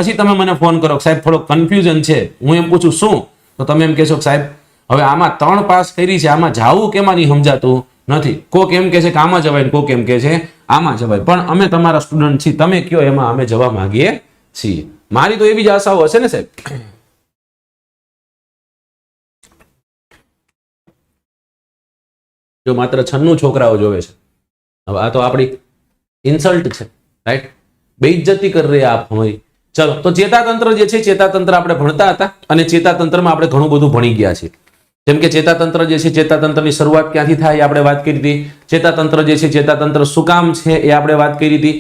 પછી તમે મને ફોન કરો સાહેબ થોડો કન્ફ્યુઝન છે, હું એમ પૂછું શું, તો તમે એમ કહેશો સાહેબ હવે આમાં 3 પાસ કરી છે, આમાં જાવું કેમાં નહીં સમજાતું નથી. કોક એમ કહે છે કે આમાં જવાય ને કોક એમ કહે છે આમાં જવાય, પણ અમે તમારા સ્ટુડન્ટ છીએ, તમે કયો એમાં અમે જવા માંગીએ છીએ. મારી તો એવી જ આશાઓ હશે ને સાહેબ. જો માત્ર 96 છોકરાઓ જોવે છે, હવે આ તો આપણી ઇન્સલ્ટ છે, રાઈટ, બેઇજ્જતી કરી રહ્યા આપ હોય. ચલો, તો ચેતાતંત્ર જે છે, ચેતાતંત્ર આપણે ભણતા હતા અને ચેતાતંત્રમાં આપણે ઘણું બધું ભણી ગયા છીએ. જેમ કે ચેતાતંત્ર જે છે, ચેતાતંત્રની શરૂઆત ક્યાંથી થાય એ આપણે વાત કરી હતી. ચેતાતંત્ર જે છે, ચેતાતંત્ર શું કામ છે એ આપણે વાત કરી હતી.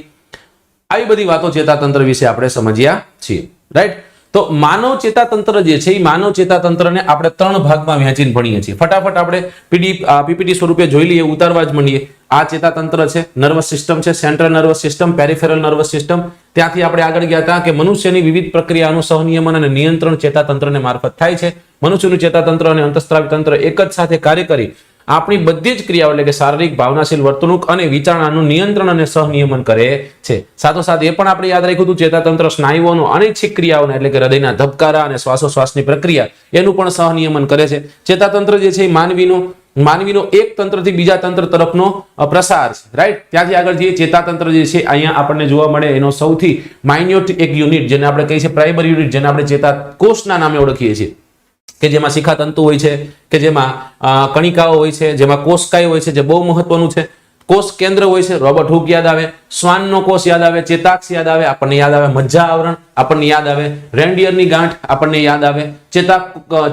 આવી બધી વાતો ચેતાતંત્ર વિશે આપણે સમજ્યા છીએ, રાઈટ. તો માનવ ચેતાતંત્ર જે છે એ માનવ ચેતાતંત્રને આપણે 3 ભાગમાં વહેંચીને ભણીએ છીએ. ફટાફટ આપણે પીપીટી સ્વરૂપે જોઈ લઈએ, ઉતારવા જ માંડીએ. આ ચેતાતંત્ર છે, નર્વસ સિસ્ટમ છે, central nervous system, peripheral nervous system. ત્યાંથી આપણે આગળ ગયા હતા કે મનુષ્યની વિવિધ પ્રક્રિયાનું સહનિયમન અને નિયંત્રણ ચેતાતંત્રને મારફત થાય છે. મનુષ્યનું ચેતાતંત્ર અને અંતઃસ્ત્રાવી તંત્ર એક જ સાથે કાર્ય કરી આપણી બધી જ ક્રિયાઓ એટલે કે શારીરિક, ભાવનાશીલ, વર્તણૂક અને વિચારણાનું નિયંત્રણ અને સહનિયમન કરે છે. સાથોસાથ એ પણ આપણે યાદ રાખ્યું હતું ચેતાતંત્ર સ્નાયુઓનો અનૈચ્છિક ક્રિયાઓને એટલે કે હૃદયના ધબકારા અને શ્વાસોશ્વાસની પ્રક્રિયા એનું પણ સહનિયમન કરે છે. ચેતાતંત્ર જે છે એ માનવીનો એક તંત્રથી બીજા તંત્ર તરફનો પ્રસાર છે, રાઈટ. ત્યાંથી આગળ જઈએ, ચેતાતંત્ર જે છે અહીંયા આપણને જોવા મળે એનો સૌથી માઇન્યુટ એક યુનિટ જેને આપણે કહીએ છીએ પ્રાઇમરી યુનિટ, જેને આપણે ચેતાકોષના નામે ઓળખીએ છીએ, કે જેમાં શિખાતંતુ હોય છે, કે જેમાં કણિકાઓ હોય છે, જેમાં કોષકાય હોય છે, જે બહુ મહત્વનું છે. કોષ કેન્દ્ર હોય છે, રોબર્ટ હુક યાદ આવે, શ્વાનનો કોષ યાદ આવે, ચેતાક્ષ યાદ આવે, આપણને યાદ આવે મજ્જા આવરણ, આપણને યાદ આવે રેન્ડિયરની ગાંઠ, આપણને યાદ આવે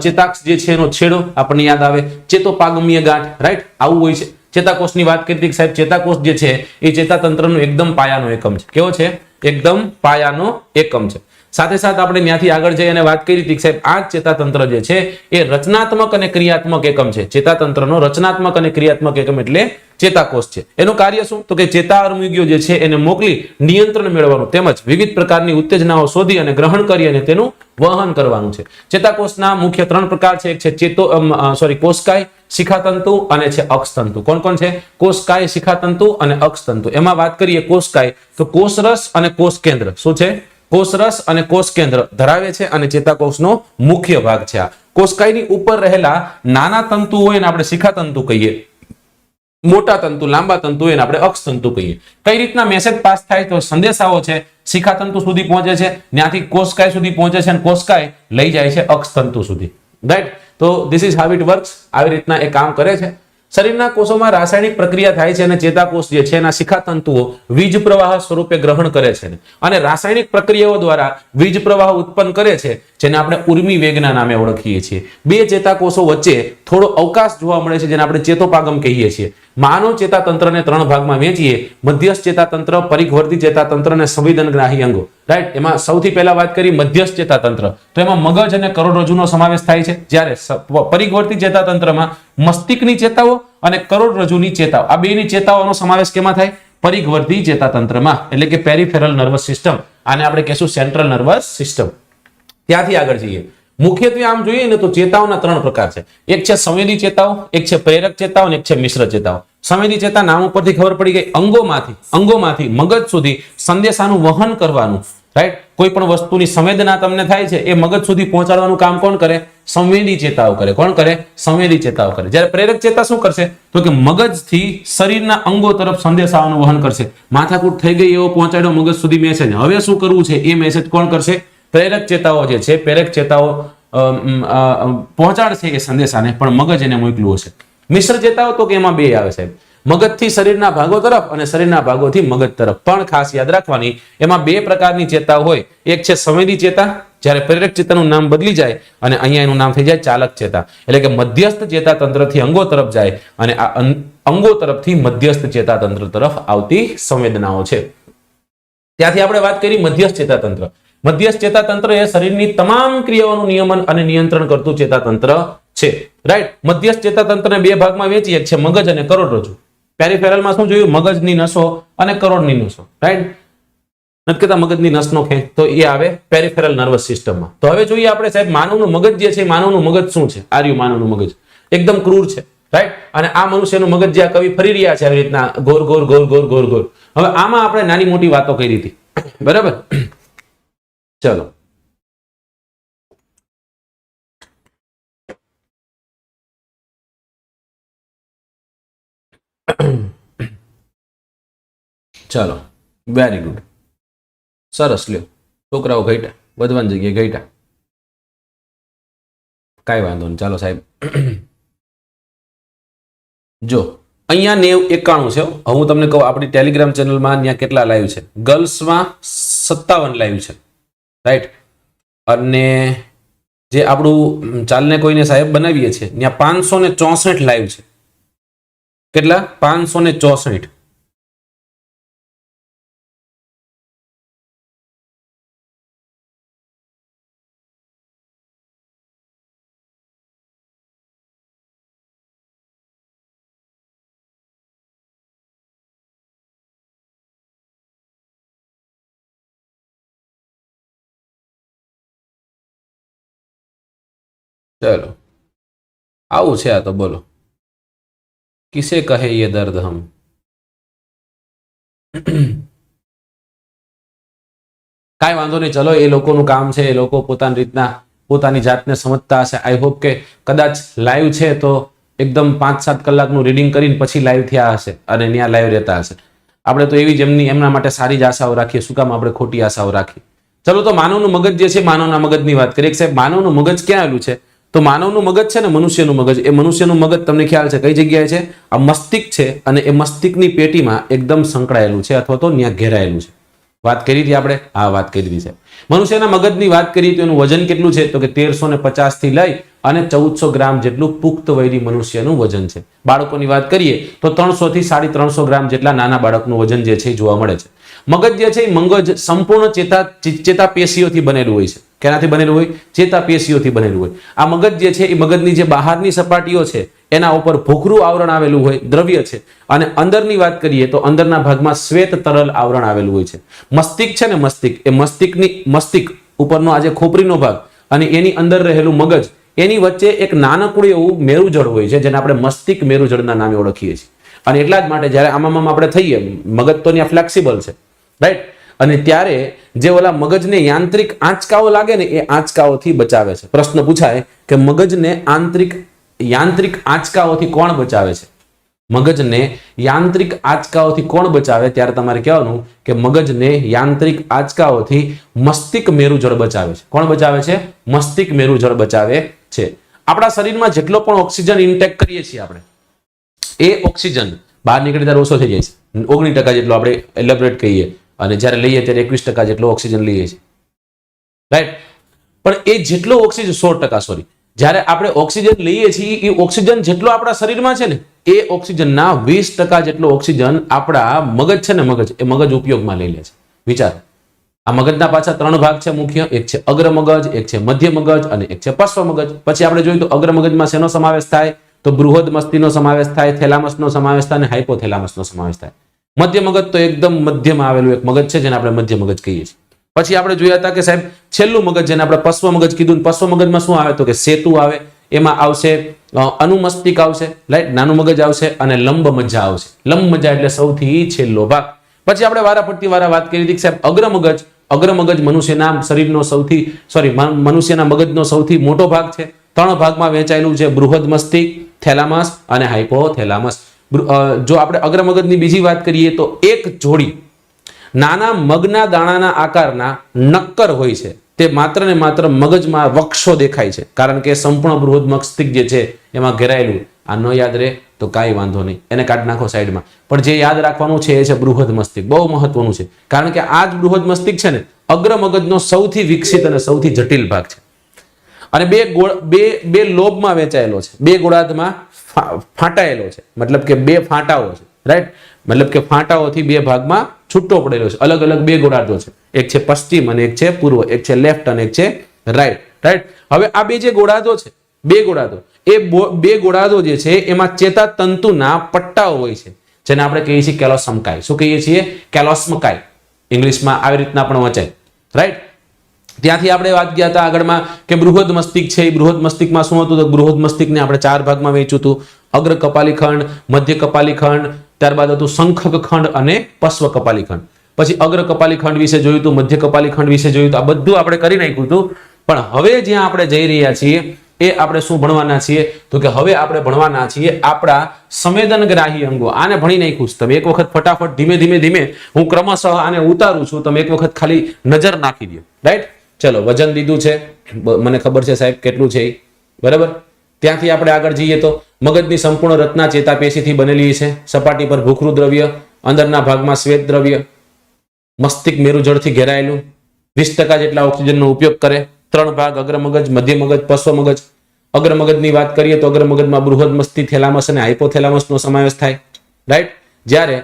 ચેતાક્ષ જે છે એનો છેડો, આપણને યાદ આવે ચેતોપાગમીય ગાંઠ, રાઈટ. આવું હોય છે. ચેતાકોષની વાત કરી હતી સાહેબ, ચેતાકોષ જે છે એ ચેતાતંત્રનો એકદમ પાયાનો એકમ છે. કેવો છે? એકદમ પાયાનો એકમ છે. સાથે સાથે આપણે ત્યાંથી આગળ જઈ અને વાત કરી હતી સાહેબ આ ચેતાતંત્ર જે છે એ રચનાત્મક અને ક્રિયાત્મક એકમ છે. ચેતાતંત્રનો રચનાત્મક અને ક્રિયાત્મક એકમ એટલે ચેતાકોષ છે. એનું કાર્ય શું? તો કે ચેતા અર્મુગીઓ જે છે એને મોકલી નિયંત્રણ મેળવવાનું તેમજ વિવિધ પ્રકારની ઉત્તેજનાઓ શોધી અને ગ્રહણ કરી અને તેનું વહન કરવાનું છે. ચેતાકોષના મુખ્ય 3 પ્રકાર છે. એક છે કોષકાય, શિખાતંતુ અને છે અક્ષતંતુ. કોણ કોણ છે? કોષકાય, શિખાતંતુ અને અક્ષતંતુ. એમાં વાત કરીએ કોષકાય તો કોષરસ અને કોષ કેન્દ્ર શું છે? કોષરસ અને કોષ કેન્દ્ર ધરાવે છે અને ચેતાકોષનો મુખ્ય ભાગ છે. આ કોષકાયની ઉપર રહેલા નાના તંતુ હોય ને આપણે શિખાતંતુ કહીએ, મોટા તંતુ, લાંબા તંતુ હોય ને આપણે અક્ષતંતુ કહીએ. કઈ રીતના મેસેજ પાસ થાય? તો સંદેશાઓ છે શિખાતંતુ સુધી પહોંચે છે, ત્યાંથી કોષકાય સુધી પહોંચે છે અને કોષકાય લઈ જાય છે અક્ષતંતુ સુધી, રાઈટ. તો this is how it works. આવી રીતના એ કામ કરે છે. શરીરના કોષોમાં રાસાયણિક પ્રક્રિયા થાય છે અને ચેતાકોષ જે છે એના શિખાતંતુઓ વીજ પ્રવાહ સ્વરૂપે ગ્રહણ કરે છે અને રાસાયણિક પ્રક્રિયાઓ દ્વારા વીજ પ્રવાહ ઉત્પન્ન કરે છે, જેને આપણે ઉર્મી વેગના નામે ઓળખીએ છીએ. બે ચેતાકોષો વચ્ચે થોડો અવકાશ જોવા મળે છે, જેને આપણે ચેતોપાગમ કહીએ છીએ. માનવ ચેતાતંત્રને 3 ભાગમાં વહેંચીએ: મધ્યસ્થ ચેતાતંત્ર, પરિઘવર્તી ચેતાતંત્ર અને સંવેદનગ્રાહી અંગો, રાઈટ. એમાં સૌથી પહેલા વાત કરી મધ્યસ્થ ચેતાતંત્ર, તો એમાં મગજ અને કરોડરજ્જુનો સમાવેશ થાય છે. જ્યારે પરિઘવર્તી ચેતાતંત્રમાં મસ્તિષ્કની ચેતાઓ અને કરોડરજ્જુની ચેતાઓ, આ બેની ચેતાઓનો સમાવેશ કેમાં થાય? પરિઘવર્તી ચેતાતંત્રમાં, એટલે કે પેરિફેરલ નર્વસ સિસ્ટમ. આને આપણે કહીશું સેન્ટ્રલ નર્વસ સિસ્ટમ. ત્યાંથી આગળ જઈએ, મુખ્યત્વે આમ જોઈએ ને તો ચેતાઓના 3 પ્રકાર છે. એક છે સંવેદી ચેતાઓ, એક છે પ્રેરક ચેતાઓ અને એક છે મિશ્ર ચેતાઓ. સંવેદી ચેતા નામ ઉપરથી ખબર પડી ગઈ. અંગોમાંથી મગજ સુધી સંદેશાનું વહન કરવાનું, રાઈટ. કોઈ પણ વસ્તુની સંવેદના તમને થાય છે એ મગજ સુધી પહોંચાડવાનું કામ કોણ કરે? સંવેદી ચેતાઓ કરે. કોણ કરે? સંવેદી ચેતાઓ કરે. જ્યારે પ્રેરક ચેતા શું કરશે? તો કે મગજથી શરીરના અંગો તરફ સંદેશાઓનું વહન કરશે. માથાકૂટ થઈ ગઈ એવો પહોંચાડ્યો મગજ સુધી મેસેજ, હવે શું કરવું છે એ મેસેજ કોણ કરશે? પ્રેરક ચેતાઓ જે છે, પ્રેરક ચેતાઓ પહોંચાડશે એ સંદેશાને, પણ મગજ એને મોકલ્યું હશે. મિશ્ર ચેતાઓ તો કે એમાં 2 આવે સાહેબ, મગજથી શરીરના ભાગો તરફ અને શરીરના ભાગોથી મગજ તરફ. પણ ખાસ યાદ રાખવાની, એમાં 2 પ્રકારની ચેતા હોય. એક છે સંવેદી ચેતા, જ્યારે પ્રેરક ચેતાનું નામ બદલી જાય અને અહીંયા એનું નામ થઈ જાય ચાલક ચેતા, એટલે કે મધ્યસ્થ ચેતાતંત્રથી અંગો તરફ જાય અને આ અંગો તરફથી મધ્યસ્થ ચેતાતંત્ર તરફ આવતી સંવેદનાઓ છે. ત્યાંથી આપણે વાત કરી મધ્યસ્થ ચેતાતંત્ર. મધ્યસ્થ ચેતાતંત્ર એ શરીરની તમામ ક્રિયાઓનું નિયમન અને નિયંત્રણ કરતું ચેતાતંત્ર છે, રાઈટ. મધ્યસ્થ ચેતાતંત્રને 2 ભાગમાં વહેંચી, એક છે મગજ અને કરોડરજ્જુ. પેરિફેરલમાં શું જોયું? મગજની નસો અને કરોડની નસો, રાઈટ. નથી કહેતા મગજની નસનો ખેંચ, તો એ આવે પેરિફેરલ નર્વસ સિસ્ટમમાં. તો હવે જોઈએ આપણે સાહેબ માનવનું મગજ જે છે, માનવનું મગજ શું છે? આર્યું માનવનું મગજ એકદમ ક્રૂર છે, રાઈટ. અને આ મનુષ્યનું મગજ જે આ કવિ ફરી રહ્યા છે આવી રીતના ગોર ગોર ગોર ગોર ગોર ગોર. હવે આમાં આપણે નાની મોટી વાતો કરી હતી, બરાબર. ચલો ચલો વેરી ગુડ, સરસ. લ્યો છોકરાઓ ઘટ્યા, વધવાની જગ્યાએ ઘટ્યા, કાંઈ વાંધો નહીં. ચાલો સાહેબ, જો અહીંયા 91 છે. હવે હું તમને કહું, આપણી ટેલિગ્રામ ચેનલમાં ત્યાં કેટલા લાઈવ છે? ગર્લ્સમાં 57 લાઈવ છે, રાઈટ. અને જે આપણું ચાલને કોઈને સાહેબ બનાવીએ છીએ ત્યાં 564 લાઈવ છે. કેટલા? 564. चलो આવું છે આ તો. બોલો, કિસે કહે ये दर्द हम. કાંઈ વાંધો નહીં. ચલો, એ લોકોનું કામ છે, એ લોકો પોતાની રીતના પોતાની જાતને સમજતા હશે. આઈ હોપ કે કદાચ લાઈવ છે તો એકદમ 5-7 કલાકનું રીડિંગ કરીને પછી લાઈવ થયા હશે અને ત્યાં લાઈવ રહેતા હશે. આપણે તો એવી જ એમના માટે સારી જ આશાઓ રાખીએ. શું કામ આપણે ખોટી આશાઓ રાખીએ? ચલો, તો માનવનું મગજ જે છે, માનવના મગજની વાત કરીએ. સાહેબ, માનવનું મગજ ક્યાં આવેલું છે? તો માનવનું મગજ છે ને, મનુષ્યનું મગજ, એ મનુષ્યનું મગજ તમને ખ્યાલ છે કઈ જગ્યાએ છે? આ મસ્તિષ્ક છે, અને એ મસ્તિષ્કની પેટીમાં એકદમ સંકળાયેલું છે, અથવા તો ત્યાં ઘેરાયેલું છે. વાત કરી હતી આપણે? હા, વાત કરી હતી. મનુષ્યના મગજની વાત કરીએ તો એનું વજન કેટલું છે? તો કે 1350 થી લઈ અને 1400 ગ્રામ જેટલું પુખ્ત વયની મનુષ્યનું વજન છે. બાળકોની વાત કરીએ તો 300 થી 350 ગ્રામ જેટલા નાના બાળકનું વજન જે છે એ જોવા મળે છે. મગજ જે છે એ મગજ સંપૂર્ણ ચેતાપેશીઓથી બનેલું હોય છે. કેનાથી બનેલું હોય? ચેતાપેશીઓથી બનેલું હોય. આ મગજ જે છે એ મગજની જે બહારની સપાટીઓ છે એના ઉપર ભૂખરું આવરણ આવેલું હોય, દ્રવ્ય છે. અને અંદરની વાત કરીએ તો અંદરના ભાગમાં શ્વેત તરલ આવરણ આવેલું હોય છે. મસ્તિષ્ક છે ને, મસ્તિષ્ક ઉપરનો આજે ખોપરીનો ભાગ અને એની અંદર રહેલું મગજ, એની વચ્ચે એક નાનકડું એવું મેરુજળ હોય છે, જેને આપણે મસ્તિષ્ક મેરુજળના નામે ઓળખીએ છીએ. અને એટલા જ માટે જ્યારે આમાં આપણે થઈએ, મગજ તો ત્યાં ફ્લેક્સિબલ છે, રાઈટ. અને ત્યારે જે ઓલા મગજને યાંત્રિક આંચકાઓ લાગે ને, એ આંચકાઓથી બચાવે છે. પ્રશ્ન પૂછાય કે મગજને યાંત્રિક આંચકાઓથી કોણ બચાવે છે? મગજને યાંત્રિક આંચકાઓથી કોણ બચાવે? ત્યારે તમારે કહેવાનું કે મગજને યાંત્રિક આંચકાઓથી મસ્તિષ્ક મેરુજળ બચાવે છે. કોણ બચાવે છે? મસ્તિષ્ક મેરુજળ બચાવે છે. આપણા શરીરમાં જેટલો પણ ઓક્સિજન ઇન્ટેક કરીએ છીએ આપણે, એ ઓક્સિજન બહાર નીકળે ત્યારે ઓછો થઈ જાય છે. 19% જેટલો આપણે એલેબરેટ કહીએ, અને જ્યારે લઈએ ત્યારે 21% જેટલો ઓક્સિજન લઈએ છીએ, રાઈટ. પણ એ જેટલો ઓક્સિજન 16%, સોરી, જ્યારે આપણે ઓક્સિજન લઈએ છીએ એ ઓક્સિજન જેટલો આપણા શરીરમાં છે ને, એ ઓક્સિજનના 20% જેટલો ઓક્સિજન આપણા મગજ છે ને, મગજ ઉપયોગમાં લઈ લે છે. વિચાર, આ મગજના પાછા 3 ભાગ છે મુખ્ય. એક છે અગ્ર મગજ, એક છે મધ્ય મગજ અને એક છે પશ્વ મગજ. પછી આપણે જોઈએ તો અગ્ર મગજમાં શેનો સમાવેશ થાય? તો બૃહદ મસ્તિનો સમાવેશ થાય, થેલામસનો સમાવેશ થાય અને હાઇપોથેલામસનો સમાવેશ થાય. મધ્ય મગજ તો એકદમ મધ્યમાં આવેલું એક મગજ છે, જેને આપણે મધ્ય મગજ કહીએ છીએ. પછી આપણે જોયા હતા કે સાહેબ છેલ્લું મગજ, જેને આપણે પશ્વ મગજ કીધું. પશ્વ મગજમાં શું આવે? તો કે સેતુ આવે, એમાં આવશે અનુમસ્તિક આવશે, રાઈટ, નાનું મગજ આવશે, અને લંબ મજ્જા આવશે. લંબ મજ્જા એટલે સૌથી છેલ્લો ભાગ. પછી આપણે વારાફરતી વાત કરી હતી સાહેબ અગ્ર મગજ મનુષ્યના શરીરનો મનુષ્યના મગજનો સૌથી મોટો ભાગ છે. 3 ભાગમાં વહેંચાયેલું છે: બૃહદ મસ્તિષ્ક, થેલામસ અને હાઇપોથેલામસ. જો આપણે અગ્ર મગજની બીજી વાત કરીએ તો એક જોડી નાના મગના દાણાના આકારના નક્કર હોય છે. તે માત્ર ને માત્ર મગજમાં વક્ષો દેખાય છે, કારણ કે સંપૂર્ણ બૃહદ મસ્તિષ્ક જે છે એમાં ઘેરાયેલું. આ ન યાદ રહે તો કાંઈ વાંધો નહીં, એને કાઢી નાખો સાઈડમાં. પણ જે યાદ રાખવાનું છે એ છે બૃહદ મસ્તિષ્ક. બહુ મહત્વનું છે, કારણ કે આ જ બૃહદ મસ્તિષ્ક છે ને, અગ્ર મગજનો સૌથી વિકસિત અને સૌથી જટિલ ભાગ છે. અને બે લોબમાં વહેંચાયેલો છે, 2 ગોળાર્ધમાં ફાટાયેલો છે. મતલબ કે 2 ફાટાઓ છે, રાઈટ. મતલબ કે ફાટાઓથી 2 ભાગમાં છૂટો પડેલો છે. અલગ અલગ 2 ગોળાર્ધો છે. એક છે પશ્ચિમ અને એક છે પૂર્વ, એક છે લેફ્ટ અને એક છે રાઈટ, રાઈટ. હવે આ 2 જે ગોળાર્ધો છે, 2 ગોળાર્ધો, એ 2 ગોળાર્ધો જે છે એમાં ચેતાતંતુના પટ્ટાઓ હોય છે, જેને આપણે કહીએ છીએ કેલોસમકાય. શું કહીએ છીએ? કેલોસ્મકાય. ઇંગ્લિશમાં આવી રીતના પણ વચાય, રાઈટ. ત્યાંથી આપણે વાત ગયા હતા આગળમાં કે બૃહદ મસ્તિષ્ક છે. એ બૃહદ મસ્તિષ્કમાં શું હતું? તો બૃહદ મસ્તિષ્કને આપણે 4 ભાગમાં વહેંચ્યું હતું: અગ્ર કપાલી ખંડ, મધ્ય કપાલી ખંડ, ત્યારબાદ હતું શંખક ખંડ અને પશ્વ કપાલી ખંડ. પછી અગ્ર કપાલી ખંડ વિશે જોયું હતું, મધ્ય કપાલી ખંડ વિશે જોયું હતું, આ બધું આપણે કરી નાખ્યું હતું. પણ હવે જ્યાં આપણે જઈ રહ્યા છીએ એ આપણે શું ભણવાના છીએ? તો કે હવે આપણે ભણવાના છીએ આપણા સંવેદનગ્રાહી અંગો. આને ભણી નાખ્યું છે તમે એક વખત ફટાફટ ધીમે ધીમે ધીમે હું ક્રમશઃ આને ઉતારું છું, તમે એક વખત ખાલી નજર નાખી દો. રાઈટ, ચલો વજન દીધું છે, મને ખબર છે સાહેબ કેટલું છે બરાબર. ત્યાંથી આપણે આગળ જઈએ તો મગજની સંપૂર્ણ રચના ચેતાપેશીથી બનેલી છે. સપાટી પર ભૂખરું દ્રવ્ય, અંદરના ભાગમાં શ્વેત દ્રવ્ય, મસ્તિષ્ક મેરુજળથી ઘેરાયેલું, 20% જેટલા ઓક્સિજનનો ઉપયોગ કરે. 3 ભાગ અગ્ર મગજ, મધ્ય મગજ, પશ્વ મગજ. અગ્ર મગજની વાત કરીએ તો અગ્ર મગજમાં બૃહદ મસ્તી, થેલામસ અને હાઇપોથેલામસનો સમાવેશ થાય. રાઈટ, જ્યારે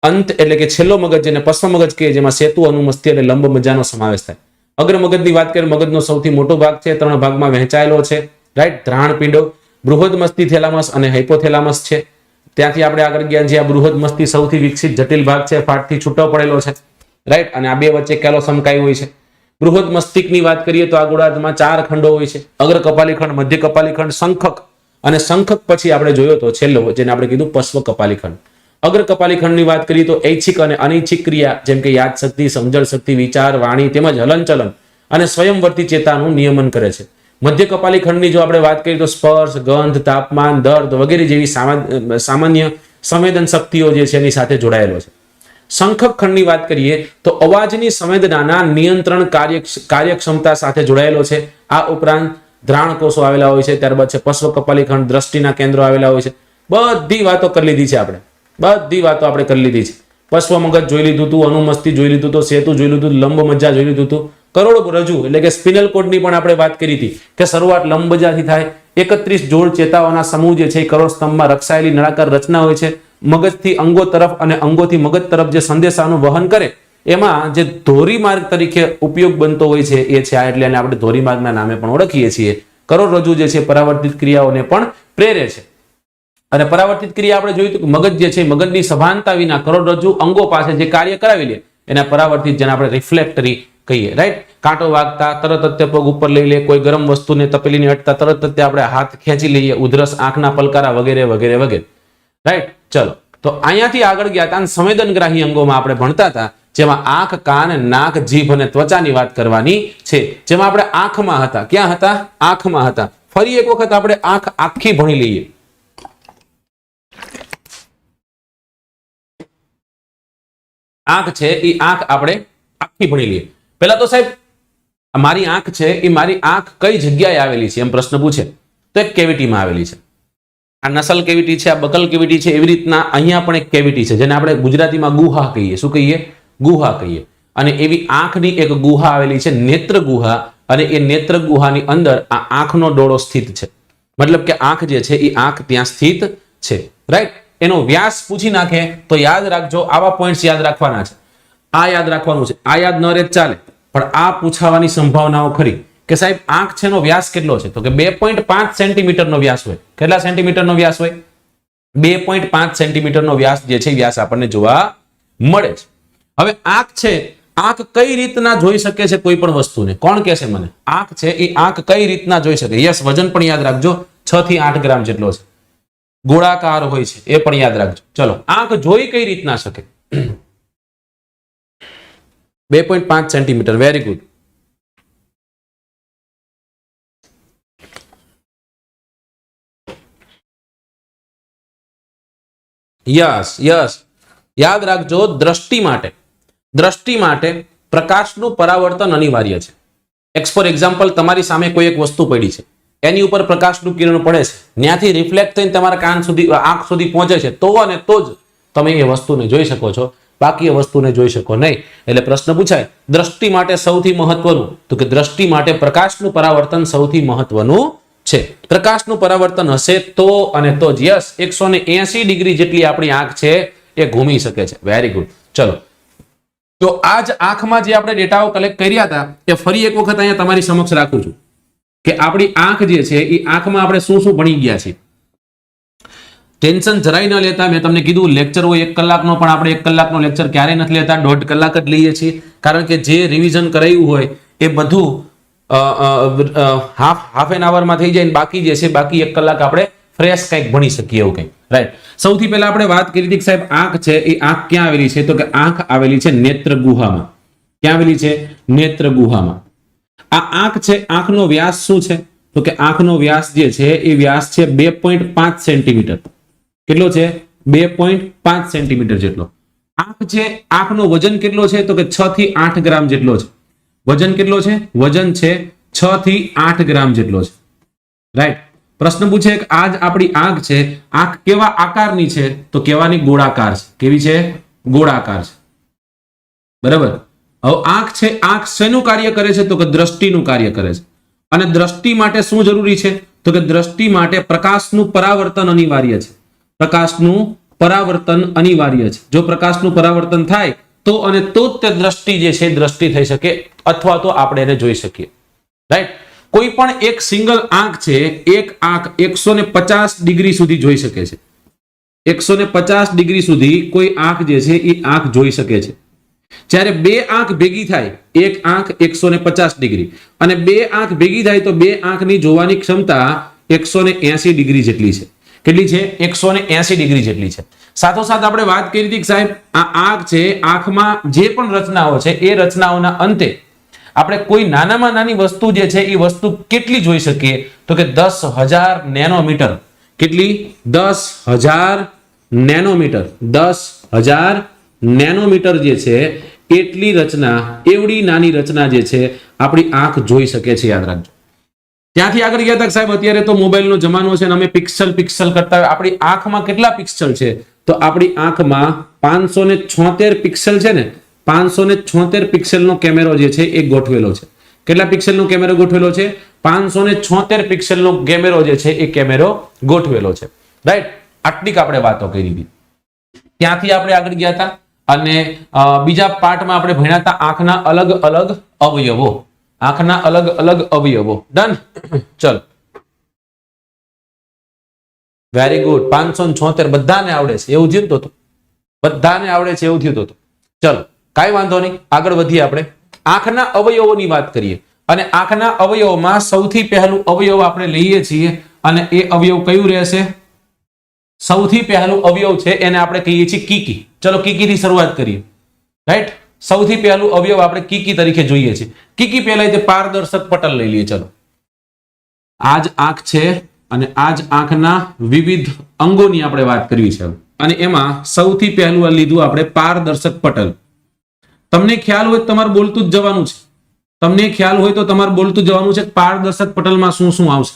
અંત એટલે કે છેલ્લો મગજ જેને પશ્વ મગજ કહે, જેમાં સેતુ, અનુમસ્તી અને લંબ મજ્જાનો સમાવેશ થાય. અગ્ર મગજની વાત કરીએ, મગજનો સૌથી મોટો ભાગ છે, 3 ભાગમાં વહેંચાયેલો છે. રાઈટ, ધ્રાણ પિંડો, બૃહદ મસ્તી, થેલામસ અને હાઇપોથેલામસ છે. ત્યાંથી આપણે આગળ ગયા, જે આ બૃહદ મસ્તી સૌથી વિકસિત જટિલ ભાગ છે, ફાટથી છૂટો પડેલો છે. રાઈટ, અને આ બે વચ્ચે કેલોસમ કાઈ હોય છે. બૃહદ મસ્તિષ્કની વાત કરીએ તો આ ગોળાર્ધમાં 4 ખંડો હોય છે, અગ્ર કપાલી ખંડ, મધ્ય કપાલી ખંડ, શંખક, અને શંખક પછી આપણે જોયો તો છેલ્લો જેને આપણે કીધું પશ્વ કપાલી ખંડ. અગ્ર કપાલી ખંડની વાત કરીએ તો ઐચ્છિક અને અનૈચ્છિક ક્રિયા જેમ કે યાદ શક્તિ, સમજણ શક્તિ, વિચાર, વાણી તેમજ હલનચલન અને સ્વયંવર્તી ચેતાનું નિયમન કરે છે. મધ્ય કપાલી ખંડની જો આપણે વાત કરીએ તો સ્પર્શ, ગંધ, તાપમાન, દર્દ વગેરે જેવી સામાન્ય સંવેદન શક્તિઓ જે છે એની સાથે જોડાયેલો છે. શંખક ખંડની વાત કરીએ તો અવાજની સંવેદનાના નિયંત્રણ કાર્યક્ષમતા સાથે જોડાયેલો છે. આ ઉપરાંત ધ્રાણ કોષો આવેલા હોય છે. ત્યારબાદ છે પશ્વ કપાલી ખંડ, દ્રષ્ટિના કેન્દ્રો આવેલા હોય છે. બધી વાતો કરી લીધી છે આપણે, બધી વાતો આપણે કરી લીધી છે. પશ્વ મગજ જોઈ લીધું હતું, અનુમસ્તી જોઈ લીધું હતું, સેતુ જોઈ લીધું, લંબ મજ્જા જોઈ લીધું હતું, કરોડરજ્જુ એટલે કે સ્પિનલ કોડની પણ આપણે વાત કરી હતી કે શરૂઆત લંબ મજ્જાથી થાય. 31 જોડ ચેતાઓના સમૂહ જે છે એ કરોડ સ્તંભમાં રક્ષાયેલી નળાકાર રચના હોય છે. મગજથી અંગો તરફ અને અંગોથી મગજ તરફ જે સંદેશાનું વહન કરે એમાં જે ધોરીમાર્ગ તરીકે ઉપયોગ બનતો હોય છે એ છે આ, એટલે એને આપણે ધોરીમાર્ગના નામે પણ ઓળખીએ છીએ. કરોડરજ્જુ જે છે પરાવર્તિત ક્રિયાઓને પણ પ્રેરે છે. અને પરાવર્તિત ક્રિયા આપણે જોયું કે મગજ જે છે મગજની સભાનતા વિના કરોડરજ્જુ અંગો પાસે જે કાર્ય કરાવી લે એને પરાવર્તિત, જેને આપણે રિફ્લેક્ટરી કહીએ. રાઈટ, કાંટો વાગતા તરત જ પગ ઉપર લઈ લે, કોઈ ગરમ વસ્તુને તપેલીને અટતા તરત જ આપણે હાથ ખેંચી લઈએ, ઉધરસ, આંખના પલકારા વગેરે વગેરે વગેરે. રાઈટ, ચલો તો અહીંયાથી આગળ ગયા હતા સંવેદનગ્રાહી અંગોમાં આપણે ભણતા હતા, જેમાં આંખ, કાન, નાક, જીભ અને ત્વચાની વાત કરવાની છે. જેમાં આપણે આંખમાં હતા. ક્યાં હતા? આંખમાં હતા. ફરી એક વખત આપણે આંખ આખી ભણી લઈએ. આંખ છે એ આંખ આપણે આખી ભણી લઈએ. પહેલા તો સાહેબ મારી આંખ છે એ મારી આંખ કઈ જગ્યાએ આવેલી છે એમ પ્રશ્ન પૂછે તો એક કેવિટીમાં આવેલી છે. આ નસલ કેવિટી છે, આ બકલ કેવિટી છે. એવી રીતના અહીંયા પણ એક કેવિટી છે જેને આપણે ગુજરાતીમાં ગુહા કહીએ. શું કહીએ? ગુહા કહીએ. અને એવી આંખની એક ગુહા આવેલી છે, નેત્ર ગુહા. અને એ નેત્ર ગુહાની અંદર આ આંખનો ડોળો સ્થિત છે. મતલબ કે આંખ જે છે એ આંખ ત્યાં સ્થિત છે. રાઈટ, એનો વ્યાસ પૂછી નાખે તો યાદ રાખજો, આવા પોઈન્ટ્સ યાદ રાખવાના છે. આ યાદ રાખવાનું છે, આ યાદ ન રહે ચાલે, પણ આ પૂછાવાની સંભાવનાઓ ખરી કે સાહેબ આંખ છે એનો વ્યાસ કેટલો છે? તો કે 2.5 સેન્ટીમીટરનો વ્યાસ હોય. કેટલા સેન્ટીમીટરનો વ્યાસ હોય? 2.5 સેન્ટીમીટરનો વ્યાસ જે છે વ્યાસ આપણને જોવા મળે છે. હવે આંખ છે, આંખ કઈ રીતના જોઈ શકે છે કોઈ પણ વસ્તુને? કોણ કહેશે મને? આંખ છે એ આંખ કઈ રીતના જોઈ શકે? યસ, વજન પણ યાદ રાખજો, 6 થી 8 ગ્રામ જેટલો છે. ગોળાકાર હોય છે એ પણ યાદ રાખજો. ચલો, આંખ જોઈ કઈ રીતના શકે? 2.5 centimetre. Very good. Yes yes, યાદ રાખજો, દ્રષ્ટિ માટે પ્રકાશનું પરાવર્તન અનિવાર્ય છે. ફોર એક્ઝામ્પલ, તમારી સામે કોઈ એક વસ્તુ પડી છે, એની ઉપર પ્રકાશનું કિરણ પડે છે, ત્યાંથી રિફ્લેક્ટ થઈને તમારા કાન સુધી, આંખ સુધી પહોંચે છે, તો અને તો જ તમે એ વસ્તુને જોઈ શકો છો, બાકી એ વસ્તુને જોઈ શકો નહીં. એટલે પ્રશ્ન પૂછાય દ્રષ્ટિ માટે સૌથી મહત્વનું, તો કે દ્રષ્ટિ માટે પ્રકાશનું પરાવર્તન સૌથી મહત્વનું છે. પ્રકાશનું પરાવર્તન હશે તો અને તો જ. યસ, 180 ડિગ્રી જેટલી આપણી આંખ છે એ ઘૂમી શકે છે. Very good. ચલો, તો આ જ આંખમાં જે આપણે ડેટાઓ કલેક્ટ કર્યા હતા એ ફરી એક વખત અહીંયા તમારી સમક્ષ રાખું છું કે આપણી આંખ જે છે એ આંખમાં આપણે શું શું ભણી ગયા છીએ. ટેન્શન જરાય ન લેતા. મેં તમને કીધું લેક્ચર હોય 1 કલાકનો, પણ આપણે 1 કલાકનો લેક્ચર ક્યારેય નથી લેતા, 1.5 કલાક જ લઈએ છીએ. કારણ કે જે રિવિઝન કરાયું હોય એ બધું હાફ એન આવરમાં થઈ જાય, બાકી જે છે બાકી 1 કલાક આપણે ફ્રેશ કંઈક ભણી શકીએ એવું કંઈક. રાઈટ. સૌથી પહેલા આપણે વાત કરી હતી કે સાહેબ આંખ છે એ આંખ ક્યાં આવેલી છે? તો કે આંખ આવેલી છે નેત્ર ગુહામાં. ક્યાં આવેલી છે? નેત્ર ગુહામાં. આ આંખ છે, આંખનો વ્યાસ શું છે? તો કે આંખનો વ્યાસ જે છે એ વ્યાસ છે 2.5 સેન્ટીમીટર. કેટલો છે? 2.5 સેન્ટીમીટર જેટલો. આંખ છે, આંખનો વજન કેટલો છે? તો કે 6 થી 8 ગ્રામ જેટલો છે. વજન કેટલો છે? વજન છે 6 થી 8 ગ્રામ જેટલો છે. રાઈટ. પ્રશ્ન પૂછે કે આજ આપણી આંખ છે, આંખ કેવા આકારની છે? તો કેવાની? ગોળાકાર છે. કેવી છે? ગોળાકાર છે. બરાબર. હવે આંખ છે, આંખ શેનું કાર્ય કરે છે? તો કે દ્રષ્ટિનું કાર્ય કરે છે. અને દ્રષ્ટિ માટે શું જરૂરી છે? તો કે દ્રષ્ટિ માટે પ્રકાશનું પરાવર્તન અનિવાર્ય છે. પ્રકાશનું પરાવર્તન અનિવાર્ય છે. જો પ્રકાશનું પરાવર્તન થાય તો અને તો જ તે દ્રષ્ટિ જે છે દ્રષ્ટિ થઈ શકે, અથવા તો આપણે એને જોઈ શકીએ. રાઈટ. કોઈ પણ એક સિંગલ આંખ છે, એક આંખ 150 ડિગ્રી સુધી જોઈ શકે છે. 150 ડિગ્રી સુધી કોઈ આંખ જે છે એ આંખ જોઈ શકે છે. જ્યારે બે આંખ ભેગી થાય, એક આંખ 150 ડિગ્રી અને બે આંખ ભેગી થાય તો બે આંખની જોવાની ક્ષમતા 180 ડિગ્રી જેટલી છે. કેટલી છે? 180 ડિગ્રી જેટલી છે. સાથોસાથ આપણે વાત કરી હતી કે સાહેબ આ આંખ છે, આંખમાં જે પણ રચનાઓ છે એ રચનાઓના અંતે આપણે કોઈ નાનામાં નાની વસ્તુ જે છે એ વસ્તુ કેટલી જોઈ શકીએ? તો કે 10,000 નેનોમીટર. કેટલી? 10,000 નેનોમીટર. 10,000 નેનોમીટર જે છે એટલી રચના, એવડી નાની રચના જે છે આપણી આંખ જોઈ શકે છે. યાદ રાખજો. ત્યાંથી આગળ ગયા હતા સાહેબ અત્યારે તો મોબાઈલનો જમાનો છે અને અમે પિક્સલ કરતા હોય. આપણી આંખમાં કેટલા પિક્સલ છે? તો આપણી આંખમાં 576 પિક્સલ છે ને. 576 પિક્સેલનો કેમેરો જે છે એ ગોઠવેલો છે. કેટલા પિક્સેલનો કેમેરો ગોઠવેલો છે? 576 પિક્સેલનો કેમેરો જે છે એ કેમેરો ગોઠવેલો છે. રાઈટ. આટલી આપણે વાતો કરી હતી. ત્યાંથી આપણે આગળ ગયા હતા અને બીજા પાર્ટમાં આપણે ભણ્યા હતા આંખના અલગ અલગ અવયવો. આંખના અલગ અલગ અવયવો. ડન. ચલો, વેરી ગુડ. 576 બધાને આવડે છે એવું થયું તો બધાને આવડે છે એવું થયું તો ચલો કાંઈ વાંધો નહીં, આગળ વધીએ. આપણે આંખના અવયવોની વાત કરીએ અને આંખના અવયવોમાં સૌથી પહેલું અવયવ આપણે લઈએ છીએ અને એ અવયવ કયું રહેશે? સૌથી પહેલું અવયવ છે એને આપણે કહીએ છીએ કીકી. ચલો કીકી થી શરૂઆત કરીએ. રાઈટ. સૌથી પહેલું અવયવ આપણે કીકી તરીકે જોઈએ છીએ. કીકી પહેલા તે પારદર્શક પટલ લઈ લઈએ. ચલો, આ જ આંખ છે અને આ જ આંખના વિવિધ અંગોની આપણે વાત કરવી છે અને એમાં સૌથી પહેલું લીધું આપણે પારદર્શક પટલ. તમને ખ્યાલ હોય તો તમારે બોલતું જ જવાનું છે. તમને ખ્યાલ હોય તો તમારે બોલતું જવાનું છે પારદર્શક પટલમાં શું શું આવશે.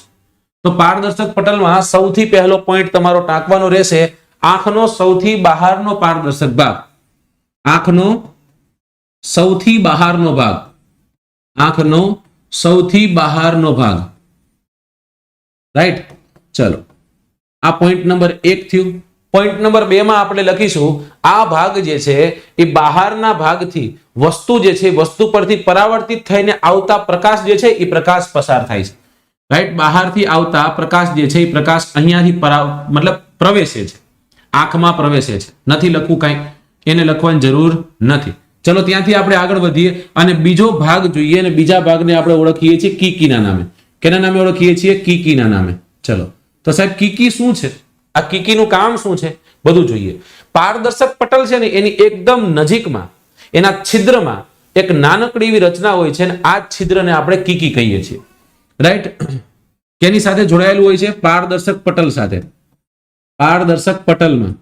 તો પારદર્શક પટલમાં સૌથી પહેલો પોઈન્ટ તમારો ટાંકવાનો રહેશે આંખનો સૌથી બહારનો પારદર્શક ભાગ. આંખનો સૌથી બહારનો ભાગ. આંખનો સૌથી બહારનો ભાગ. રાઈટ. ચલો, આ પોઈન્ટ નંબર 1 થયું. પોઈન્ટ નંબર 2 માં આપણે લખીશું આ ભાગ જે છે એ બહારના ભાગથી વસ્તુ જે છે વસ્તુ પરથી પરાવર્તિત થઈને આવતા પ્રકાશ જે છે એ પ્રકાશ પસાર થાય છે. રાઈટ. બહારથી આવતા પ્રકાશ જે છે એ પ્રકાશ અહીંયાથી મતલબ પ્રવેશે છે, આંખમાં પ્રવેશે છે. નથી લખવું કાંઈ, એને લખવાની જરૂર નથી. ચલો ત્યાંથી આપણે આગળ વધીએ અને બીજો ભાગ જોઈએ અને બીજા ભાગને આપણે ઓળખીએ છીએ કીકીના નામે. કેના નામે ઓળખીએ છીએ? કીકીના નામે. ચલો તો સાહેબ કીકી શું છે? આ કીકીનું કામ શું છે બધું જોઈએ. પારદર્શક પટલ છે ને એની એકદમ નજીકમાં એના છિદ્રમાં એક નાનકડી એવી રચના હોય છે અને આ છિદ્રને આપણે કીકી કહીએ છીએ. રાઈટ. કેની સાથે જોડાયેલું હોય છે? પારદર્શક પટલ સાથે. પારદર્શક પટલમાં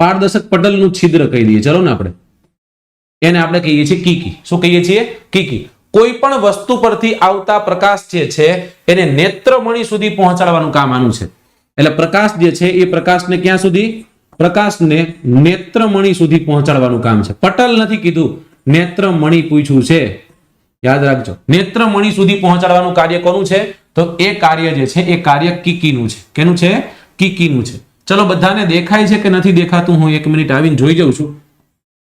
પારદર્શક પટલનું છિદ્ર કહી દઈએ. ચલો ને આપણે એને આપણે કહીએ છીએ કીકી. શું કહીએ છીએ? કીકી. કોઈ પણ વસ્તુ પરથી આવતા પ્રકાશ જે છે એને નેત્રમણી સુધી પહોંચાડવાનું કામ આનું છે. એટલે પ્રકાશ જે છે એ પ્રકાશને ક્યાં સુધી? પ્રકાશને નેત્રમણી સુધી પહોંચાડવાનું કામ છે. પટલ નથી કીધું, નેત્રમણી પૂછ્યું છે. યાદ રાખજો, નેત્રમણી સુધી પહોંચાડવાનું કાર્ય કોનું છે? તો એ કાર્ય જે છે એ કાર્ય કીકીનું છે. કેનું છે? કીકીનું છે. ચલો બધાને દેખાય છે કે નથી દેખાતું? હું 1 મિનિટ આવીને જોઈ જાઉં છું,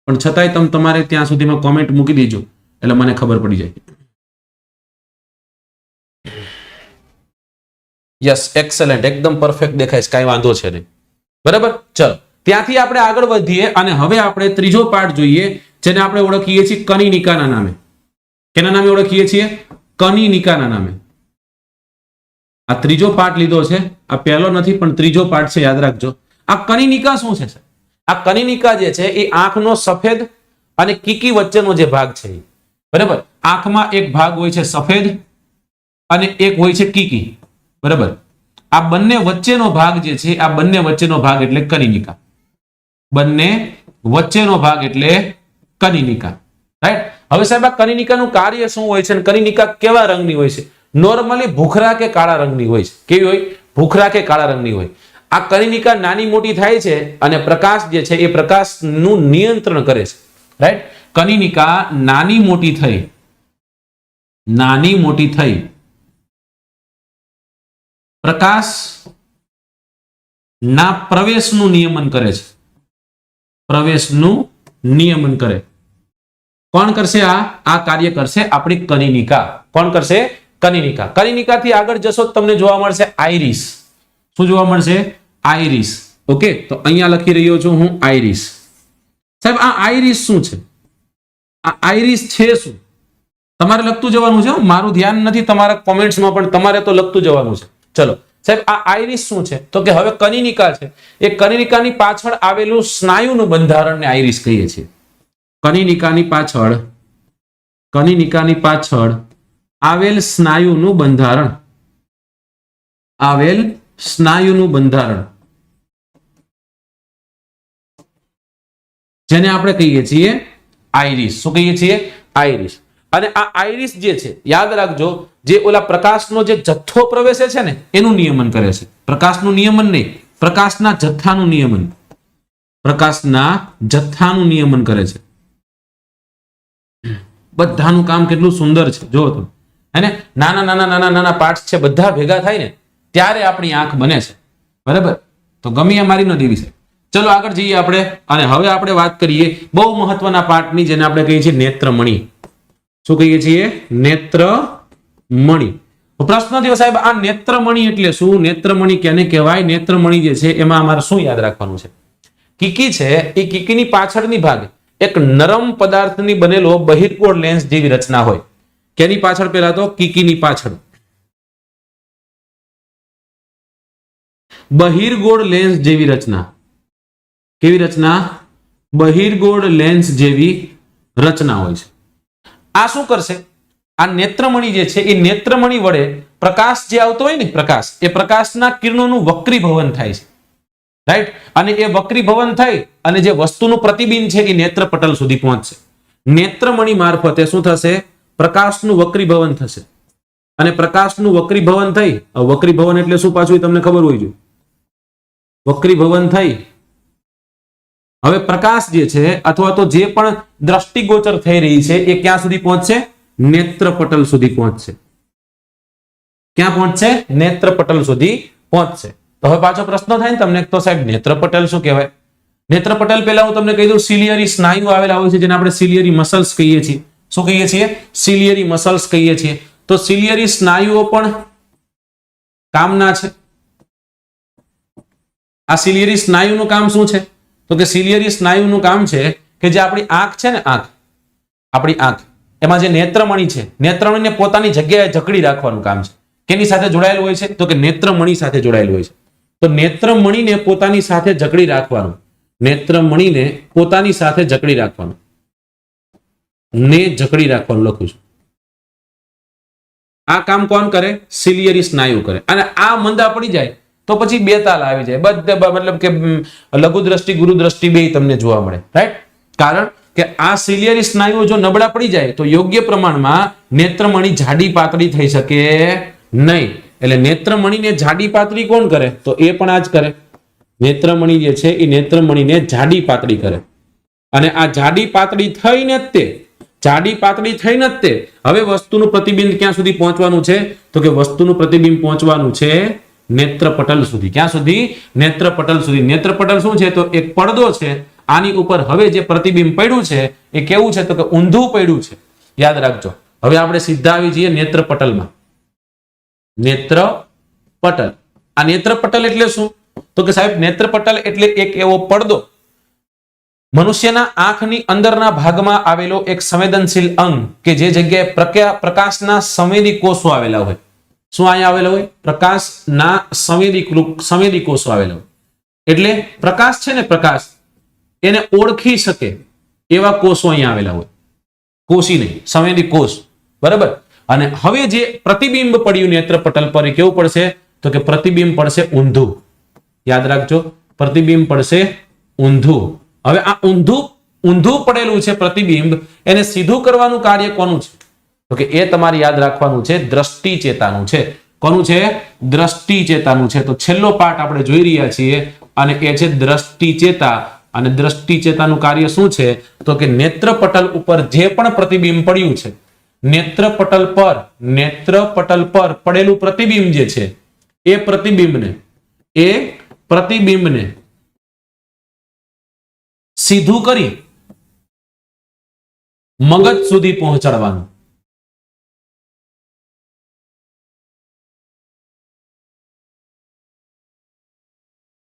પણ છતાંય તમારે ત્યાં સુધીમાં કોમેન્ટ મૂકી દેજો એટલે મને ખબર પડી જાય. યસ, એક્સેલન્ટ, એકદમ પરફેક્ટ દેખાય છે, કાંઈ વાંધો છે નહીં. બરાબર. ચલો ત્યાંથી આપણે આગળ વધીએ અને હવે આપણે ત્રીજો પાર્ટ જોઈએ જેને આપણે ઓળખીએ છીએ કનિનિકાના નામે. કેના નામે ઓળખીએ છીએ? કનિનિકાના નામે. આ ત્રીજો પાર્ટ લીધો છે, આ પહેલો નથી પણ ત્રીજો પાર્ટ છે, યાદ રાખજો. આ કનિનિકા શું છે? આ કનિનિકા જે છે એ આંખનો સફેદ અને કીકી વચ્ચેનો જે ભાગ છે, બરાબર. આંખમાં એક ભાગ હોય છે સફેદ અને એક હોય છે કીકી, બરાબર. આ બંને વચ્ચેનો ભાગ જે છે, આ બંને વચ્ચેનો ભાગ એટલે કનિનિકા. બંને વચ્ચેનો ભાગ એટલે કનિનિકા, રાઈટ. હવે સાહેબ આ કનિનિકાનું કાર્ય શું હોય છે અને કનિનિકા કેવા રંગની હોય છે? નોર્મલી ભૂખરા કે કાળા રંગની હોય છે. કેવી હોય? ભૂખરા કે કાળા રંગની હોય. આ કનિનિકા નાની મોટી થાય છે અને પ્રકાશ જે છે એ પ્રકાશનું નિયંત્રણ કરે છે, રાઈટ. કનિનિકા નાની મોટી થઈ પ્રકાશ ના પ્રવેશનું નિયમન કરે છે. પ્રવેશનું નિયમન કરે. કોણ કરશે? આ કાર્ય કરશે આપણી કનિનિકા. કોણ કરશે? કનિનિકા. કનિનિકાથી આગળ જશો તમને જોવા મળશે આઈરિસ. શું જોવા મળશે? આઈરિસ. ઓકે, તો અહીંયા લખી રહ્યો છું હું આઈરિસ. સાહેબ આ આઈરિસ શું છે? આ આઈરિસ છે શું? તમારે લખતું જવાનું છે. મારું ધ્યાન નથી તમારા કોમેન્ટ્સમાં, પણ તમારે તો લખતું જવાનું છે. ચલો સાહેબ આ આઈરિસ શું છે? તો કે હવે કનિનિકા છે, એ કનિનિકાની પાછળ આવેલું સ્નાયુનું બંધારણને આઈરિસ કહીએ છીએ. કનિનિકાની પાછળ આવેલ સ્નાયુનું બંધારણ જેને આપણે કહીએ છીએ આઈરિસ. શું કહીએ છીએ? આઈરિસ. અને આ આઈરિસ જે છે, યાદ રાખજો, જે ઓલા પ્રકાશનો જે જથ્થો પ્રવેશે છે ને એનું નિયમન કરે છે. પ્રકાશનું નિયમન નહીં, પ્રકાશના જથ્થાનું નિયમન. પ્રકાશના જથ્થાનું નિયમન કરે છે. બધાનું કામ કેટલું સુંદર છે જો તમે. અને નાના પાર્ટ્સ છે, બધા ભેગા થાય ને ત્યારે આપણી આંખ બને છે, બરાબર. તો ગમી અમારી ન દેવી છે. ચલો આગળ જઈએ આપણે. અને હવે આપણે વાત કરીએ બહુ મહત્વના પાર્ટની, જેને આપણે કહીએ છીએ નેત્રમણી. શું કહીએ છીએ? નેત્રમણી. પ્રશ્ન થયો સાહેબ આ નેત્રમણી એટલે શું? નેત્રમણી કેને કહેવાય? નેત્રમણી જે છે એમાં અમારે શું યાદ રાખવાનું છે? કીકી છે એ કીકીની પાછળની ભાગ એક નરમ પદાર્થની બનેલો બહિર્ગોળ લેન્સ જેવી રચના હોય. કેની પાછળ? પહેલા તો કીકીની પાછળ બહિર્ગોળ લેન્સ જેવી રચના. કેવી રચના? બહિર્ગોળ લેન્સ જેવી રચના હોય છે. આ શું કરશે? આ નેત્રમણી જે છે એ નેત્રમણી વડે પ્રકાશ જે આવતો હોય ને, પ્રકાશ, એ પ્રકાશના કિરણોનું વક્રીભવન થાય છે, રાઈટ. અને એ વક્રીભવન થઈ અને જે વસ્તુનું પ્રતિબિંબ છે એ નેત્રપટલ સુધી પહોંચશે. નેત્રમણી મારફતે શું થશે? પ્રકાશનું વક્રીભવન થશે. અને પ્રકાશનું વક્રીભવન થઈ, વક્રીભવન એટલે શું પાછું તમને ખબર હોય જોઈએ. વક્રીભવન થઈ હવે પ્રકાશ જે છે અથવા તો જે પણ દ્રષ્ટિગોચર થઈ રહી છે એ ક્યાં સુધી પહોંચશે? નેત્રપટલ સુધી પહોંચશે. ક્યાં પહોંચશે? નેત્રપટલ સુધી પહોંચશે. તો હવે પાછો પ્રશ્ન થાય ને તમને, તો સાહેબ નેત્રપટલ શું કહેવાય? નેત્રપટલ પહેલા હું તમને કહી દઉં, સિલિયરી સ્નાયુ આવેલા હોય છે જેને આપણે સિલિયરી મસલ્સ કહીએ છીએ. શું કહીએ છીએ? સિલિયરી મસલ્સ કહીએ છીએ. તો સિલિયરી સ્નાયુઓ પણ કામના છે. આ સિલિયરી સ્નાયુનું કામ શું છે? તો કે સિલિયરી સ્નાયુનું કામ છે કે જે આપણી આંખ છે ને, આપણી આંખ, એમાં જે નેત્રમણી છે, નેત્રમણીને પોતાની જગ્યાએ જકડી રાખવાનું કામ છે. કેની સાથે જોડાયેલું હોય છે? તો કે નેત્રમણી સાથે જોડાયેલું હોય છે. તો નેત્રમણીને પોતાની સાથે જકડી રાખવાનું. નેત્રમણીને પોતાની સાથે જકડી રાખવાનું. ને જકડી રાખવાનું લખું છું. આ કામ કોણ કરે? સિલિયરી સ્નાયુ કરે. અને આ મંદા પડી જાય તો પછી બેતાલ આવી જાય. બધે મતલબ કે લઘુ દ્રષ્ટિ, ગુરુ દ્રષ્ટિ બે તમને જોવા મળે, રાઈટ. કારણ કે આ સિલિયરી સ્નાયુઓ જો નબળા પડી જાય તો યોગ્ય પ્રમાણમાં નેત્રમણી જાડી પાતળી થઈ શકે નહીં. એટલે નેત્રમણીને જાડી પાતળી કોણ કરે? તો એ પણ આ જ કરે. નેત્રમણી જે છે એ નેત્રમણીને જાડી પાતળી કરે. અને આ જાડી પાતળી થઈને જ તે હવે વસ્તુનું પ્રતિબિંબ ક્યાં સુધી પહોંચવાનું છે? તો કે વસ્તુનું પ્રતિબિંબ પહોંચવાનું છે નેત્રપટલ સુધી. ક્યાં સુધી? નેત્રપટલ સુધી. નેત્રપટલ શું છે? તો એક પડદો છે. આની ઉપર હવે જે પ્રતિબિંબ પડ્યું છે એ કેવું છે? તો કે ઊંધું પડ્યું છે. યાદ રાખજો. હવે આપણે સીધા આવી જઈએ નેત્રપટલમાં. નેત્રપટલ. આ નેત્રપટલ એટલે શું? તો કે સાહેબ નેત્રપટલ એટલે એક એવો પડદો, મનુષ્યના આંખની અંદરના ભાગમાં આવેલો એક સંવેદનશીલ અંગ કે જે જગ્યાએ પ્રકાશના સંવેદી કોષો આવેલા હોય. શું અહીંયા આવેલા હોય? પ્રકાશના સંવેદી કોષો આવેલા હોય. એટલે પ્રકાશ છે ને, પ્રકાશ એને ઓળખી શકે એવા કોષો અહીંયા આવેલા હોય. કોષી નહીં, સંવેદી કોષ. બરાબર. અને હવે જે પ્રતિબિંબ પડ્યું નેત્રપટલ પર એ કેવું પડશે? તો કે પ્રતિબિંબ પડશે ઊંધું. યાદ રાખજો, પ્રતિબિંબ પડશે ઊંધું. હવે આ ઊંધું પડેલું છે પ્રતિબિંબ, એને સીધું કરવાનું કાર્ય કોનું છે? તો કે એ તમારે યાદ રાખવાનું છે, દ્રષ્ટિ ચેતાનું છે. કોનું છે? દ્રષ્ટિ ચેતાનું છે. તો છેલ્લો પાઠ આપણે જોઈ રહ્યા છીએ અને એ છે દ્રષ્ટિ ચેતા. અને દ્રષ્ટિ ચેતાનું કાર્ય શું છે? તો કે નેત્રપટલ ઉપર જે પણ પ્રતિબિંબ પડ્યું છે, નેત્રપટલ પર પડેલું પ્રતિબિંબ જે છે, એ પ્રતિબિંબને સીધું કરી મગજ સુધી પહોંચાડવાનું.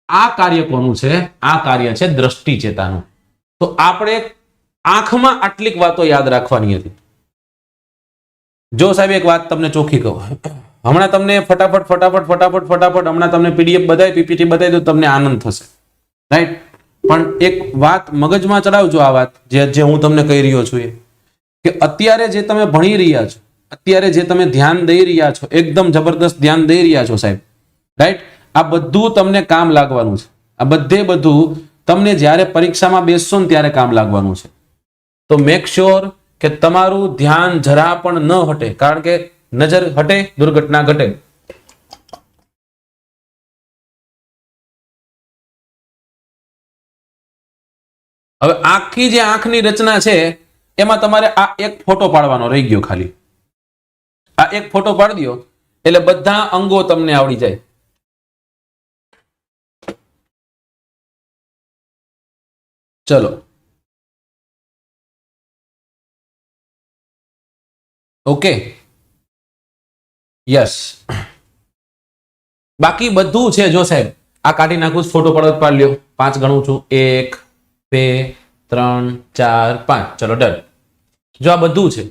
આ કાર્ય કોનું છે? આ કાર્ય છે દ્રષ્ટિ ચેતાનું. તો આપણે આંખમાં આટલીક વાતો યાદ રાખવાની હતી. જો સાહેબ એક વાત તમને ચોખ્ખી કહું, હમણાં તમને ફટાફટ હમણાં તમને પીડીએફ બતાવી, પીપીટી બતાવી દો, તમને આનંદ થશે. રાઈટ? પણ એક વાત મગજમાં ચડાવજો, આ વાત જે હું તમને કહી રહ્યો છું એ, કે અત્યારે જે તમે ભણી રહ્યા છો, અત્યારે જે તમે ધ્યાન દઈ રહ્યા છો, એકદમ જબરદસ્ત ધ્યાન દઈ રહ્યા છો સાહેબ. રાઈટ? આ બધું તમને કામ લાગવાનું છે. આ બધું તમને જ્યારે પરીક્ષામાં બેસશો ને ત્યારે કામ લાગવાનું છે. તો મેક શ્યોર કે તમારું ધ્યાન જરા પણ ન હટે, કારણ કે નજર હટે દુર્ઘટના ઘટે. હવે આખી જે આંખની રચના છે એમાં તમારે આ એક ફોટો પાડવાનો રહી ગયો. ખાલી આ એક ફોટો પાડી દો એટલે બધા અંગો તમને આવડી જાય. ચલો, ઓકે, યસ. બાકી બધું છે. જો સાહેબ આ કાઢી નાખું, ફોટો પાડી લ્યો. 5 ગણું છું, 1 2 3 4 5. ચલો ડન. જો આ બધું છે,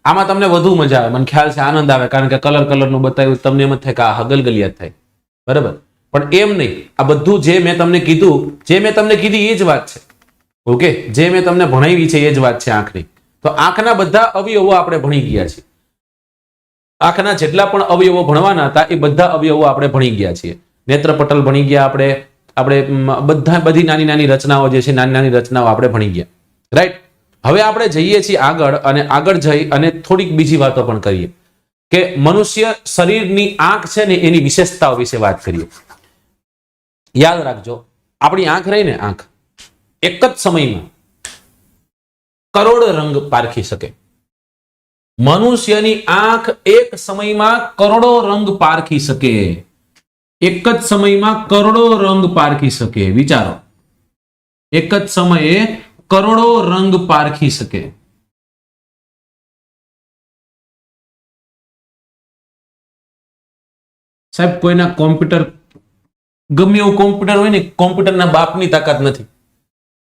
આમાં તમને વધુ મજા આવે, મને ખ્યાલ છે, આનંદ આવે, કારણ કે કલરનું બતાવ્યું, તમને એમ જ થાય કે આ હગલગલિયાત થાય. બરાબર? પણ એમ નહીં. આ બધું જે મેં તમને કીધી એ જ વાત છે. ઓકે, જે મેં તમને ભણાવી છે એ જ વાત છે આંખની. તો આંખના બધા અવયવો આપણે ભણી ગયા છીએ. આંખના જેટલા પણ અવયવો ભણવાના હતા એ બધા અવયવો આપણે ભણી ગયા છીએ. નેત્રપટલ ભણી ગયા આપણે બધી નાની રચનાઓ જે છે, નાની રચનાઓ આપણે ભણી ગયા. રાઈટ? હવે આપણે જઈએ છીએ આગળ, અને આગળ જઈ અને થોડીક બીજી વાતો પણ કરીએ કે મનુષ્ય શરીરની આંખ છે ને એની વિશેષતાઓ વિશે વાત કરીએ. યાદ રાખજો, આપણી આંખ રહી ને, આંખ એક જ સમયમાં કરોડ રંગ પારખી શકે. મનુષ્યની આંખ એક સમયમાં કરોડો રંગ પારખી શકે. એક જ સમયમાં કરોડો રંગ પારખી શકે. વિચારો, એક જ સમયે કરોડો રંગ પારખી શકે. સાહેબ કોઈના કોમ્પ્યુટર, ગમે એવું કોમ્પ્યુટર હોય ને, કોમ્પ્યુટરના બાપની તાકાત નથી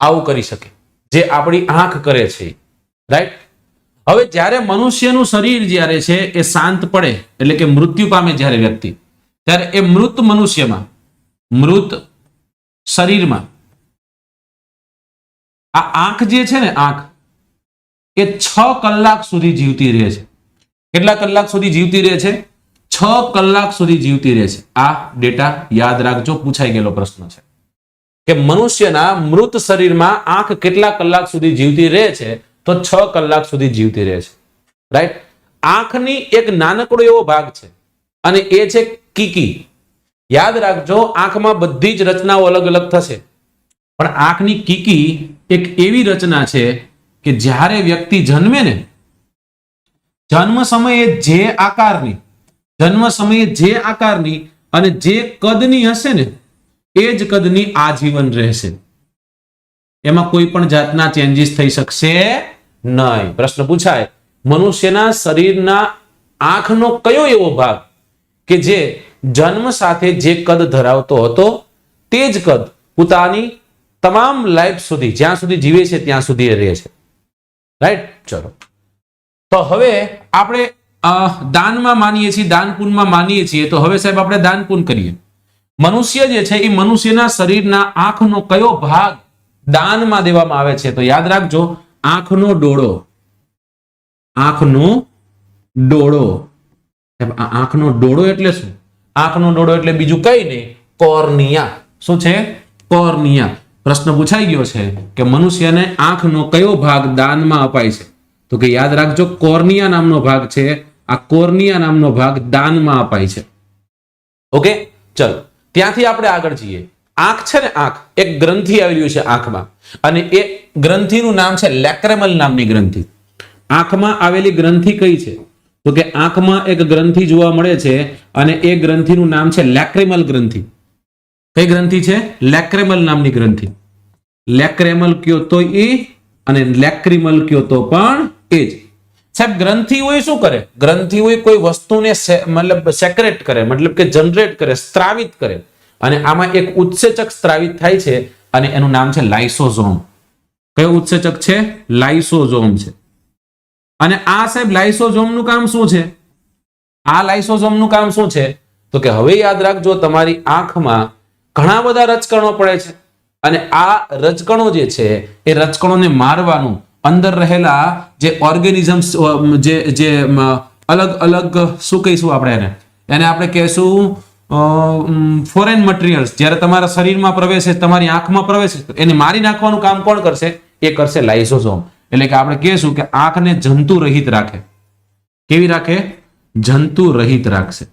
આવું કરી શકે જે આપણી આંખ કરે છે. રાઈટ? હવે જ્યારે મનુષ્યનું શરીર જ્યારે છે એ શાંત પડે, એટલે કે મૃત્યુ પામે જ્યારે વ્યક્તિ, ત્યારે એ મૃત શરીરમાં આ આંખ જે છે ને, આંખ એ 6 કલાક સુધી જીવતી રહે છે. કેટલા કલાક સુધી જીવતી રહે છે? 6 કલાક સુધી જીવતી રહે છે. આ ડેટા યાદ રાખજો, પૂછાઈ ગયેલો પ્રશ્ન છે કે મનુષ્યના મૃત શરીરમાં આંખ કેટલા કલાક સુધી જીવતી રહે છે? તો 6 કલાક સુધી જીવતી રહે છે. રાઈટ? આંખની એક નાનકડો એવો ભાગ છે અને એ છે કીકી. યાદ રાખજો, આંખમાં બધી જ રચનાઓ અલગ અલગ થશે, પણ આંખની કીકી એક એવી રચના છે કે જ્યારે વ્યક્તિ જન્મે ને, જન્મ સમયે જે આકારની અને જે કદની હશે ને, એ જ કદની આજીવન રહેશે. એમાં કોઈ પણ જાતના ચેન્જીસ થઈ શકશે નહીં. પ્રશ્ન પૂછાય, મનુષ્યના શરીરના આંખનો કયો એવો ભાગ કે જે જન્મ સાથે જે કદ ધરાવતો હતો તે જ કદ પોતાની તમામ લાઈફ સુધી, જ્યાં સુધી જીવે છે ત્યાં સુધી રહે છે. રાઈટ? ચલો, તો હવે આપણે દાનમાં માનીએ છીએ, દાન પુણ્યમાં માનીએ છીએ, તો હવે સાહેબ આપણે દાન પુણ્ય કરીએ. મનુષ્ય જે છે એ મનુષ્યના શરીરના આંખનો કયો ભાગ દાનમાં દેવામાં આવે છે? તો યાદ રાખજો, આંખનો ડોળો. આંખનો ડોળો. આંખનો ડોળો એટલે શું? આંખનો ડોળો એટલે બીજું કઈ નહીં, કોર્નિયા. શું છે? કોર્નિયા. પ્રશ્ન પૂછાઈ ગયો છે કે મનુષ્યને આંખનો કયો ભાગ દાનમાં અપાય છે? તો કે યાદ રાખજો, કોર્નિયા નામનો ભાગ છે. આ કોર્નિયા નામનો ભાગ દાનમાં અપાય છે. ઓકે, ચલો ત્યાંથી આપણે આગળ જઈએ. આંખ છે ને, આંખ એક ગ્રંથિ આવેલી છે આંખમાં, અને એ ગ્રંથિનું નામ છે લેક્રેમલ નામની ગ્રંથિ. આંખમાં આવેલી ગ્રંથિ કઈ છે? તો કે આંખમાં એક ગ્રંથિ જોવા મળે છે, અને એ ગ્રંથિનું નામ છે લેક્રેમલ ગ્રંથિ. કઈ ગ્રંથિ છે? લેક્રેમલ નામની ગ્રંથિ. લેક્રેમલ કયો તો ઈ, અને લેક્રિમલ કયો તો પણ એ જ. સાહેબ ગ્રંથિ હોય શું કરે? ગ્રંથિ હોય કોઈ વસ્તુને મતલબ સેક્રેટ કરે, મતલબ કે જનરેટ કરે, સ્ત્રાવિત કરે, અને આમાં એક ઉત્સેચક સ્ત્રાવિત થાય છે, અને એનું નામ છે લાઇસોઝોમ. કયો ઉત્સેચક છે? લાઇસોઝોમ છે. અને આ સાહેબ લાઇસોઝોમનું કામ શું છે? આ લાઇસોઝોમનું કામ શું છે? તો કે હવે યાદ રાખજો, તમારી આંખમાં ઘણા બધા રજકણો પડે છે, અને આ રજકણો જે છે એ રજકણોને મારવાનું અંદર રહેલા જે ઓર્ગેનિઝમ્સ, જે અલગ અલગ શું કહીશું આપણે એને આપણે કહેશું ફોરેન મટીરિયલ્સ, જ્યારે તમારા શરીરમાં પ્રવેશે, તમારી આંખમાં પ્રવેશે, એને મારી નાખવાનું કામ કોણ કરશે? એ કરશે લાઇસોઝોમ. એટલે કે આપણે કહેશું કે આંખને જંતુ રહિત રાખે. કેવી રાખે? જંતુ રહિત રાખશે.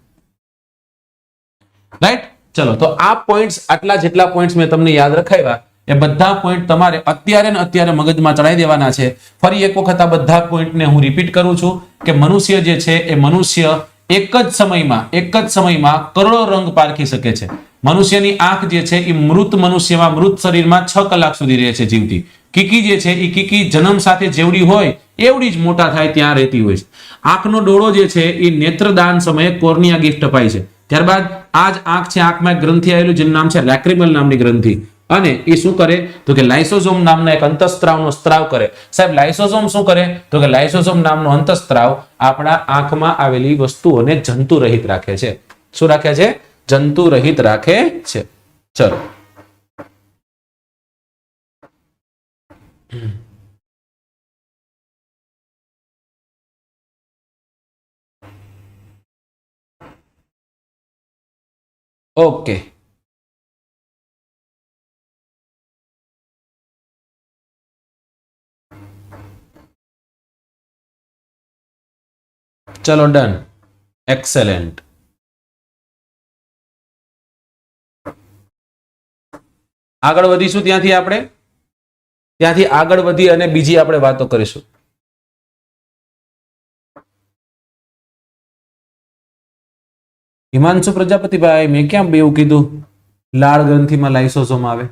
રાઈટ? ચલો, તો આ પોઈન્ટ્સ, આટલા જેટલા પોઈન્ટ્સ મેં તમને યાદ રખાવ્યા, એ બધા પોઈન્ટ તમારે અત્યારે ને અત્યારે મગજમાં ચડાવી દેવાના છે. ફરી એક વખત આ બધા પોઈન્ટને હું રિપીટ કરું છું કે મનુષ્ય જે છે એ મનુષ્ય એક જ સમયમાં કરોડો રંગ પારખી શકે છે. મનુષ્યની આંખ જે છે એ મૃત મનુષ્યમાં, મૃત શરીરમાં 6 કલાક સુધી રહે છે જીવતી. કીકી જે છે એ કીકી જન્મ સાથે જેવડી હોય એવડી જ મોટા થાય ત્યાં રહેતી હોય છે. આંખનો ડોળો જે છે એ નેત્રદાન સમયે કોર્નિયા ગિફ્ટ અપાય છે. ત્યારબાદ આ જ આંખ છે, આંખમાં એક ગ્રંથિ આવેલું જેનું નામ છે લેક્રિમલ નામની ગ્રંથિ, અને એ શું કરે? તો કે લાઇસોઝોમ નામના એક અંતઃસ્ત્રાવનો સ્ત્રાવ કરે. સાહેબ લાઇસોઝોમ શું કરે? તો કે લાઇસોઝોમ નામનો અંતઃસ્ત્રાવ આપણા આંખમાં આવેલી વસ્તુઓને જંતુ રહિત રાખે છે. શું રાખે છે? જંતુ રહિત રાખે છે. ચલો, ઓકે. ચલો, ડન. એક્સેલેન્ટ. આગળ વધીશું. ત્યાંથી આગળ વધી અને બીજી આપણે વાતો કરીશું. હિમાંશુ પ્રજાપતિભાઈ, મેં ક્યાં બેવું કીધું? લાળ ગ્રંથિમાં લાઇસોઝોમ આવે.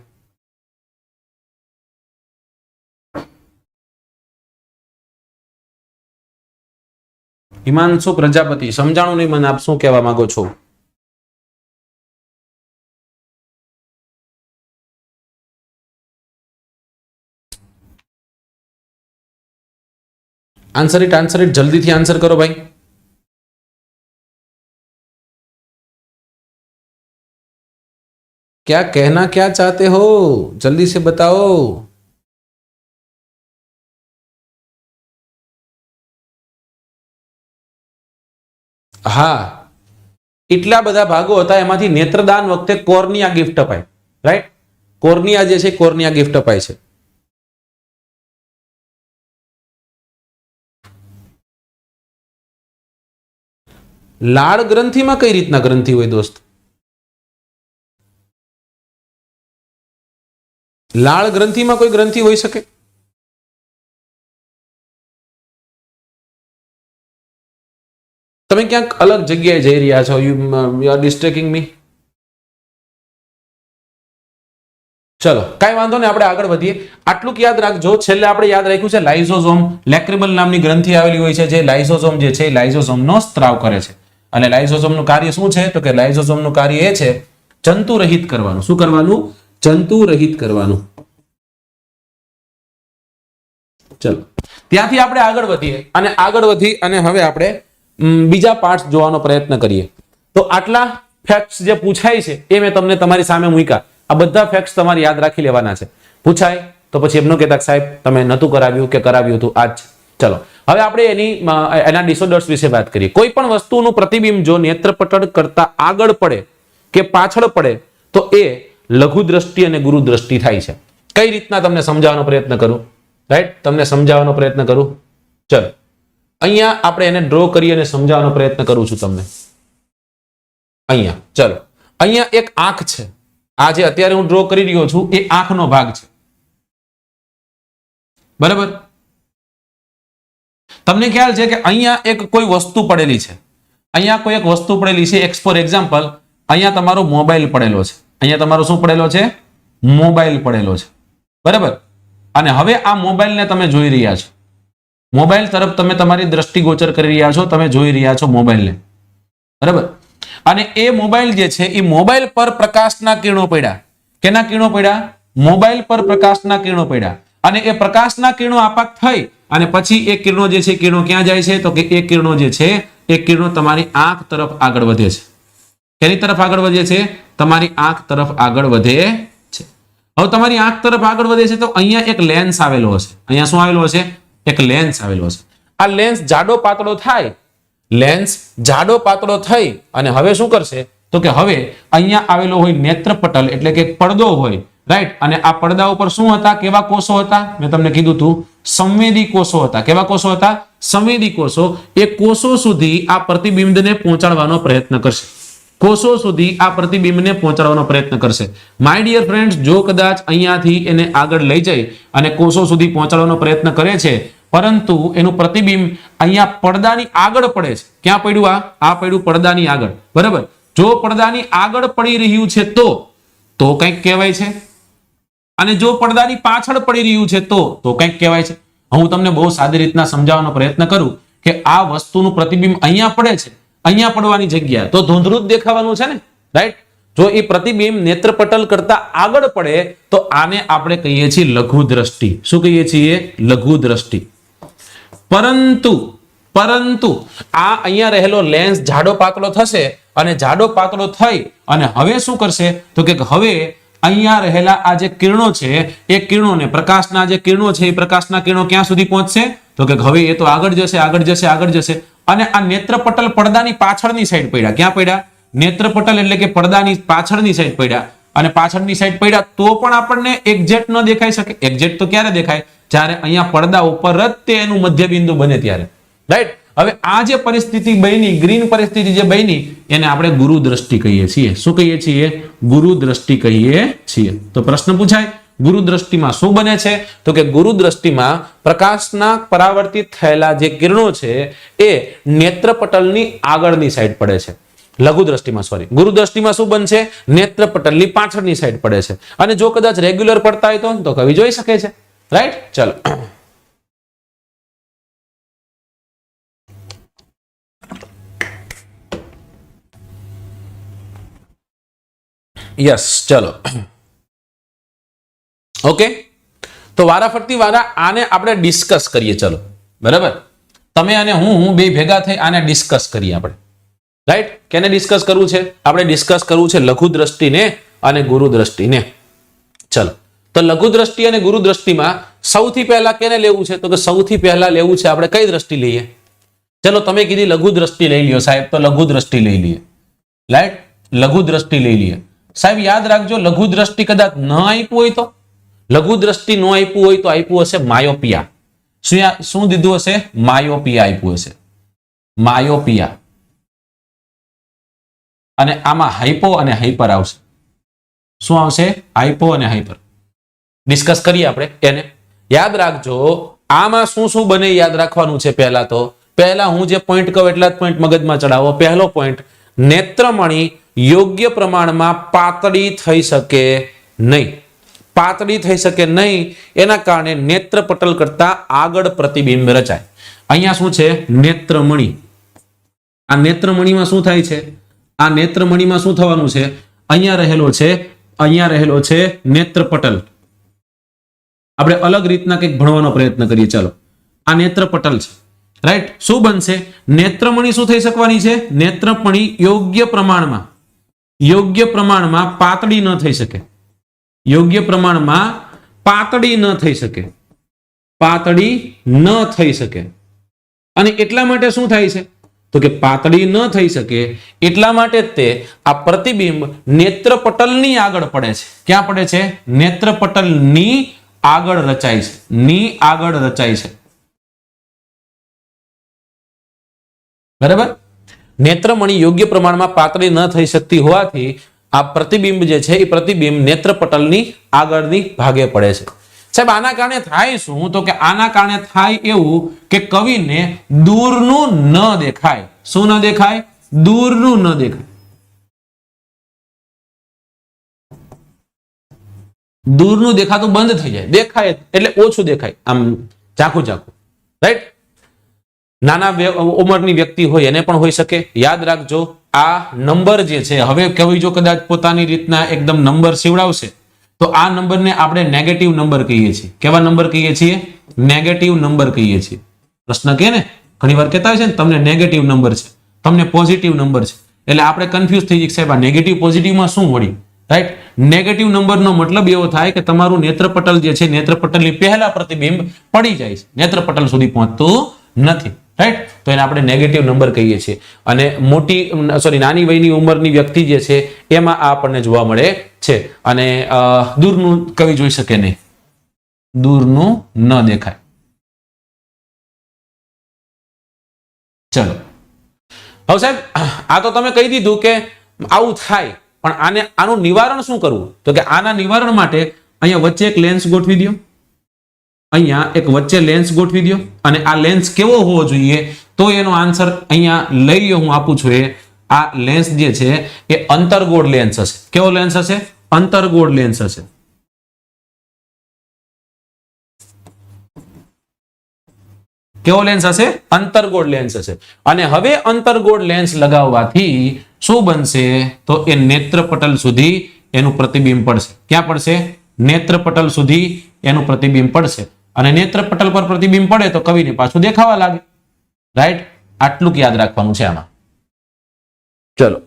હિમાંશુ પ્રજાપતિ, સમજાણું નહીં મને, આપ શું કહેવા માંગો છો? आंसर इट जल्दी थी आंसर करो भाई. क्या कहना क्या चाहते हो? जल्दी से बताओ. हाँ, એટલા બધા ભાગો હતા, એમાંથી નેત્રદાન વખતે કોર્નિયા ગિફ્ટ અપાય. રાઈટ? કોર્નિયા જે છે, કોર્નિયા ગિફ્ટ અપાય છે. લાળ ગ્રંથિમાં કઈ રીતના ગ્રંથિ હોય દોસ્ત? લાળ ગ્રંથિમાં કોઈ ગ્રંથિ હોઈ શકે? તમે ક્યાંક અલગ જગ્યાએ જઈ રહ્યા છો. યુ આર ડિસ્ટ્રેક્ટિંગ મી. ચલો, કઈ વાંધો નહીં, આપણે આગળ વધીએ. આટલું યાદ રાખજો. છેલ્લે આપણે યાદ રાખ્યું છે લાઇસોઝોમ, લેક્રિમલ નામની ગ્રંથિ આવેલી હોય છે, જે લાઇસોઝોમ જે છે લાઇસોઝોમનો સ્ત્રાવ કરે છે. અને લાઇસોઝોમનું કાર્ય શું છે? તો કે લાઇસોઝોમનું કાર્ય એ છે જંતુ રહિત કરવાનું. શું કરવાનું? જંતુ રહિત કરવાનું. ચલો, ત્યાંથી આપણે આગળ વધીએ, અને આગળ વધી અને હવે આપણે બીજા પાર્ટ્સ જોવાનો પ્રયત્ન કરીએ. તો આટલા ફેક્ટ્સ જે પૂછાય છે એ મેં તમને તમારી સામે મૂક્યા. આ બધા ફેક્ટ્સ તમારે યાદ રાખી લેવાના છે. પૂછાય તો પછી એમ ન કહેતા કે સાહેબ તમે નતું કરાવ્યું કે કરાવ્યું હતું આજ. ચલો હવે આપણે એના ડિસઓર્ડર્સ વિશે વાત કરીએ. કોઈ પણ વસ્તુનું પ્રતિબિંબ જો નેત્રપટલ કરતા આગળ પડે કે પાછળ પડે તો એ લઘુ દ્રષ્ટિ અને ગુરુ દ્રષ્ટિ થાય છે. કઈ રીતના તમને સમજાવવાનો પ્રયત્ન કરું? રાઈટ, તમને સમજાવવાનો પ્રયત્ન કરું. ચલો અહીંયા આપણે એને ડ્રો કરી અને સમજાવવાનો પ્રયત્ન કરું છું તમને. અહીંયા ચલો, અહીંયા એક આંખ છે. આ જે અત્યારે હું ડ્રો કરી રહ્યો છું એ આંખનો ભાગ છે. બરાબર, તમને ખ્યાલ છે કે અહીંયા એક કોઈ વસ્તુ પડેલી છે. અહીંયા કોઈ એક વસ્તુ પડેલી છે. ફોર એક્ઝામ્પલ અહીંયા તમારો મોબાઈલ પડેલો છે. અહીંયા તમારો શું પડેલો છે? મોબાઈલ પડેલો છે. બરાબર, અને હવે આ મોબાઈલને તમે જોઈ રહ્યા છો. મોબાઈલ તરફ તમે તમારી દ્રષ્ટિ ગોચર કરી રહ્યા છો. તમે જોઈ રહ્યા છો મોબાઈલને. બરાબર, અને એ મોબાઈલ જે છે એ મોબાઈલ પર પ્રકાશના કિરણો પડ્યા. કેના કિરણો પડ્યા? મોબાઈલ પર પ્રકાશના કિરણો પડ્યા. અને એ પ્રકાશના કિરણો આપાત થઈ અને પછી એ કિરણો જે છે કિરણો ક્યાં જાય છે? તો કે એ કિરણો જે છે એ કિરણો તમારી આંખ તરફ આગળ વધે છે. કેની તરફ આગળ વધે છે? તમારી આંખ તરફ આગળ વધે છે. હવે તમારી આંખ તરફ આગળ વધે છે તો અહીંયા એક લેન્સ આવેલો હશે. અહીંયા શું આવેલો હશે? એક લેન્સ આવેલો હશે. આ લેન્સ જાડો પાતળો થાય. લેન્સ જાડો પાતળો થઈ અને હવે શું કરશે? તો કે હવે અહીંયા આવેલો હોય નેત્રપટલ એટલે કે પડદો હોય. રાઈટ, અને આ પડદા ઉપર શું હતા? કેવા કોષો હતા? મેં તમને કીધું હતું સંવેદી કોષો હતા. કેવા કોષો હતા? સંવેદી કોષો. એ કોષો સુધી આ પ્રતિબિંબને પહોંચાડવાનો પ્રયત્ન કરશે. કોષો સુધી આ પ્રતિબિંબને પહોંચાડવાનો પ્રયત્ન કરશે. માય ડિયર ફ્રેન્ડ્સ, જો કદાચ અહીંયાથી એને આગળ લઈ જઈ અને કોષો સુધી પહોંચાડવાનો પ્રયત્ન કરે છે પરંતુ એનું પ્રતિબિંબ અહીંયા પડદાની આગળ પડે છે. ક્યાં પડ્યું? આ પડ્યું પડદાની આગળ. બરાબર, જો પડદાની આગળ પડી રહ્યું છે તો કંઈક કહેવાય છે. અને જો પડદાની પાછળ પડી રહ્યું છે તો કંઈક કહેવાય છે. હું તમને બહુ સાદી રીતના સમજાવવાનો પ્રયત્ન કરું કે આ વસ્તુનું પ્રતિબિંબ અહીંયા પડે છે. અહીંયા પડવાની જગ્યા તો ધૂંધળું જ દેખાવાનું છે ને. રાઈટ, જો એ પ્રતિબિંબ નેત્રપટલ કરતા આગળ પડે તો આને આપણે કહીએ છીએ લઘુ દ્રષ્ટિ. શું કહીએ છીએ? લઘુ દ્રષ્ટિ. પરંતુ આ અહીંયા રહેલો લેન્સ જાડો પાતળો થશે અને જાડો પાતળો થઈ અને હવે શું કરશે? તો કે હવે અહીંયા રહેલા આ જે કિરણો છે એ કિરણોને પ્રકાશના જે કિરણો છે એ પ્રકાશના કિરણો ક્યાં સુધી પહોંચશે? તો કે હવે એ તો આગળ જશે અને આ નેત્રપટલ પડદાની પાછળની સાઈડ પડ્યા. ક્યાં પડ્યા? નેત્રપટલ એટલે કે પડદાની પાછળની સાઈડ પડ્યા. અને પાછળની સાઈડ પડ્યા તો પણ આપણને એક્ઝેક્ટ ન દેખાઈ શકે. એક્ઝેક્ટ તો ક્યારે દેખાય? જ્યારે અહીંયા પડદા ઉપર જ તે એનું મધ્યબિંદુ બને ત્યારે. રાઈટ, હવે આ જે પરિસ્થિતિ બની, ગ્રીન પરિસ્થિતિ જે બની, એને આપણે ગુરુ દ્રષ્ટિ કહીએ છીએ. શું કહીએ છીએ? ગુરુ દ્રષ્ટિ કહીએ છીએ. તો પ્રશ્ન પૂછાય, ગુરુ દ્રષ્ટિમાં શું બને છે? તો કે ગુરુ દ્રષ્ટિમાં પ્રકાશના પરાવર્તિત થયેલા જે કિરણો છે એ નેત્રપટલની આગળની સાઈડ પડે છે. લઘુ દ્રષ્ટિમાં ગુરુ દ્રષ્ટિમાં શું બનશે? નેત્રપટલની પાછળની સાઈડ પડે છે. અને જો કદાચ રેગ્યુલર પડતા હોય તો કવિ જોઈ શકે છે. રાઈટ, ચલો યસ, ચલો ઓકે. તો વારાફરતી આને આપણે ડિસ્કસ કરીએ. ચલો બરાબર, તમે અને હું બે ભેગા થઈ આને ડિસ્કસ કરીએ આપણે. રાઈટ, કેને ડિસ્કસ કરવું છે? આપણે ડિસ્કસ કરવું છે લઘુ દ્રષ્ટિને અને ગુરુ દ્રષ્ટિને. ચલો, તો લઘુ દ્રષ્ટિ અને ગુરુ દ્રષ્ટિમાં સૌથી પહેલા કેને લેવું છે? તો કે સૌથી પહેલા લેવું છે આપણે કઈ દ્રષ્ટિ લઈએ? ચલો તમે કીધી લઘુ દ્રષ્ટિ લઈ લ્યો સાહેબ, તો લઘુ દ્રષ્ટિ લઈ લઈએ. રાઈટ, લઘુ દ્રષ્ટિ લઈ લઈએ. સાહેબ યાદ રાખજો, લઘુ દ્રષ્ટિ કદાચ ન આપ્યું હોય તો, લઘુ દ્રષ્ટિ ન આપ્યું હોય તો આપ્યું હશે માયોપિયા. શું દીધું હશે? માયોપિયા આપ્યું હશે. માયોપિયા. અને આમાં હાઇપો અને હાઇપર આવશે. શું આવશે? હાઇપો અને હાઇપર. ડિસ્કસ કરીએ આપણે એને. યાદ રાખજો, આમાં શું શું બને યાદ રાખવાનું છે. પહેલા હું જે પોઈન્ટ કહું એટલા જ પોઈન્ટ મગજમાં ચડાવો. પહેલો પોઈન્ટ, નેત્રમણી યોગ્ય પ્રમાણમાં પાતળી થઈ શકે નહીં. પાતળી થઈ શકે નહીં એના કારણે નેત્રપટલ કરતા આગળ પ્રતિબિંબ રચાય. અહીંયા શું છે? નેત્રમણી. આ નેત્રમણીમાં શું થાય છે? આ નેત્રમણીમાં શું થવાનું છે? અહીંયા રહેલો છે નેત્રપટલ. આપણે અલગ રીતના કંઈક ભણવાનો પ્રયત્ન કરીએ. ચાલો, આ નેત્રપટલ છે રાઈટ શું બનશે નેત્રમણી શું થઈ શકવાની છે નેત્રમણી યોગ્ય પ્રમાણમાં પાતળી ન થઈ શકે યોગ્ય પ્રમાણમાં પાતળી ન થઈ શકે અને એટલા માટે શું થાય છે તો કે પાતળી ન થઈ શકે એટલા માટે તે આ પ્રતિબિંબ નેત્રપટલની આગળ પડે છે ક્યાં પડે છે નેત્રપટલની આગળ રચાય છે બરાબર નેત્રમણી યોગ્ય પ્રમાણમાં પાતળી ન થઈ શકતી હોવાથી આ પ્રતિબિંબ જે છે એ પ્રતિબિંબ નેત્રપટલની આગળની ભાગે પડે છે સાહેબ આના કારણે થાય શું તો કે આના કારણે થાય એવું કે કવિને દૂરનું ન દેખાય શું ન દેખાય દૂરનું ન દેખાય દૂરનું દેખાતું બંધ થઈ જાય દેખાય એટલે ઓછું દેખાય આમ ચાખું રાઈટ નાના ઉંમરની વ્યક્તિ હોય એને પણ હોઈ શકે યાદ રાખજો આ નંબર જે છે હવે કવિ જો કદાચ પોતાની રીતના એકદમ નંબર સીવડાવશે તો આ નંબરને આપણે નેગેટિવ નંબર કહીએ છીએ કેવા નંબર કહીએ છીએ નેગેટિવ નંબર કહીએ છીએ પ્રશ્ન કે ને ઘણીવાર કહેતા હોય છે ને તમને નેગેટિવ નંબર છે તમને પોઝિટિવ નંબર છે એટલે આપણે કન્ફ્યુઝ થઈ જઈએ સાહેબ આ નેગેટિવ પોઝિટિવમાં શું વળી રાઈટ નેગેટિવ નંબરનો મતલબ એવો થાય કે તમારું નેત્રપટલ જે છે નેત્રપટલની પહેલા પ્રતિબિંબ પડી જાય છે નેત્રપટલ સુધી પહોંચતું નથી રાઈટ તો એને આપણે નેગેટિવ નંબર કહીએ છીએ અને નાની વયની ઉંમરની વ્યક્તિ જે છે એમાં આ આપણને જોવા મળે છે અને દૂરનું કવિ જોઈ શકે નહીં દૂરનું ન દેખાય ચલો હવે સાહેબ આ તો તમે કહી દીધું કે આવું થાય પણ આનું નિવારણ શું કરવું તો કે આના નિવારણ માટે અહીંયા વચ્ચે એક લેન્સ ગોઠવી દો અહીંયા એક વચ્ચે લેન્સ ગોઠવી દો અને આ લેન્સ કેવો હોવો જોઈએ તો એનો આન્સર અહીંયા લઈ લ્યો હું આપું છું આ લેન્સ જે છે એ અંતર્ગોળ લેન્સ હશે કેવો લેન્સ હશે અંતર્ગોળ લેન્સ હશે કેવો લેન્સ હશે અંતર્ગોળ લેન્સ હશે અને હવે અંતર્ગોળ લેન્સ લગાવવાથી શું બનશે તો એ નેત્રપટલ સુધી એનું પ્રતિબિંબ પડશે ક્યાં પડશે નેત્રપટલ સુધી એનું પ્રતિબિંબ પડશે અને નેત્રપટલ પર પ્રતિબિંબ પડે તો કવિને પાછું દેખાવા લાગે રાઈટ આટલું યાદ રાખવાનું છે આમાં ચલો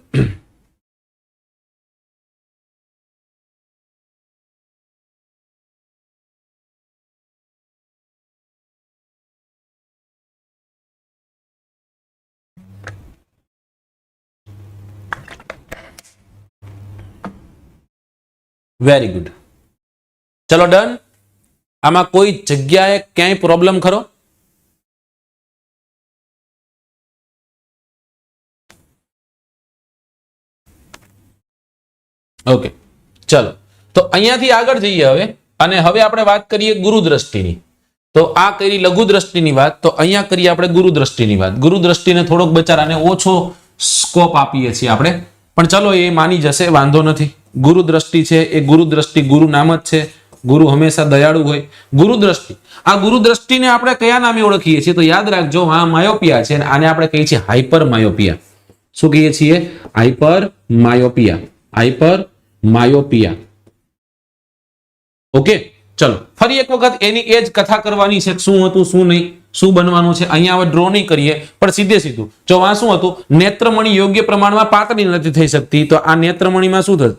વેરી ગુડ ચલો ડન આમાં કોઈ જગ્યાએ ક્યાંય પ્રોબ્લેમ ખરો ઓકે ચલો તો અહીંયાથી આગળ જઈએ હવે અને હવે આપણે વાત કરીએ ગુરુ દ્રષ્ટિની તો આ કરી લઘુ દ્રષ્ટિની વાત તો અહીંયા કરીએ આપણે ગુરુ દ્રષ્ટિની વાત ગુરુ દ્રષ્ટિને થોડોક બચારાને ઓછો સ્કોપ આપીએ છીએ આપણે પણ ચલો એ માની જશે વાંધો નથી ગુરુ દ્રષ્ટિ છે એ ગુરુ દ્રષ્ટિ ગુરુ નામ જ છે ગુરુ હંમેશા દયાળુ હોય ગુરુ દ્રષ્ટિ આ ગુરુ દ્રષ્ટિને આપણે કયા નામે ઓળખીએ છીએ તો યાદ રાખજો આ માયોપિયા છે આને આપણે કહીએ છીએ હાઇપર માયોપિયા શું કહીએ છીએ હાઇપર માયોપિયા ઓકે ચલો ફરી એક વખત એની એ જ કથા કરવાની છે શું હતું શું નહીં શું બનવાનું છે અહીંયા હવે ડ્રો નહીં કરીએ પણ સીધું જો આ શું હતું નેત્રમણી યોગ્ય પ્રમાણમાં પાતળી નથી થઈ શકતી તો આ નેત્રમણીમાં શું થતું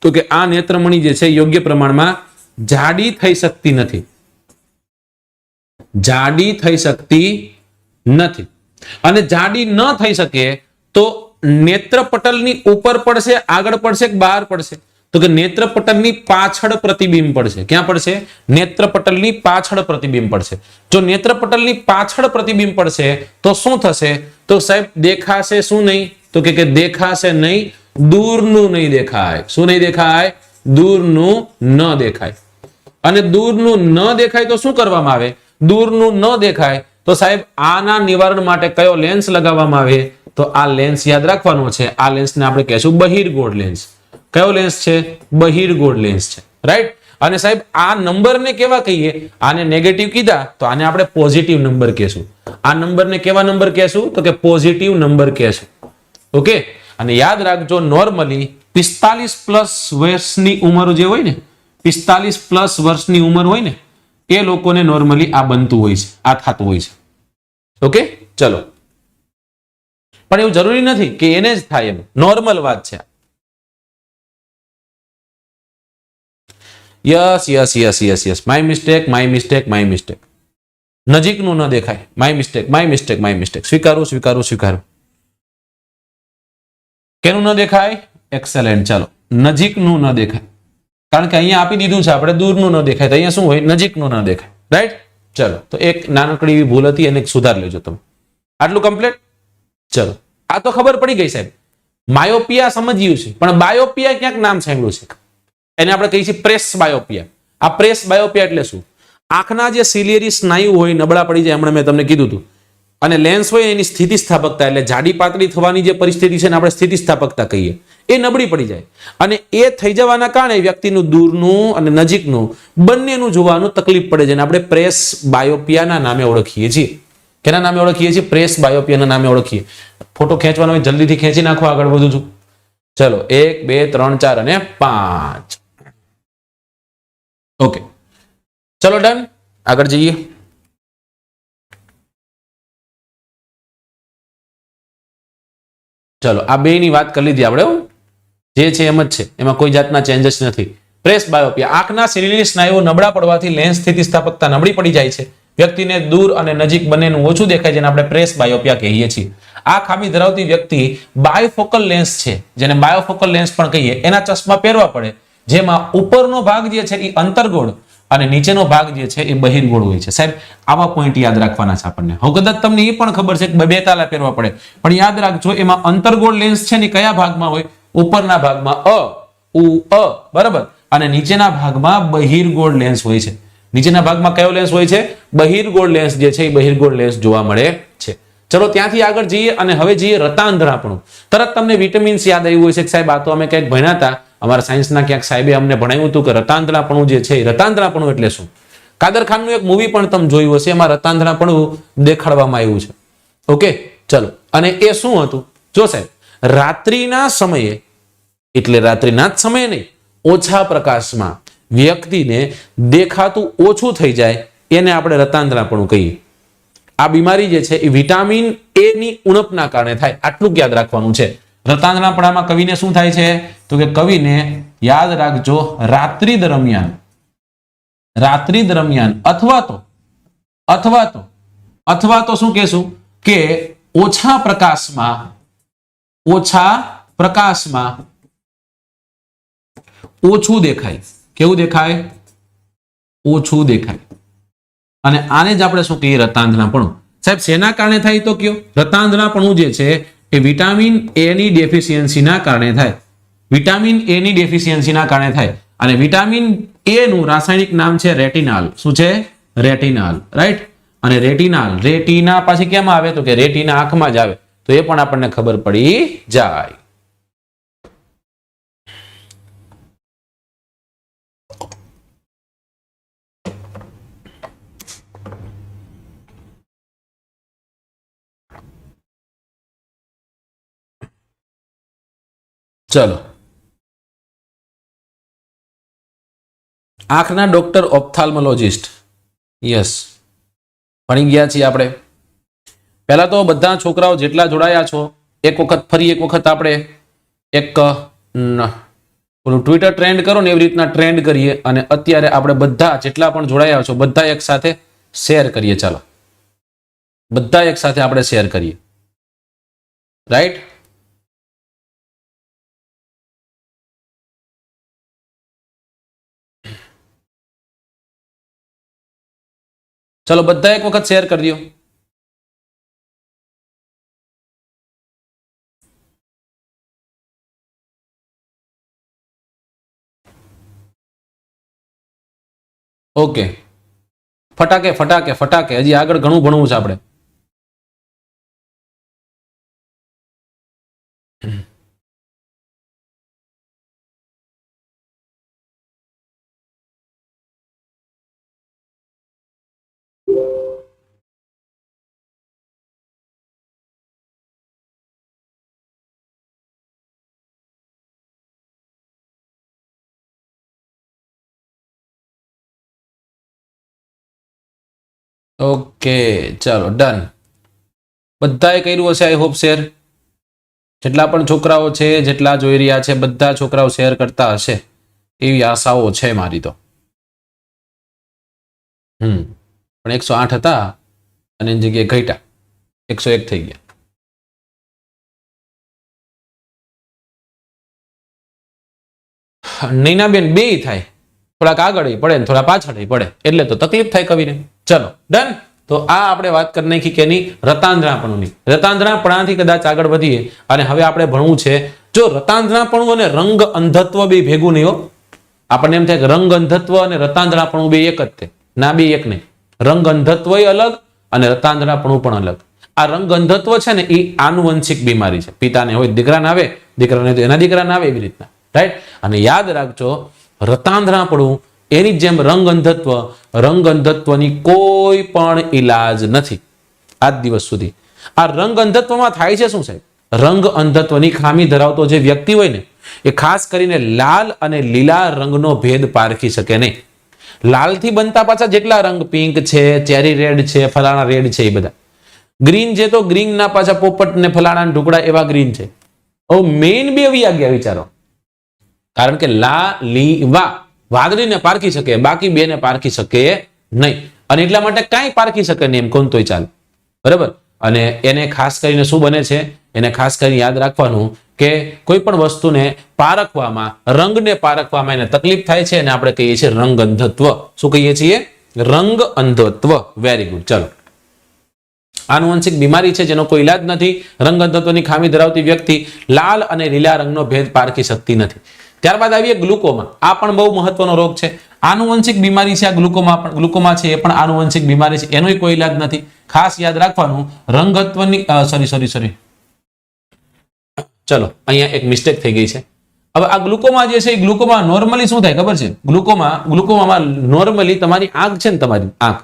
તો કે આ નેત્રમણી જે છે યોગ્ય પ્રમાણમાં જાડી થઈ શકતી નથી અને જાડી ન થઈ શકે તો નેત્રપટલની ઉપર પડશે આગળ પડશે કે બહાર પડશે તો કે નેત્રપટલની પાછળ પ્રતિબિંબ પડશે ક્યાં પડશે નેત્રપટલની પાછળ પ્રતિબિંબ પડશે જો નેત્રપટલની પાછળ પ્રતિબિંબ પડશે તો શું થશે તો સાહેબ દેખાશે શું નહીં તો કે દેખાશે નહીં દૂરનું નહીં દેખાય શું નહીં દેખાય દૂરનું ન દેખાય અને દૂરનું ન દેખાય તો શું કરવામાં આવે દૂરનું ન દેખાય તો સાહેબ આના નિવારણ માટે કયો લેન્સ લગાવવામાં આવે તો આ લેન્સ યાદ રાખવાનો છે આ લેન્સને આપણે કહેશું બહિર્ગોળ લેન્સ કયો લેન્સ છે બહિર્ગોળ લેન્સ છે રાઈટ અને સાહેબ આ નંબરને કેવા કહીએ આને નેગેટિવ કીધા તો આને આપણે પોઝિટિવ નંબર કહેશું આ નંબરને કેવા નંબર કહેશું તો કે પોઝિટિવ નંબર કહેશું ઓકે અને યાદ રાખજો નોર્મલી 45+ વર્ષની ઉંમર જે હોય ને 45+ વર્ષની ઉંમર હોય ને એ લોકોને નોર્મલી આ બનતું હોય છે આ થતું હોય છે ઓકે, ચલો. પણ એવું જરૂરી નથી કે એને જ થાય, એમ નોર્મલ વાત છે. Yes yes yes yes yes, my mistake my mistake my mistake. નજીકનું ન દેખાય, my mistake my mistake my mistake. સ્વીકારું સ્વીકારું સ્વીકારું. કેનું ન દેખાય? એક્સેલેન્ટ. ચાલો, નજીકનું ન દેખાય, કારણ કે અહીંયા આપી દીધું છે આપણે દૂરનું ન દેખાય, તો અહીંયા શું હોય? નજીકનું ન દેખાય. રાઈટ? ચલો, તો એક નાનકડી એવી ભૂલ હતી, એને સુધાર લેજો તમે. આટલું કમ્પ્લીટ. ચલો, આ તો ખબર પડી ગઈ સાહેબ. માયોપિયા સમજ્યું છે, પણ બાયોપિયા ક્યાંક નામ સાંભળ્યું છે. એને આપણે કહીએ છીએ પ્રેસ બાયોપિયા. આ પ્રેસ બાયોપિયા એટલે શું? આંખના જે સિલિયરી સ્નાયુ હોય નબળા પડી જાય, હમણાં મેં તમને કીધું હતું. અને લેન્સ હોય એની સ્થિતિસ્થાપકતા, એટલે જાડી પાતળી થવાની જે પરિસ્થિતિ છે ને આપણે સ્થિતિસ્થાપકતા કહીએ, એ નબળી પડી જાય. અને એ થઈ જવાના કારણે વ્યક્તિનું દૂરનું અને નજીકનું બંનેનું જોવાનું તકલીફ પડે છે, અને આપણે પ્રેસ બાયોપિયાના નામે ઓળખીએ છીએ. કેના નામે ઓળખીએ છીએ? પ્રેસ બાયોપિયાના નામે ઓળખીએ. ફોટો ખેંચવાનો હોય જલ્દીથી ખેંચી નાખો, આગળ વધુ છું. ચલો, 1 2 3 4 અને 5. ઓકે, ચલો ડન. આગળ જઈએ. ચલો, આ બે ની વાત કરી લીધી આપણે. જે છે એમ જ છે, એમાં કોઈ જાતના ચેન્જીસ નથી. પ્રેસ બાયોપિયા, આંખના સિલિયરી સ્નાયુઓ નબળા પડવાથી લેન્સ સ્થિતિસ્થાપકતા નબળી પડી જાય છે. વ્યક્તિને દૂર અને નજીક બંનેનું ઓછું દેખાય, જેને આપણે પ્રેસ બાયોપિયા કહીએ છીએ. આ ખામી ધરાવતી વ્યક્તિ બાયફોકલ લેન્સ છે, જેને બાયોફોકલ લેન્સ પણ કહીએ, એના ચશ્મા પહેરવા પડે, જેમાં ઉપરનો ભાગ જે છે એ અંતર્ગોળ અને નીચેનો ભાગ જે છે એ બહિર્ગોળ હોય છે. સાહેબ, આવા પોઈન્ટ યાદ રાખવાના છે આપણને. હવે કદાચ તમને એ પણ ખબર છે કે બે તાલા પહેરવા પડે, પણ યાદ રાખજો એમાં અંતર્ગોળ લેન્સ છે ને કયા ભાગમાં હોય? ઉપરના ભાગમાં બરાબર, અને નીચેના ભાગમાં બહિર્ગોળ લેન્સ હોય છે. નીચેના ભાગમાં કયો લેન્સ હોય છે? બહિર્ગોળ લેન્સ જે છે એ બહિર્ગોળ લેન્સ જોવા મળે છે. ચલો, ત્યાંથી આગળ જઈએ અને હવે જઈએ રતાંધળાપણું. તરત તમને વિટામિન્સ યાદ આવ્યું હોય છે કે સાહેબ આ તો અમે કંઈક ભણ્યા હતા, અમારા સાયન્સના ક્યાંક સાહેબે અમને ભણાવ્યું હતું કે રતાંધળાપણું જે છે, રતાંધળાપણું એટલે શું? કાદર ખાનનું એક મૂવી પણ તમે જોયું હશે, એમાં રતાંધળાપણું દેખાડવામાં આવ્યું છે. ઓકે, ચલો, અને એ શું હતું? જો સાહેબ, રાત્રિના સમયે, એટલે રાત્રિના જ સમયે નહીં, ઓછા પ્રકાશમાં વ્યક્તિને દેખાતું ઓછું થઈ જાય, એને આપણે રતાંધળાપણું કહીએ. આ બીમારી જે છે એ વિટામિન એ ની ઉણપના કારણે થાય, આટલું યાદ રાખવાનું છે. રતાંધળાપણામાં કવિને શું થાય છે? તો કે કવિને, યાદ રાખજો, રાત્રિ દરમિયાન અથવા તો શું કહેશું કે ઓછા પ્રકાશમાં ઓછું દેખાય. કેવું દેખાય? ઓછું દેખાય. અને આને જ આપણે શું કહીએ? રતાંધળાપણું. સાહેબ, શેના કારણે થાય તો કયો? રતાંધળાપણું જે છે એ વિટામિન એ ની ડેફિશિયન્સીના કારણે થાય. વિટામિન એ ની ડેફિશિયન્સીના કારણે થાય. અને વિટામિન એ નું રાસાયણિક નામ છે રેટિનાલ. શું છે? રેટિનાલ. રાઈટ? અને રેટિના પાછી કેમ આવે? તો કે રેટિના આંખમાં જ આવે. તો એ પણ આપણને ખબર પડી જાય. ચલો, આંખના ડોક્ટર ઓપ્થાલ્મોલોજિસ્ટ. યસ, ભણી ગયા છીએ આપણે. પહેલા તો બધા છોકરાઓ જેટલા જોડાયા છો, ફરી એક વખત આપણે એક ટ્વિટર ટ્રેન્ડ કરો ને એવી રીતના ટ્રેન્ડ કરીએ, અને અત્યારે આપણે બધા જેટલા પણ જોડાયા છો બધા એક સાથે શેર કરીએ. ચાલો, બધા એક સાથે આપણે શેર કરીએ. રાઈટ? ચલો, બધા એક વખત શેર કરી દો. ઓકે, ફટાકે. હજી આગળ ઘણું ભણવું છે આપણે. ઓકે, ચાલો, ડન. બધાએ કર્યું હશે, આઈ હોપ શેર. જેટલા પણ છોકરાઓ છે, જેટલા જોઈ રહ્યા છે, બધા છોકરાઓ શેર કરતા હશે એવી આશાઓ છે મારી તો. પણ 108 હતા અને એની જગ્યાએ ઘટ્યા, 101 થઈ ગયા. નૈનાબેન બે થાય, થોડાક આગળ પડે ને થોડા પાછળ પડે એટલે તો તકલીફ થાય કવિને. ચલો ડન. તો આ આપણે વાત કરી નાખી કે એની રતાંધણાપણુંની. રતાંધણાપણાથી કદાચ આગળ વધીએ અને હવે આપણે ભણવું છે જો રતાંધણાપણું અને રંગ અંધત્વ બે ભેગું નહીં હો. આપણને એમ થાય કે રંગ અંધત્વ અને રતાંધણાપણું બે એક જ તે. ના, બે એક નહીં. રંગ અંધત્વ અલગ અને રતાંધણાપણું પણ અલગ. આ રંગ અંધત્વ છે ને એ આનુવંશિક બીમારી છે. પિતાને હોય દીકરાને આવે, દીકરાને તો એના દીકરાને આવે, એવી રીતના. રાઈટ. અને યાદ રાખજો રતાંધણાપણું એની જેમ રંગ અંધત્વની કોઈ પણ ઈલાજ નથી આજ દિવસ સુધી. આ રંગ અંધત્વમાં થાય છે શું સાહેબ? રંગ અંધત્વની ખામી ધરાવતો જે વ્યક્તિ હોય ને એ ખાસ કરીને લાલ અને લીલા રંગનો ભેદ પારખી શકે નહીં. લાલથી બનતા પાછા જેટલા રંગ પિંક છે, ચેરી રેડ છે, ફલાણા રેડ છે, એ બધા ગ્રીન છે. તો ગ્રીન ના પાછા પોપટ ને ફલાણા ઢુકડા એવા ગ્રીન છે. હવે મેઇન બે ગયા વિચારો. કારણ કે વા વાદળીને પારખી શકે, બાકી બેને પારખી શકે નહીં. અને એટલા માટે કાંઈ પારખી શકે નહીં એમ કોણ તોય ચાલે. બરાબર. અને એને ખાસ કરીને શું બને છે, એને ખાસ કરીને યાદ રાખવાનું કે કોઈ પણ વસ્તુને પારખવામાં, રંગને પારખવામાં એને તકલીફ થાય છે અને આપણે કહીએ છીએ રંગ અંધત્વ. શું કહીએ છીએ? રંગ અંધત્વ. Very good. ચલો, આનુવંશિક બીમારી છે જેનો કોઈ ઈલાજ નથી. રંગ અંધત્વની ખામી ધરાવતી વ્યક્તિ લાલ અને લીલા રંગનો ભેદ પારખી શકતી નથી. ત્યારબાદ આવીએ ગ્લુકોમા. આ પણ બહુ મહત્વનો રોગ છે. આનુવંશિક બીમારી છે આ ગ્લુકોમા છે, એ પણ આનુવંશિક બીમારી છે. એનો કોઈ ઈલાજ નથી. ખાસ યાદ રાખવાનું રંગત્વની સોરી ચલો, અહીંયા એક મિસ્ટેક થઈ ગઈ છે. હવે આ ગ્લુકોમા જે છે એ ગ્લુકોમા નોર્મલી શું થાય ખબર છે? ગ્લુકોમામાં નોર્મલી તમારી આંખ છે ને, તમારી આંખ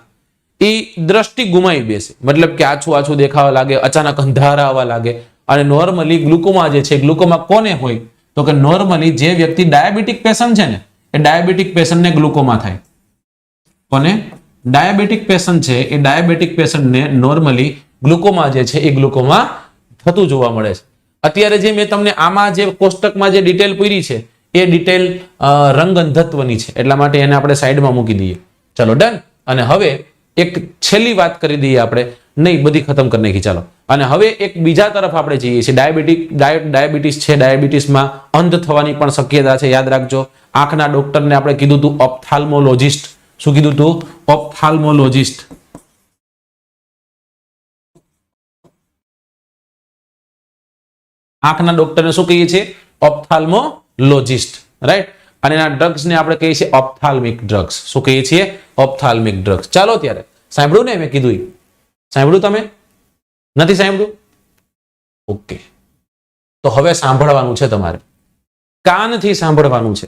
એ દ્રષ્ટિ ગુમાવી બેસે. મતલબ કે આછું દેખાવા લાગે, અચાનક અંધારા આવવા લાગે. અને નોર્મલી ગ્લુકોમા જે છે, ગ્લુકોમા કોને હોય તો કે નોર્મલી જે વ્યક્તિ ડાયાબિટીક પેશન્ટ છે ને એ ડાયાબિટીક પેશન્ટને ગ્લુકોમા થાય. કોને? ડાયાબિટીક પેશન્ટ છે એ ડાયાબિટીક પેશન્ટને નોર્મલી ગ્લુકોમા જે છે એ ગ્લુકોમા થતું જોવા મળે છે. અત્યારે જે મેં તમને આમાં જે કોષ્ટકમાં જે ડિટેલ પૂરી છે એ ડિટેલ રંગ અંધત્વની છે, એટલા માટે એને આપણે સાઈડમાં મૂકી દઈએ. ચલો ડન. અને હવે એક છેલ્લી વાત કરી દઈએ આપણે. નહીં, બધી ખતમ કરી નાખી. ચાલો. અને હવે એક બીજા તરફ આપણે જઈએ છીએ. ડાયાબિટીસ છે. ડાયાબિટીસમાં અંધ થવાની પણ શક્યતા છે. યાદ રાખજો. આંખના ડોક્ટરને આપણે કીધું હતું ઓપ્થાલ્મોલોજિસ્ટ. શું કીધું હતું? ઓપ્થાલ્મોલોજિસ્ટ. આંખના ડોક્ટરને શું કહીએ છીએ? ઓપ્થાલ્મોલોજિસ્ટ. રાઈટ. અને એના ડ્રગ્સને આપણે કહીએ છીએ ઓપ્થાલ્મિક ડ્રગ્સ. શું કહીએ છીએ? ઓપ્થાલ્મિક ડ્રગ્સ. ચાલો ત્યારે સાંભળ્યું ને મેં કીધું? સાંભળ્યું તમે? નથી સાંભળ્યું? ઓકે. તો હવે સાંભળવાનું છે તમારે. કાનથી સાંભળવાનું છે.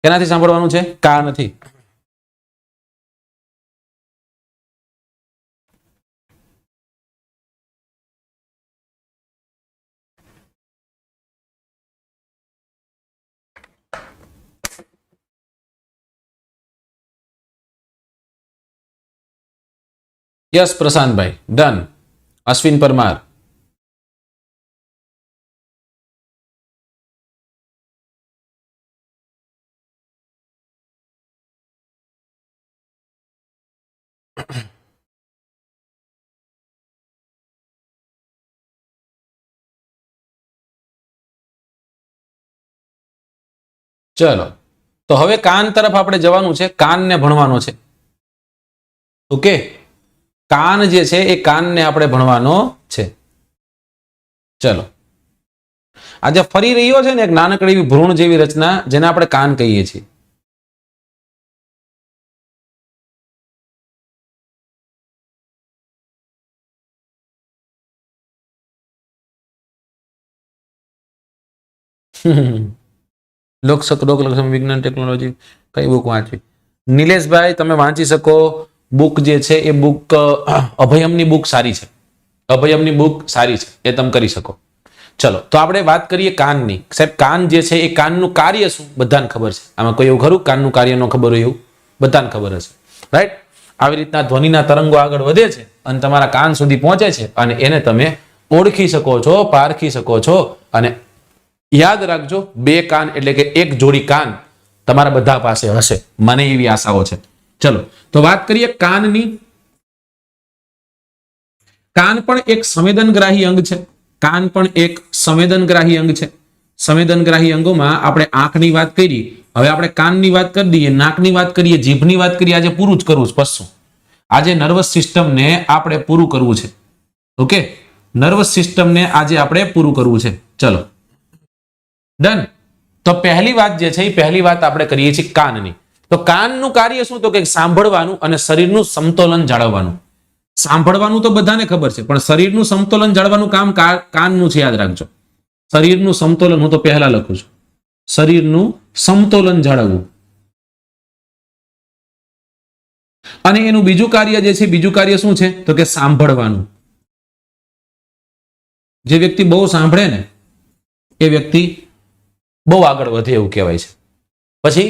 કેનાથી સાંભળવાનું છે? કાનથી. યસ પ્રશાંતભાઈ, ડન. અશ્વિન પરમાર. ચલો, તો હવે કાન તરફ આપણે જવાનું છે. કાનને ભણવાનો છે. ઓકે. કાન જે છે એ કાનને આપણે ભણવાનો છે. ચલો, આજે ફરી રહ્યો છે ને એક નાનકડી એવી ભ્રૂણ જેવી રચના જેને આપણે કાન કહીએ છીએ. લોકલક્ષણ વિજ્ઞાન ટેકનોલોજી કઈ બુક વાંચવી? નિલેશભાઈ, તમે વાંચી શકો. બુક જે છે એ બુક અભયમની બુક સારી છે. અભયમની બુક સારી છે, એ તમે કરી શકો. ચલો, તો આપણે વાત કરીએ કાનની. સાહેબ, કાન જે છે એ કાનનું કાર્ય શું બધાને ખબર છે? આમાં કોઈ એવું ખરું કાનનું કાર્ય ન ખબર હોય એવું? બધાને ખબર હશે. રાઈટ. આવી રીતના ધ્વનિના તરંગો આગળ વધે છે અને તમારા કાન સુધી પહોંચે છે અને એને તમે ઓળખી શકો છો, પારખી શકો છો. અને યાદ રાખજો, બે કાન એટલે કે એક જોડી કાન તમારા બધા પાસે હશે, મને એવી આશાઓ છે. ચલો તો વાત કરીએ કાનની. કાન પણ એક સંવેદનગ્રાહી અંગ છે. કાન પણ એક સંવેદનગ્રાહી અંગ છે. સંવેદનગ્રાહી અંગોમાં આપણે આંખની વાત કરી, હવે આપણે કાનની વાત કરી દઈએ, નાકની વાત કરીએ, જીભની વાત કરીએ. આજે પૂરું જ કરવું છે પછું. આજે નર્વસ સિસ્ટમને આપણે પૂરું કરવું છે. ઓકે, નર્વસ સિસ્ટમને આજે આપણે પૂરું કરવું છે. ચલો ડન. તો પહેલી વાત જે છે એ પહેલી વાત આપણે કરીએ છીએ કાનની. તો કાનનું કાર્ય શું? તો કે સાંભળવાનું અને શરીરનું સમતોલન જાળવવાનું. સાંભળવાનું તો બધાને ખબર છે, પણ શરીરનું સમતોલન જાળવવાનું કામ કાનનું છે. યાદ રાખજો, શરીરનું સમતોલન. હું તો પહેલા લખું છું, શરીરનું સમતોલન જાળવવું. અને એનું બીજું કાર્ય જે છે, બીજું કાર્ય શું છે? તો કે સાંભળવાનું. જે વ્યક્તિ બહુ સાંભળે ને એ વ્યક્તિ બહુ આગળ વધે એવું કહેવાય છે. પછી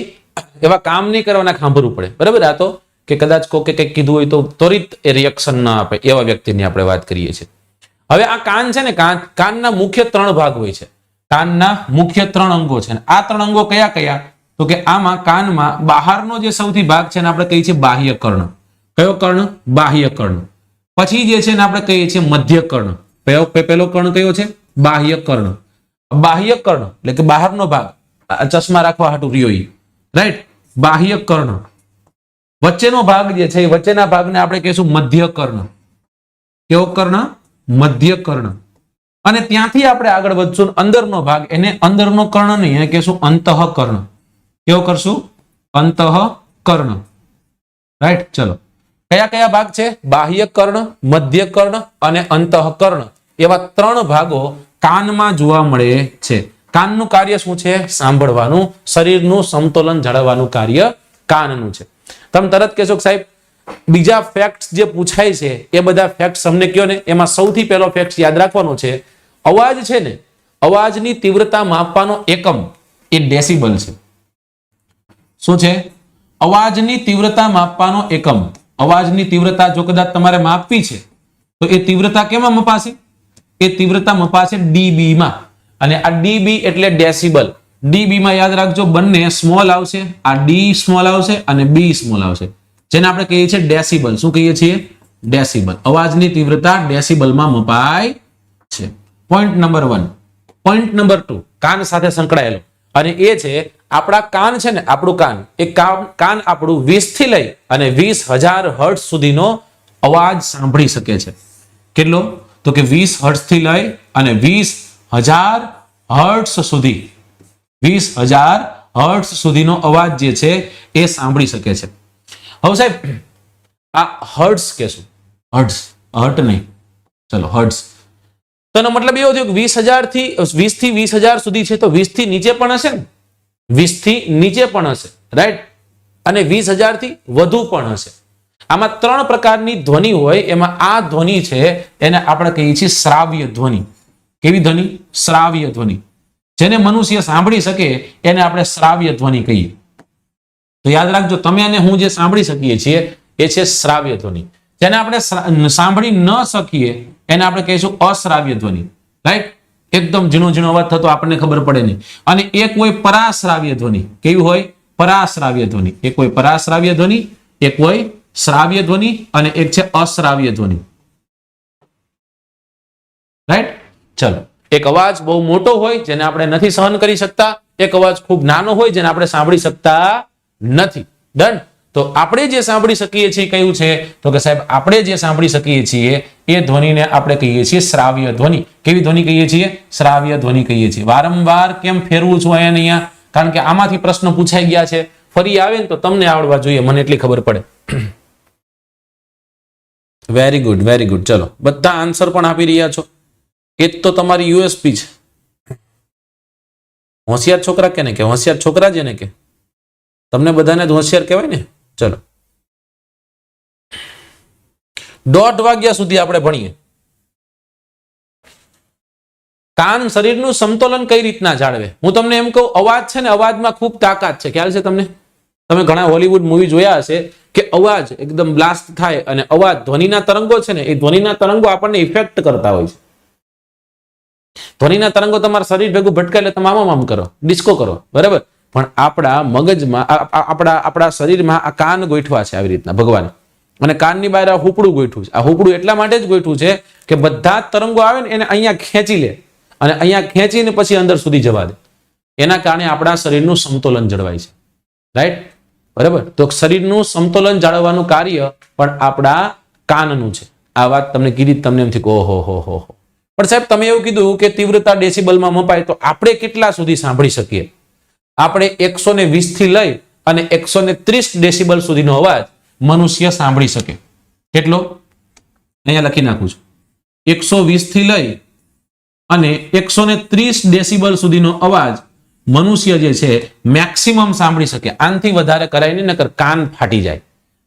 એવા કામ નહીં કરવાના, સાંભળવું પડે. બરાબર? આ તો કે કદાચ કોકે કંઈક કીધું હોય તો ત્વરિત એ રિએક્શન ના આપે, એવા વ્યક્તિની આપણે વાત કરીએ છીએ. હવે આ કાન છે ને, કાનના મુખ્ય 3 ભાગ હોય છે. કાનના મુખ્ય 3 અંગો છે. આ 3 અંગો કયા કયા? તો કે આમાં કાનમાં બહારનો જે સૌથી ભાગ છે ને આપણે કહીએ છીએ બાહ્ય કર્ણ. કયો કર્ણ? બાહ્ય કર્ણ. પછી જે છે ને આપણે કહીએ છીએ મધ્ય કર્ણ. પેલો કર્ણ કયો છે? બાહ્ય કર્ણ. બાહ્ય કર્ણ એટલે કે બહારનો ભાગ, ચશ્મા રાખવા હાટુ રહ્યો ઈ, રાઈટ? બાહ્ય કર્ણ. વચ્ચેનો ભાગ જે છે એ વચ્ચેના ભાગને આપણે કહીશું મધ્ય કર્ણ. કેવો કર્ણ? મધ્ય કર્ણ. અને ત્યાંથી આપણે આગળ વધશું અંદરનો ભાગ, એને અંદરનો કર્ણ નહીં, એને કહીશું અંતઃકર્ણ. કેવો કરશું? અંતઃકર્ણ. રાઈટ? ચલો, કયા કયા ભાગ છે? બાહ્ય કર્ણ, મધ્ય કર્ણ અને અંતઃકર્ણ. એવા 3 ભાગો કાનમાં જોવા મળે છે. કાનનું કાર્ય શું છે? સાંભળવાનું, શરીરનું સમતોલન જાળવવાનું કાર્ય કાનનું છે. તમે તરત કહેશો કે સાહેબ બીજા ફેક્ટ્સ જે પૂછાય છે એ બધા ફેક્ટ્સ અમને કયો ને. એમાં સૌથી પહેલો ફેક્ટ યાદ રાખવાનો છે, અવાજ છે ને, અવાજની તીવ્રતા માપવાનો એકમ એ ડેસિબલ છે. શું છે? અવાજની તીવ્રતા માપવાનો એકમ. અવાજની તીવ્રતા જો કદાચ તમારે માપવી છે તો એ તીવ્રતા કેમાં મપાશે? એ તીવ્રતા મપાશે ડીબી માં. અને આ ડીબી એટલે ડેસિબલ. ડીબી માં યાદ રાખજો, બંને સ્મોલ આવશે. આ ડી સ્મોલ આવશે અને બી સ્મોલ આવશે, જેને આપણે કહીએ છીએ ડેસિબલ. શું કહીએ છીએ? ડેસિબલ. અવાજની તીવ્રતા ડેસિબલમાં મપાય છે. Point number 1. પોઈન્ટ નંબર 2 કાન સાથે સંકળાયેલો, અને એ છે આપણા કાન છે ને, આપણું કાન, એ કાન આપણું 20 થી લઈ અને 20,000 હર્ટ્ઝ સુધીનો અવાજ સાંભળી શકે છે. કેટલો? તો કે 20 હર્ટ્ઝ થી લઈ અને 20,000 હર્ટ્ઝ સુધી, 20,000 હર્ટ્ઝ સુધીનો અવાજ જે છે એ સાંભળી શકે છે. હવે સાહેબ આ હર્ટ્ઝ કહેશું, હર્ટ્ઝ, હર્ટ નહીં, ચલો હર્ટ્ઝ. તો એનો મતલબ એવો થયો કે 20,000 થી 20 થી 20,000 સુધી છે, તો 20 થી નીચે પણ હશે ને, 20 થી નીચે પણ હશે, રાઈટ? અને 20,000 થી વધુ પણ હશે. આમાં 3 પ્રકારની ધ્વનિ હોય, એમાં આ ધ્વનિ છે એને આપણે કહીએ છીએ શ્રાવ્ય ધ્વનિ. કેવી ધ્વનિ? શ્રાવ્ય ધ્વનિ. જેને મનુષ્ય સાંભળી શકે એને આપણે શ્રાવ્ય ધ્વનિ કહીએ. તો યાદ રાખજો, તમે અને હું જે સાંભળી શકીએ છીએ એ છે શ્રાવ્ય ધ્વનિ. જેને આપણે સાંભળી ન શકીએ એને આપણે કહીશું અશ્રાવ્ય ધ્વનિ, રાઈટ? એકદમ ઝીણો ઝીણો અવાજ થતો આપણને ખબર પડે નહીં. અને એક હોય પરાશ્રાવ્ય ધ્વનિ. કેવી હોય? પરાશ્રાવ્ય ધ્વનિ. એક હોય પરાશ્રાવ્ય ધ્વનિ, એક હોય શ્રાવ્ય ધ્વનિ, અને એક છે અશ્રાવ્ય ધ્વનિ, રાઈટ? ચલો, એક અવાજ બહુ મોટો હોય જેને આપણે નથી સહન કરી શકતા, એક અવાજ ખૂબ નાનો હોય જેને આપણે સાંભળી શકતા નથી. ડન? તો આપણે જે સાંભળી શકીએ છીએ કયું છે? તો કે સાહેબ આપણે જે સાંભળી શકીએ છીએ એ ધ્વનિને આપણે કહીએ છીએ શ્રાવ્ય ધ્વનિ. કેવી ધ્વનિ કહીએ છીએ? શ્રાવ્ય ધ્વનિ કહીએ છીએ. વારંવાર કેમ ફેરવું છું અહીંયા? કારણ કે આમાંથી પ્રશ્ન પૂછાઈ ગયા છે, ફરી આવે ને તો તમને આવડવા જોઈએ, મને એટલી ખબર પડે. Very good, very good. ચલો, બધા આન્સર પણ આપી રહ્યા છો. એ જ તો તમારી યુએસપી છે. હોશિયાર છોકરા કેને કે? હોશિયાર છોકરા જેને કે તમને બધાને જ હોશિયાર કહેવાય ને. ચલો, 1:30 વાગ્યા સુધી આપણે ભણીએ. કાન શરીરનું સમતોલન કઈ રીતના જાળવે? હું તમને એમ કહું, અવાજ છે ને, અવાજમાં ખૂબ તાકાત છે. ખ્યાલ છે તમને? તમે ઘણા હોલીવુડ મૂવી જોયા હશે કે અવાજ એકદમ બ્લાસ્ટ થાય અને અવાજ ધ્વનિના તરંગો છે ને એ ધ્વનિના તરંગો આપણને ઇફેક્ટ કરતા હોય છે. ધ્વનિના તરંગો તમારા શરીર ભેગું ભટકે એટલે તમે આમ કરો, ડિસ્કો કરો, બરાબર. પણ આપણા મગજમાં આપણા શરીરમાં આ કાન ગોઠવા છે આવી રીતના ભગવાને, અને કાનની બહાર આ હુપડું ગોઠવું છે. આ હુપડું એટલા માટે જ ગોઠવું છે કે બધા જ તરંગો આવે ને એને અહીંયા ખેંચી લે અને અહીંયા ખેંચીને પછી અંદર સુધી જવા દે. એના કારણે આપણા શરીરનું સમતોલન જળવાય છે. રાઈટ, બરાબર. તો શરીરનું સમતોલન જાળવવાનું કાર્ય પણ આપણા કાનનું છે. આ વાત તમને કીધી, તમને એમથી ઓહો હો હો. પણ સાહેબ તમે એવું કીધું કે તીવ્રતા ડેસિબલમાં મપાય, તો આપણે કેટલા સુધી સાંભળી શકીએ? આપણે 120 થી લઈ અને 130 ડેસિબલ સુધીનો અવાજ મનુષ્ય સાંભળી શકે. કેટલો? અહીંયા લખી નાખું છું. 120 થી લઈ અને 130 ડેસિબલ સુધીનો અવાજ મનુષ્ય જે છે મેક્સિમમ સાંભળી શકે. આનાથી વધારે કરાય નહીં, નકર કાન ફાટી જાય.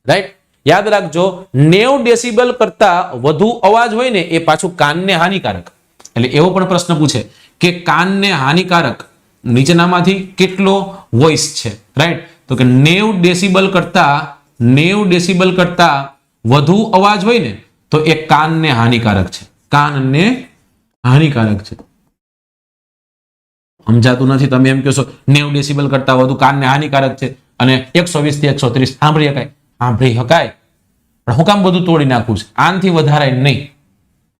રાઈટ, યાદ રાખજો 90 ડેસિબલ કરતા વધુ અવાજ હોય ને એ પાછું કાનને હાનિકારક. એટલે એવો પણ પ્રશ્ન પૂછે કે કાનને હાનિકારક નીચેનામાંથી કેટલો વોઇસ છે? રાઈટ, તો કે 90 ડેસિબલ કરતા વધુ અવાજ હોય ને તો એ કાનને હાનિકારક છે. કાનને હાનિકારક છે. સમજાતું નથી? તમે એમ કહો છો 90 ડેસિબલ કરતા વધુ કાનને હાનિકારક છે અને 120 થી 130 સાંભળી શકાય. સાંભળી શકાય, પણ હું કામ બધું તોડી નાખું છે? આનાથી વધારે નહીં.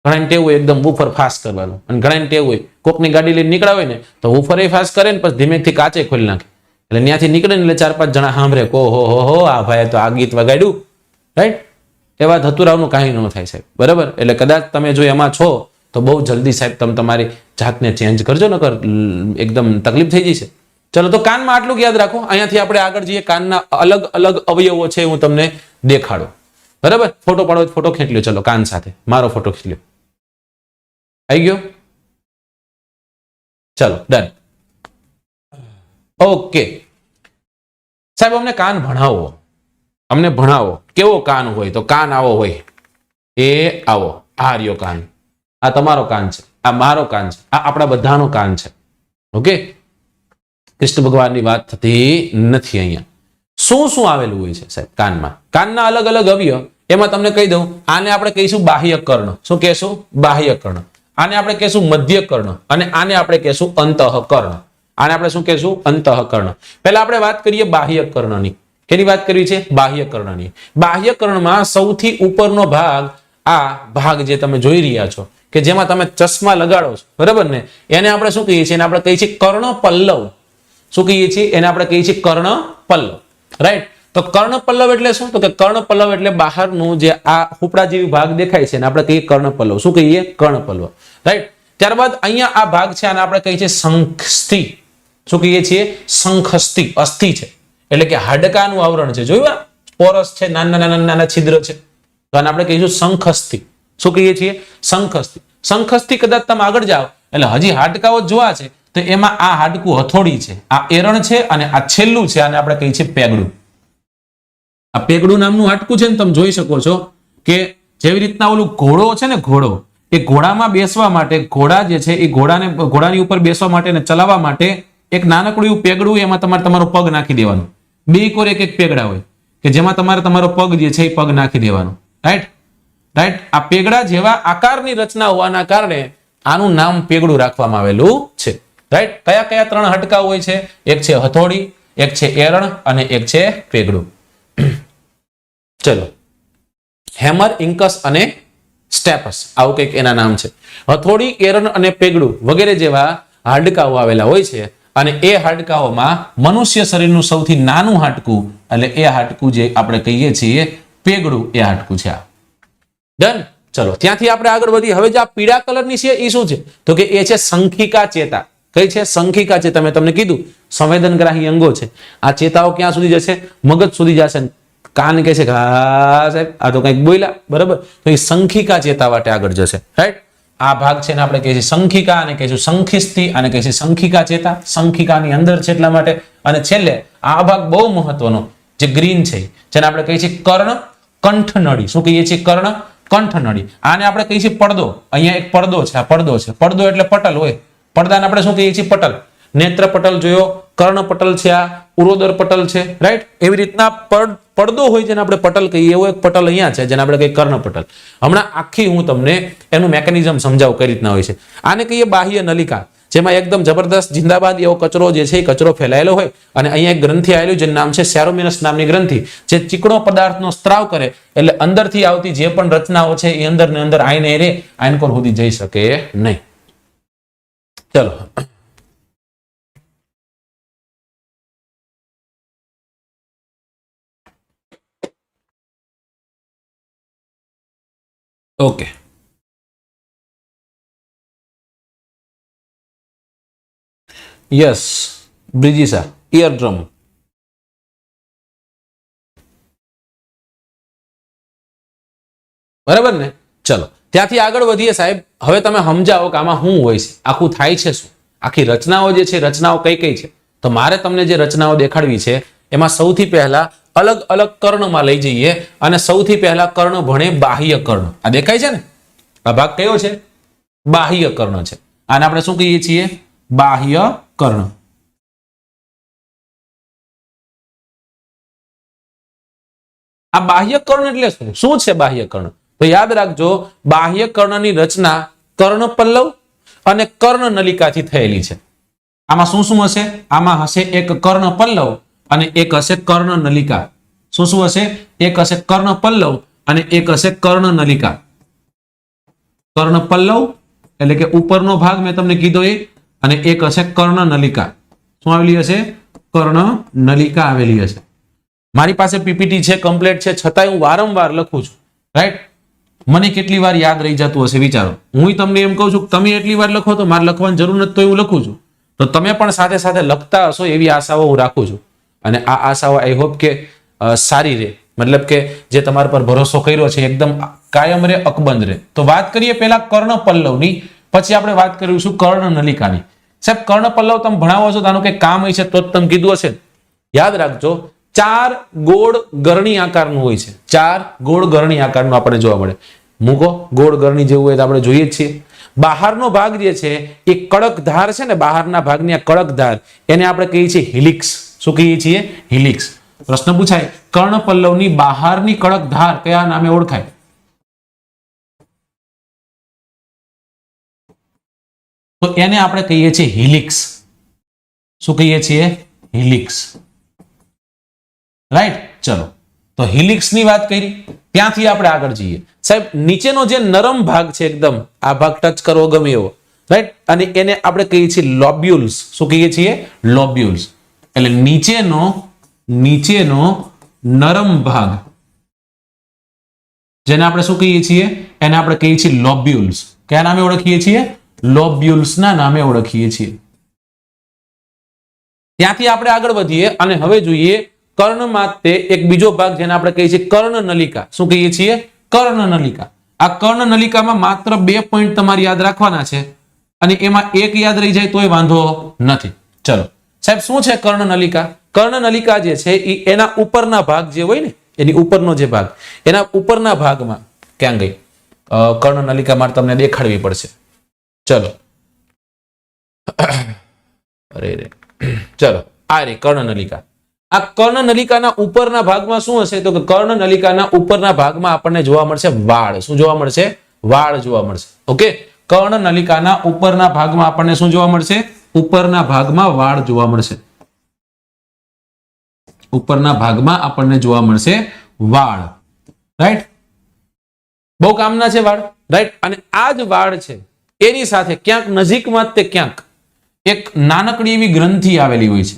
ઘણા ટેવ હોય એકદમ બુફર ફાસ્ટ કરવાનું, અને ઘણા ટેવ હોય કોકની ગાડી લઈને નીકળ્યા હોય ને તો બુફર એ ફાસ્ટ કરે ને પછી ધીમેથી કાચે ખોલી નાખે, એટલે ત્યાંથી નીકળે ને એટલે 4-5 જણા સાંભળે કો હો આ ભાઈ તો આ ગીત વગાડ્યું. રાઈટ, એવા ધતુરાવનું કાંઈ ન થાય સાહેબ, બરાબર. એટલે કદાચ તમે જો એમાં છો તો બહુ જલ્દી સાહેબ તમે તમારી જાતને ચેન્જ કરજો, નકર એકદમ તકલીફ થઈ જશે. ચલો, તો કાનમાં આટલું યાદ રાખો. અહીંયાથી આપણે આગળ જઈએ. કાનના અલગ અલગ અવયવો છે, હું તમને દેખાડું, બરાબર. ફોટો પાડો, ફોટો ખેંચ લ્યો. ચલો, કાન સાથે મારો ફોટો ખેંચ લ્યો. આવી ગયો? ચલો, ડન. ઓકે સાહેબ, અમને કાન ભણાવો, અમને ભણાવો. કેવો કાન હોય? તો કાન આવો હોય, એ આવો. આ રહ્યો કાન, આ તમારો કાન છે, આ મારો કાન છે, આ આપણા બધાનો કાન છે. ઓકે, કૃષ્ણ ભગવાનની વાત થતી નથી અહીંયા. શું શું આવેલું હોય છે સાહેબ કાનમાં? કાનના અલગ અલગ અવયવ, એમાં તમને કહી દઉં. આને આપણે કહીશું બાહ્ય કર્ણ. શું કહેશું? બાહ્ય કર્ણ. આને આપણે કહેશું મધ્ય કર્ણ, અને આને આપણે કહેશું અંતઃકર્ણ. આને આપણે શું કહેશું? અંતઃકર્ણ. પહેલા આપણે વાત કરીએ બાહ્ય કર્ણની. કેની વાત કરવી છે? બાહ્ય કર્ણની. બાહ્ય કર્ણમાં સૌથી ઉપરનો ભાગ, આ ભાગ જે તમે જોઈ રહ્યા છો કે જેમાં તમે ચશ્મા લગાડો છો, બરાબર ને, એને આપણે શું કહીએ છીએ? એને આપણે કહીએ છીએ કર્ણપલ્લવ. શું કહીએ છીએ? એને આપણે કહીએ છીએ કર્ણપલ્લવ. રાઈટ, તો કર્ણપલ્લવ એટલે શું? તો કે કર્ણપલ્લવ એટલે બહારનું જે આ હુપડા જેવી ભાગ દેખાય છે ને આપણે કહીએ કર્ણપલ્લવ. શું કહીએ? કર્ણપલ્લવ. રાઈટ, ત્યારબાદ અહીંયા આ ભાગ છે, આને આપણે કહીએ છીએ શંખસ્થિ. શું કહીએ છીએ? શંખસ્થિ. અસ્થિ છે એટલે કે હાડકાનું આવરણ છે. જોયું? પોરસ છે, નાના છિદ્ર છે, તો આને આપણે કહીશું શંખસ્થિ. શું કહીએ છીએ? શંખસ્થિ. શંખસ્થિ કદાચ તમે આગળ જાઓ એટલે હજી હાડકાઓ જોવા છે, તો એમાં આ હાડકું હથોડી છે, આ એરણ છે, અને આ છેલ્લું છે, આને આપણે કહીએ છીએ પેગડું. આ પેગડું નામનું હાડકું છે ને, તમે જોઈ શકો છો કે જેવી રીતના ઓલું ઘોડો છે ને, ઘોડો, એ ઘોડામાં બેસવા માટે, ઘોડા જે છે એ ઘોડાની ઉપર બેસવા માટે અને ચલાવવા માટે એક નાનકડું એવું પેગડું, એમાં તમારો પગ નાખી દેવાનો. બે કોર એક પેગડા હોય કે જેમાં તમારો પગ જે છે એ પગ નાખી દેવાનો. Right, right. આ પેગડા જેવા આકારની રચના હોવાના કારણે આનું નામ પેગડું રાખવામાં આવેલું છે. રાઈટ, કયા કયા 3 હાડકા હોય છે? એક છે હથોડી, એક છે એરણ, અને એક છે પેગડું. ચલો, હેમર, ઇન્કસ અને સ્ટેપસ, આવું કંઈક એના નામ છે. હથોડી, એરણ અને પેગડું વગેરે જેવા હાડકાઓ આવેલા હોય છે, અને એ હાડકાઓમાં મનુષ્ય શરીરનું સૌથી નાનું હાડકું, એટલે એ હાડકું જે આપણે કહીએ છીએ પેગડું, એ હાડકું છે. ડન. ચલો, ત્યાંથી આપણે આગળ વધીએ. હવે જે આ પીળા કલરની છે એ શું છે? તો કે એ છે શંખિકા ચેતા. કઈ છે? શંખિકા ચેતા. મેં તમને કીધું સંવેદનગ્રાહી અંગો છે. આ ચેતાઓ ક્યાં સુધી જશે? મગજ સુધી જશે. કાન કહે છે કે હા સાહેબ આ તો કંઈક બોલ્યા, બરાબર, તો એ શંખિકા ચેતા વાટે આગળ જશે. રાઈટ, આ ભાગ છે ને આપણે કહીએ છીએ શંખિકા, અને કહીશું શંખિસ્થિ, અને કહીએ છીએ શંખિકા ચેતા. શંખિકાની અંદર છે એટલા માટે. અને છેલ્લે આ ભાગ બહુ મહત્વનો જે ગ્રીન છે, જેને આપણે કહીએ છીએ કર્ણ કંઠનળી. શું કહીએ છીએ? કર્ણ કંઠનળી. આને આપણે કહીએ છીએ પડદો. અહીંયા એક પડદો છે, આ પડદો છે. પડદો એટલે પટલ હોય. પડદાને આપણે શું કહીએ છીએ? પટલ. નેત્ર પટલ જોયો, કર્ણપટલ છે, આ ઉરોદર પટલ છે, રાઈટ. એવી રીતના પડદો હોય જેને આપણે પટલ કહીએ, એવો એક પટલ અહીંયા છે જેને આપણે કહીએ કર્ણપટલ. હમણાં આખી હું તમને એનું મેકેનિઝમ સમજાવું કઈ રીતના હોય છે. આને કહીએ બાહ્ય નલિકા, જેમાં એકદમ જબરદસ્ત જિંદાબાદ એવો કચરો જે છે એ કચરો ફેલાયેલો હોય અને અહીંયા એક ગ્રંથિ આવેલું જેનું નામ છે સેરોમિનસ નામની ગ્રંથિ, જે ચીકણો પદાર્થનો સ્ત્રાવ કરે એટલે અંદરથી આવતી જે પણ રચનાઓ છે એ અંદર ને અંદર આઈને રે આયન કોર સુધી જઈ શકે નહીં. ચલો ઓકે. યસ બ્રિજિસા, ઇયરડ્રમ. બરાબર ને. ચલો ત્યાંથી આગળ વધીએ સાહેબ. હવે તમે સમજાવો કે આમાં શું હોય છે, આખું થાય છે શું, આખી રચનાઓ જે છે રચનાઓ કઈ કઈ છે. તો મારે તમને જે રચનાઓ દેખાડવી છે એમાં સૌથી પહેલા અલગ અલગ કર્ણમાં લઈ જઈએ અને સૌથી પહેલા કર્ણ ભણે બાહ્ય કર્ણ. આ દેખાય છે ને, આ ભાગ કયો છે? બાહ્ય કર્ણ છે. આને આપણે શું કહીએ છીએ? બાહ્ય કર્ણ. આ બાહ્ય કર્ણ એટલે શું? શું છે બાહ્ય કર્ણ? તો યાદ રાખજો, બાહ્ય કર્ણની રચના કર્ણ પલ્લવ અને કર્ણ નલિકાથી થયેલી છે. આમાં શું શું હશે? આમાં હશે એક કર્ણ પલ્લવ અને એક હશે કર્ણ નલિકા. શું શું હશે? એક હશે કર્ણ પલ્લવ અને એક હશે કર્ણ નલિકા. કર્ણ પલ્લવ એટલે કે ઉપરનો ભાગ મેં તમને કીધો એ, અને એક હશે કર્ણ નલિકા. શું આવેલી હશે? કર્ણ નલિકા આવેલી હશે. મારી પાસે પીપીટી છે, કમ્પ્લીટ છે, છતાંય હું વારંવાર લખું છું, રાઈટ. મને કેટલી વાર યાદ રહી જતું હશે વિચારો. હું તમને એમ કહું છું તમે એટલી વાર લખો તો મારે લખવાની જરૂર નથી, તો હું લખું છું. તો તમે પણ સાથે સાથે લખતા હશો એવી આશાઓ હું રાખું છું. અને આ આશાઓ આઈ હોપ કે સારી રહે, મતલબ કે જે તમારા પર ભરોસો કર્યો છે એકદમ કાયમ રહે, અકબંધ રહે. તો વાત કરીએ પેલા કર્ણ પલ્લવની, પછી આપણે વાત કરીશું કર્ણ નલિકાની. સાહેબ કર્ણ પલ્લવ તમે ભણાવો છો તો આનું કઈ કામ હોય છે તો તમે કીધું હશે. યાદ રાખજો, 4 ગોળ ગરણી આકારનું હોય છે. 4 ગોળ ગરણી આકારનું આપણને જોવા મળે. મૂકો ગોળ ગરણી જેવું હોય તો આપણે જોઈએ જ છીએ. બહારનો ભાગ જે છે એ કડક ધાર છે ને, બહારના ભાગની આ કડક ધાર એને આપણે કહીએ છીએ હિલિક્સ. શું કહીએ છીએ? હિલિક્સ. પ્રશ્ન પૂછાય કર્ણ પલ્લવની બહારની કડક ધાર કયા નામે ઓળખાય? તો એને આપણે કહીએ છીએ હિલિક્સ. શું કહીએ છીએ? હિલિક્સ. રાઈટ. ચલો તો હિલિક્સ ની વાત કરી, ત્યાંથી આપણે આગળ જઈએ. સાહેબ નીચેનો જે નરમ ભાગ છે એકદમ, આ ભાગ ટચ કરવો ગમે એવો, રાઈટ, અને એને આપણે કહીએ છીએ લોબ્યુલ્સ. શું કહીએ છીએ? લોબ્યુલ્સ. એટલે નીચેનો નરમ ભાગ જેને આપણે શું કહીએ છીએ? એને આપણે કહીએ છીએ લોબ્યુલ્સ. કયા નામે ઓળખીએ છીએ? લોબ્યુલ્સ ના નામે ઓળખીએ છીએ. ત્યાંથી આપણે આગળ વધીએ અને હવે જોઈએ કર્ણમાં તે એક બીજો ભાગ જેને આપણે કહીએ છીએ કર્ણ નલિકા. શું કહીએ છીએ? કર્ણ નલિકા. આ કર્ણ નલિકામાં માત્ર 2 પોઈન્ટ તમારે યાદ રાખવાના છે અને એમાં એક યાદ રહી જાય તોય વાંધો નથી. ચલો સાહેબ શું છે કર્ણ નલિકા? કર્ણ નલિકા જે છે એ એના ઉપરના ભાગ જે હોય ને, એની ઉપરનો જે ભાગ, એના ઉપરના ભાગમાં ક્યાં ગઈ કર્ણ નલિકા મારે તમને દેખાડવી પડશે. ચલો અરે રે, ચલો આ રે કર્ણ નલિકા. આ કર્ણ નલિકાના ઉપરના ભાગમાં શું હશે? તો કે કર્ણ નલિકાના ઉપરના ભાગમાં આપણને જોવા મળશે વાળ. શું જોવા મળશે? વાળ જોવા મળશે. ઓકે, કર્ણ નલિકાના ઉપરના ભાગમાં આપણને શું જોવા મળશે? ઉપરના ભાગમાં વાળ જોવા મળશે. ઉપરના ભાગમાં આપણને જોવા મળશે વાળ, રાઈટ. બહુ કામના છે વાળ, રાઈટ. અને આ જ વાળ છે એની સાથે ક્યાંક નજીકમાં તે ક્યાંક એક નાનકડી એવી ગ્રંથિ આવેલી હોય છે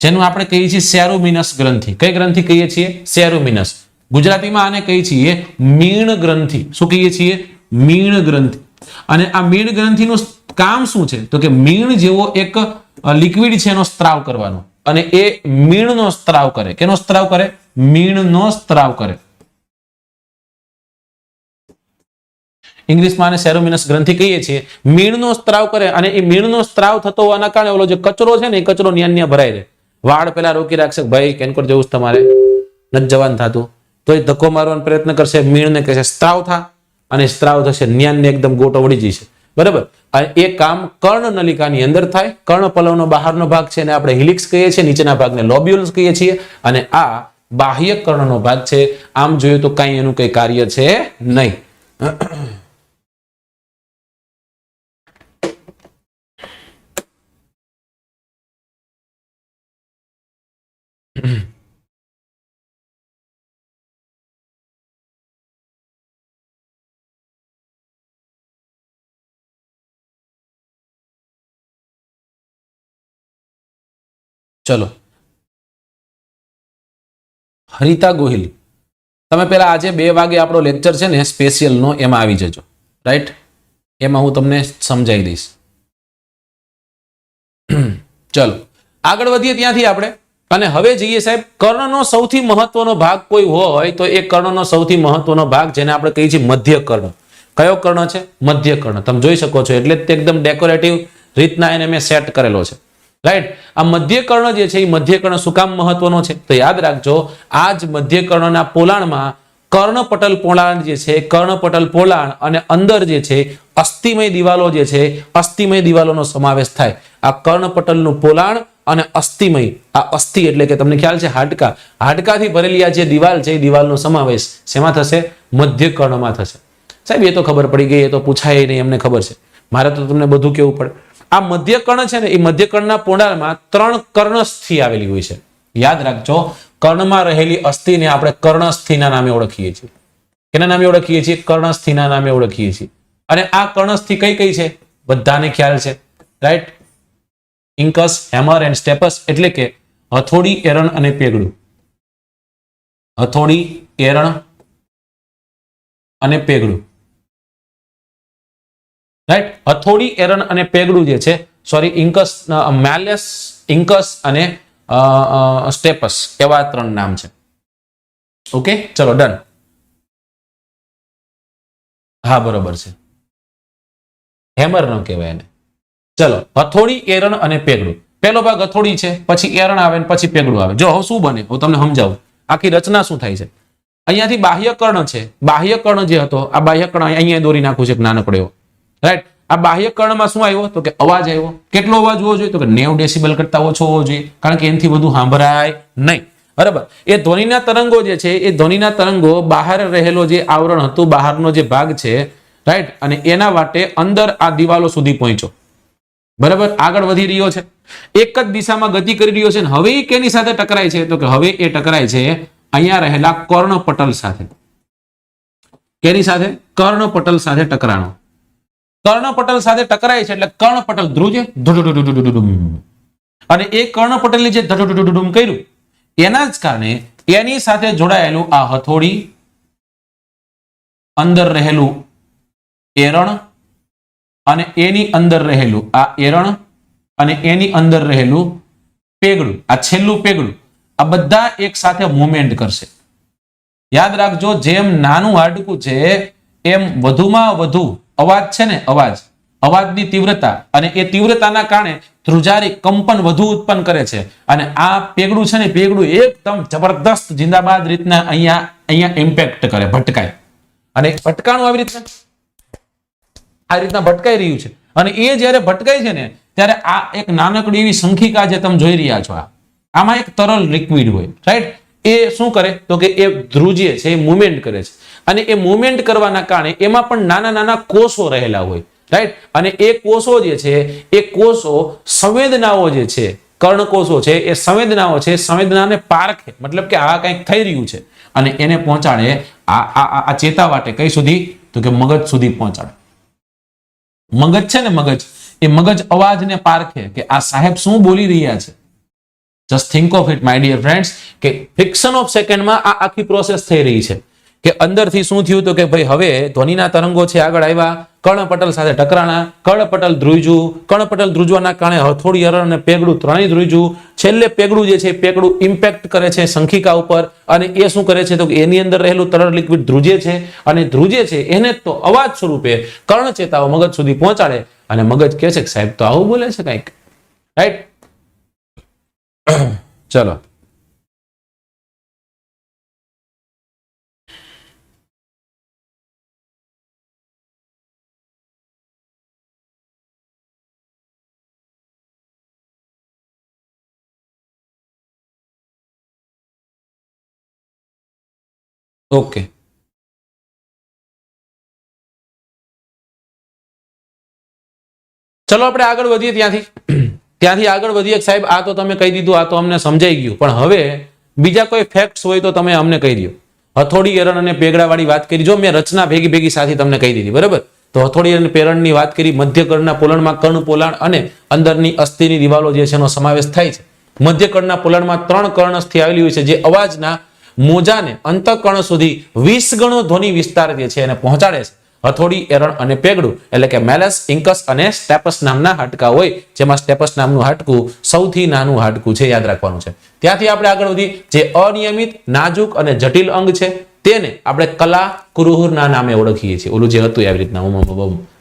જેનું આપણે કહીએ છીએ સેરોમિનસ ગ્રંથિ. કઈ ગ્રંથિ કહીએ છીએ? સેરોમિનસ. ગુજરાતીમાં આને કહીએ છીએ મીણ ગ્રંથિ. શું કહીએ છીએ? મીણ ગ્રંથિ. અને આ મીણ ગ્રંથિનું કામ શું છે? તો કે મીણ જેવો એક લિક્વિડ છે એનો સ્ત્રાવ કરવાનો, અને એ મીણનો સ્ત્રાવ કરે. કેનો સ્ત્રાવ કરે? મીણનો સ્ત્રાવ કરે. ઇંગ્લિશમાં આને સેરોમિનસ ગ્રંથિ કહીએ છીએ. મીણનો સ્ત્રાવ કરે અને એ મીણનો સ્ત્રાવ થતો હોવાના કારણે ઓલો જે કચરો છે ને એ કચરો ન્યા ભરાઈ રહે. વાળ પેલા રોકી રાખશે, ભાઈ કેનકોર જવું તમારે નથી જવાનું થતું, તો એ ધક્કો મારવાનો પ્રયત્ન કરશે, મીણને કહેશે સ્ત્રાવ થા, અને સ્ત્રાવ થશે, ન્યાનને એકદમ ગોટો વળી જશે. બરાબર. એ કામ કર્ણનલિકાની અંદર થાય. કર્ણપલવનો બહારનો ભાગ છે એને આપણે હિલિક્સ કહીએ છીએ, નીચેના ભાગને લોબ્યુલ્સ કહીએ છીએ, અને આ બાહ્ય કર્ણનો ભાગ છે. આમ જોઈએ તો કઈ એનું કઈ કાર્ય છે નહીં. ચલો, હરિતા ગોહિલ, તમે પેલા આજે 2 વાગે આપણો લેક્ચર છે ને સ્પેશિયલ નો, એમાં આવી જજો. રાઈટ, એમાં હું તમને સમજાવી દઈશ. ચલો આગળ વધીએ ત્યાંથી આપણે, અને હવે જઈએ સાહેબ કર્ણનો સૌથી મહત્વનો ભાગ કોઈ હોય તો એ કર્ણનો સૌથી મહત્વનો ભાગ જેને આપણે કહીએ છીએ મધ્ય કર્ણ. કયો કર્ણ છે? મધ્ય કર્ણ. તમે જોઈ શકો છો, એટલે એકદમ ડેકોરેટિવ રીતના એને મેં સેટ કરેલો છે. રાઈટ, આ મધ્ય કર્ણ જે છે એ મધ્ય કર્ણ શું કામ મહત્વનો છે? તો યાદ રાખજો, આ જ મધ્ય કર્ણના પોલાણમાં કર્ણપટલ પોલાણ જે છે, કર્ણપટલ પોલાણ અને અંદર જે છે અસ્થિમય દિવાલો જે છે, અસ્થિમય દિવાલોનો સમાવેશ થાય. આ કર્ણપટલનું પોલાણ અને અસ્થિમય, આ અસ્થિ એટલે કે તમને ખ્યાલ છે હાડકા, હાડકાથી ભરેલી આ જે દિવાલ છે એ દિવાલનો સમાવેશ શેમાં થશે? મધ્ય કર્ણમાં થશે. સાહેબ એ તો ખબર પડી ગઈ, એ તો પૂછાય નહીં, અમને ખબર છે, મારે તો તમને બધું કેવું પડે. આ મધ્ય કર્ણ છે ને એ મધ્ય કર્ણના પોલાણમાં 3 કર્ણસ્થિ આવેલી હોય છે. યાદ રાખજો, કર્ણમાં રહેલી અસ્થિને આપણે કર્ણસ્થિના નામે ઓળખીએ છીએ. કેના નામે ઓળખીએ છીએ? કર્ણસ્થિના નામે ઓળખીએ છીએ. અને આ કર્ણસ્થિ કઈ કઈ છે? બધાને ખ્યાલ છે. રાઈટ, ઇન્કસ, હેમર એન્ડ સ્ટેપસ, એટલે કે હથોડી, એરણ અને પેગડું. હથોડી, એરણ અને પેગડું. રાઈટ, હથોડી, એરણ અને પેગડું જે છે, સોરી, ઇન્કસ, મેલેસ, ઇન્કસ અને સ્ટેપસ, એવા 3 નામ છે. ઓકે, ચલો ડન. હા બરોબર છે, હેમર ન કહેવાય એને. ચલો, હથોડી, એરણ અને પેગડું. પહેલો ભાગ હથોડી છે, પછી એરણ આવે ને પછી પેગડું આવે. જો હવે શું બને હું તમને સમજાવું, આખી રચના શું થાય છે. અહીંયાથી બાહ્ય કર્ણ છે, બાહ્ય કર્ણ જે હતો, આ બાહ્ય કર્ણ અહીંયા દોરી નાખું છે નાનકડો એવો. રાઈટ, આ બાહ્ય કર્ણમાં શું આવ્યો? તો કે અવાજ આવ્યો. કેટલો અવાજ હોવો જોઈએ? તો કે 90 ડેસિબલ કરતા ઓછો હોવો જોઈએ, કારણ કે એનાથી વધુ સાંભળાય નહીં. બરાબર, એ ધ્વનિના તરંગો જે છે, એ ધ્વનિના તરંગો બહાર રહેલો જે આવરણ હતું, બહારનો જે ભાગ છે, રાઈટ, અને એના માટે અંદર આ દિવાલો સુધી પહોંચ્યો. બરાબર, આગળ વધી રહ્યો છે, એક જ દિશામાં ગતિ કરી રહ્યો છે. હવે એ કેની સાથે ટકરાય છે? તો કે હવે એ ટકરાય છે અહીંયા રહેલા કર્ણપટલ સાથે. કેની સાથે? કર્ણપટલ સાથે ટકરાણો. કર્ણપટલ સાથે ટકરાય છે એટલે કર્ણપટલ ધ્રુજે, અને એ કર્ણપટલની જે ધડુમ કર્યું એના જ કારણે એની સાથે જોડાયેલું આ હથોડી, અંદર રહેલું એરણ, અને એની અંદર રહેલું આ એરણ, અને એની અંદર રહેલું પેગડું, આ છેલ્લું પેગડું, આ બધા એક સાથે મુવમેન્ટ કરશે. યાદ રાખજો, જેમ નાનું હાડકું છે એમ વધુમાં વધુ અવાજ છે ને, અવાજની તીવ્રતા, અને એ તીવ્રતાના કારણે ધ્રુજારી, કંપન વધુ ઉત્પન્ન કરે છે. અને આ પેગડું છે ને, પેગડું એકદમ જબરદસ્ત જિંદાબાદ રીતના અહીંયા ઇમ્પેક્ટ કરે, ભટકાય. અને ભટકાણું આવી રીતના આ રીતના ભટકાઈ રહ્યું છે. અને એ જ્યારે ભટકાય છે ને ત્યારે આ એક નાનકડી એવી શંખિકા જે તમે જોઈ રહ્યા છો, આમાં એક તરલ લિક્વિડ હોય. રાઈટ, એ શું કરે? તો કે એ ધ્રુજે છે, એ મુવમેન્ટ કરે છે. અને એ મુવમેન્ટ કરવાના કારણે એમાં પણ નાના નાના કોષો રહેલા હોય. રાઈટ, અને એ કોષો જે છે, એ કોષો સંવેદનાઓ જે છે, કર્ણકોષો છે, એ સંવેદનાઓ છે, સંવેદનાને પારખે, મતલબ કે આ કંઈક થઈ રહ્યું છે, અને એને પહોંચાડે આ ચેતાવાટે. કઈ સુધી? તો કે મગજ સુધી પહોંચાડે. મગજ છે ને, મગજ, એ મગજ અવાજને પારખે કે આ સાહેબ શું બોલી રહ્યા છે. Just think of it my dear friends, કે ફ્રેક્શન ઓફ સેકન્ડમાં આ આખી પ્રોસેસ થઈ રહી છે. કે અંદરથી શું થયું? તો કે ભાઈ હવે ધ્વનિના તરંગો છે આગળ આવ્યા, કર્ણપટલ સાથે ટકરાણા, કર્ણપટલ ધ્રુજ્યું, કર્ણપટલ ધ્રુજવાના કારણે હથોડી, એરણ અને પેગડું ત્રણેય ધ્રુજ્યું. છેલ્લે પેગડું જે છે, પેગડું ઇમ્પેક્ટ કરે છે શંખિકા ઉપર, અને એ શું કરે છે? તો કે એની અંદર રહેલું તરલ લિક્વિડ ધ્રુજે છે, અને ધ્રુજે છે એને તો અવાજ સ્વરૂપે કર્ણચેતાઓ મગજ સુધી પહોંચાડે. અને મગજ કહે છે કે સાહેબ તો આવું બોલે છે કંઈક. રાઈટ, ચલો. ઓકે, ચલો આપણે આગળ વધીએ ત્યાંથી આગળ વધીએ. સાહેબ આ તો તમે કહી દીધું, આ તો અમને સમજાઈ ગયું, પણ હવે બીજા કોઈ ફેક્ટ્સ હોય તો તમે અમને કહી દો. હથોડી, એરણ અને પેગડા વાળી વાત કરી, જો મેં રચના ભેગી સાથે તમને કહી દીધી, બરાબર. તો હથોડી અને પેરણની વાત કરી, મધ્યકર્ણના પોલણમાં કર્ણ પોલાણ અને અંદરની અસ્થિની દિવાલો જે છે એનો સમાવેશ થાય છે. મધ્યકર્ણના પોલાણમાં 3 કર્ણસ્થિ આવેલી હોય છે, જે અવાજના મોજાને અંતઃકર્ણ સુધી 20 ગણો ધ્વનિ વિસ્તાર જે છે એને પહોંચાડે છે. હથોડી, એરણ અને પેગડું એટલે કે મેલસ, ઇન્કસ અને સ્ટેપસ નામના હાડકા હોય, જેમાં સ્ટેપસ નામનું હાડકું સૌથી નાનું હાડકું છે, યાદ રાખવાનું છે. ત્યાંથી આપણે આગળ વધી, જે અનિયમિત, નાજુક અને જટિલ અંગ છે તેને આપણે કલા કુરુહરના નામે ઓળખીએ છીએ. ઓલું જે હતું આવી રીતના,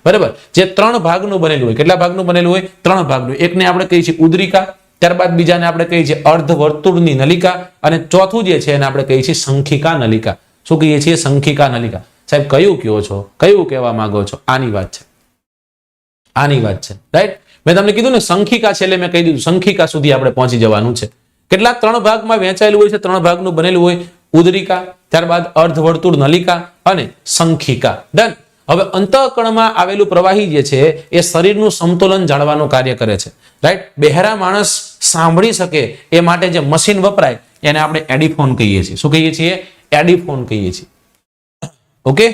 બરાબર, જે 3 ભાગનું બનેલું હોય. કેટલા ભાગનું બનેલું હોય? 3 ભાગનું. એકને આપણે કહીએ છીએ ઉદરિકા, ત્યારબાદ બીજાને આપણે કહીએ છીએ અર્ધવર્તુળની નલિકા, અને ચોથું જે છે એને આપણે કહીએ છીએ શંખિકા નલિકા. શું કહીએ છીએ? શંખિકા નલિકા. સાહેબ કયું કયો છો? કયું કહેવા માંગો છો? આની વાત છે, આની વાત છે, રાઈટ. મેં તમને કીધું ને શંખિકા છે, એટલે મેં કહી દીધું શંખિકા સુધી આપણે પહોંચી જવાનું છે. કેટલા? 3 ભાગમાં વહેંચાયેલું હોય છે, 3 ભાગનું બનેલું હોય. ઉદરિકા, ત્યારબાદ અર્ધવર્તુળ નલિકા અને શંખિકા. ડન. હવે અંતઃકરણમાં આવેલું પ્રવાહી જે છે એ શરીરનું સમતોલન જાળવવાનું કાર્ય કરે છે, રાઈટ. બહેરા માણસ સાંભળી શકે એ માટે જે મશીન વપરાય એને આપણે એડિફોન કહીએ છીએ. શું કહીએ છીએ? એડિફોન કહીએ છીએ. ઓકે,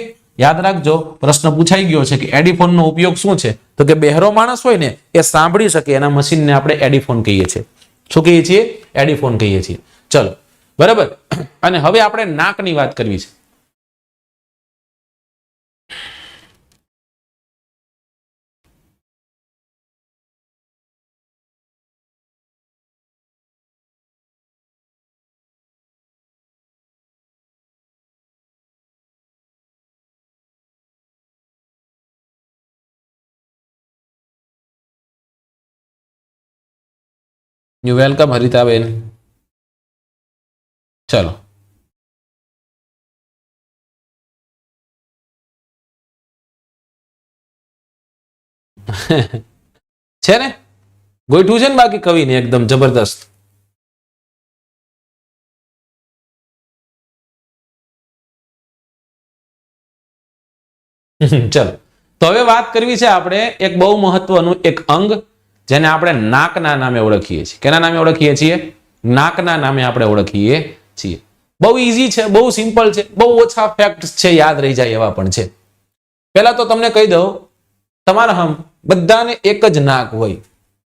યાદ રાખજો, પ્રશ્ન પૂછાઈ ગયો છે કે એડિફોન નો ઉપયોગ શું છે, તો કે બહેરો માણસ હોય ને એ સાંભળી શકે એના મશીનને આપણે એડિફોન કહીએ છીએ. શું કહીએ છીએ? એડિફોન કહીએ છીએ. ચલો, બરાબર. અને હવે આપણે નાકની વાત કરવી છે. યુ વેલકમ હરિતાબેન. ચલો, છે ને ગોઈઠું છે ને બાકી કવિને એકદમ જબરદસ્ત. ચલો, તો હવે વાત કરવી છે આપણે એક બહુ મહત્વનું એક અંગ, જેને આપણે નાકના નામે ઓળખીએ છીએ. કેના નામે ઓળખીએ છીએ? નાકના નામે આપણે ઓળખીએ છીએ. બહુ ઈઝી છે, બહુ સિમ્પલ છે, બહુ ઓછા ફેક્ટ છે, યાદ રહી જાય એવા પણ છે. પહેલા તો તમને કહી દઉં, તમારા બધાને એક જ નાક હોય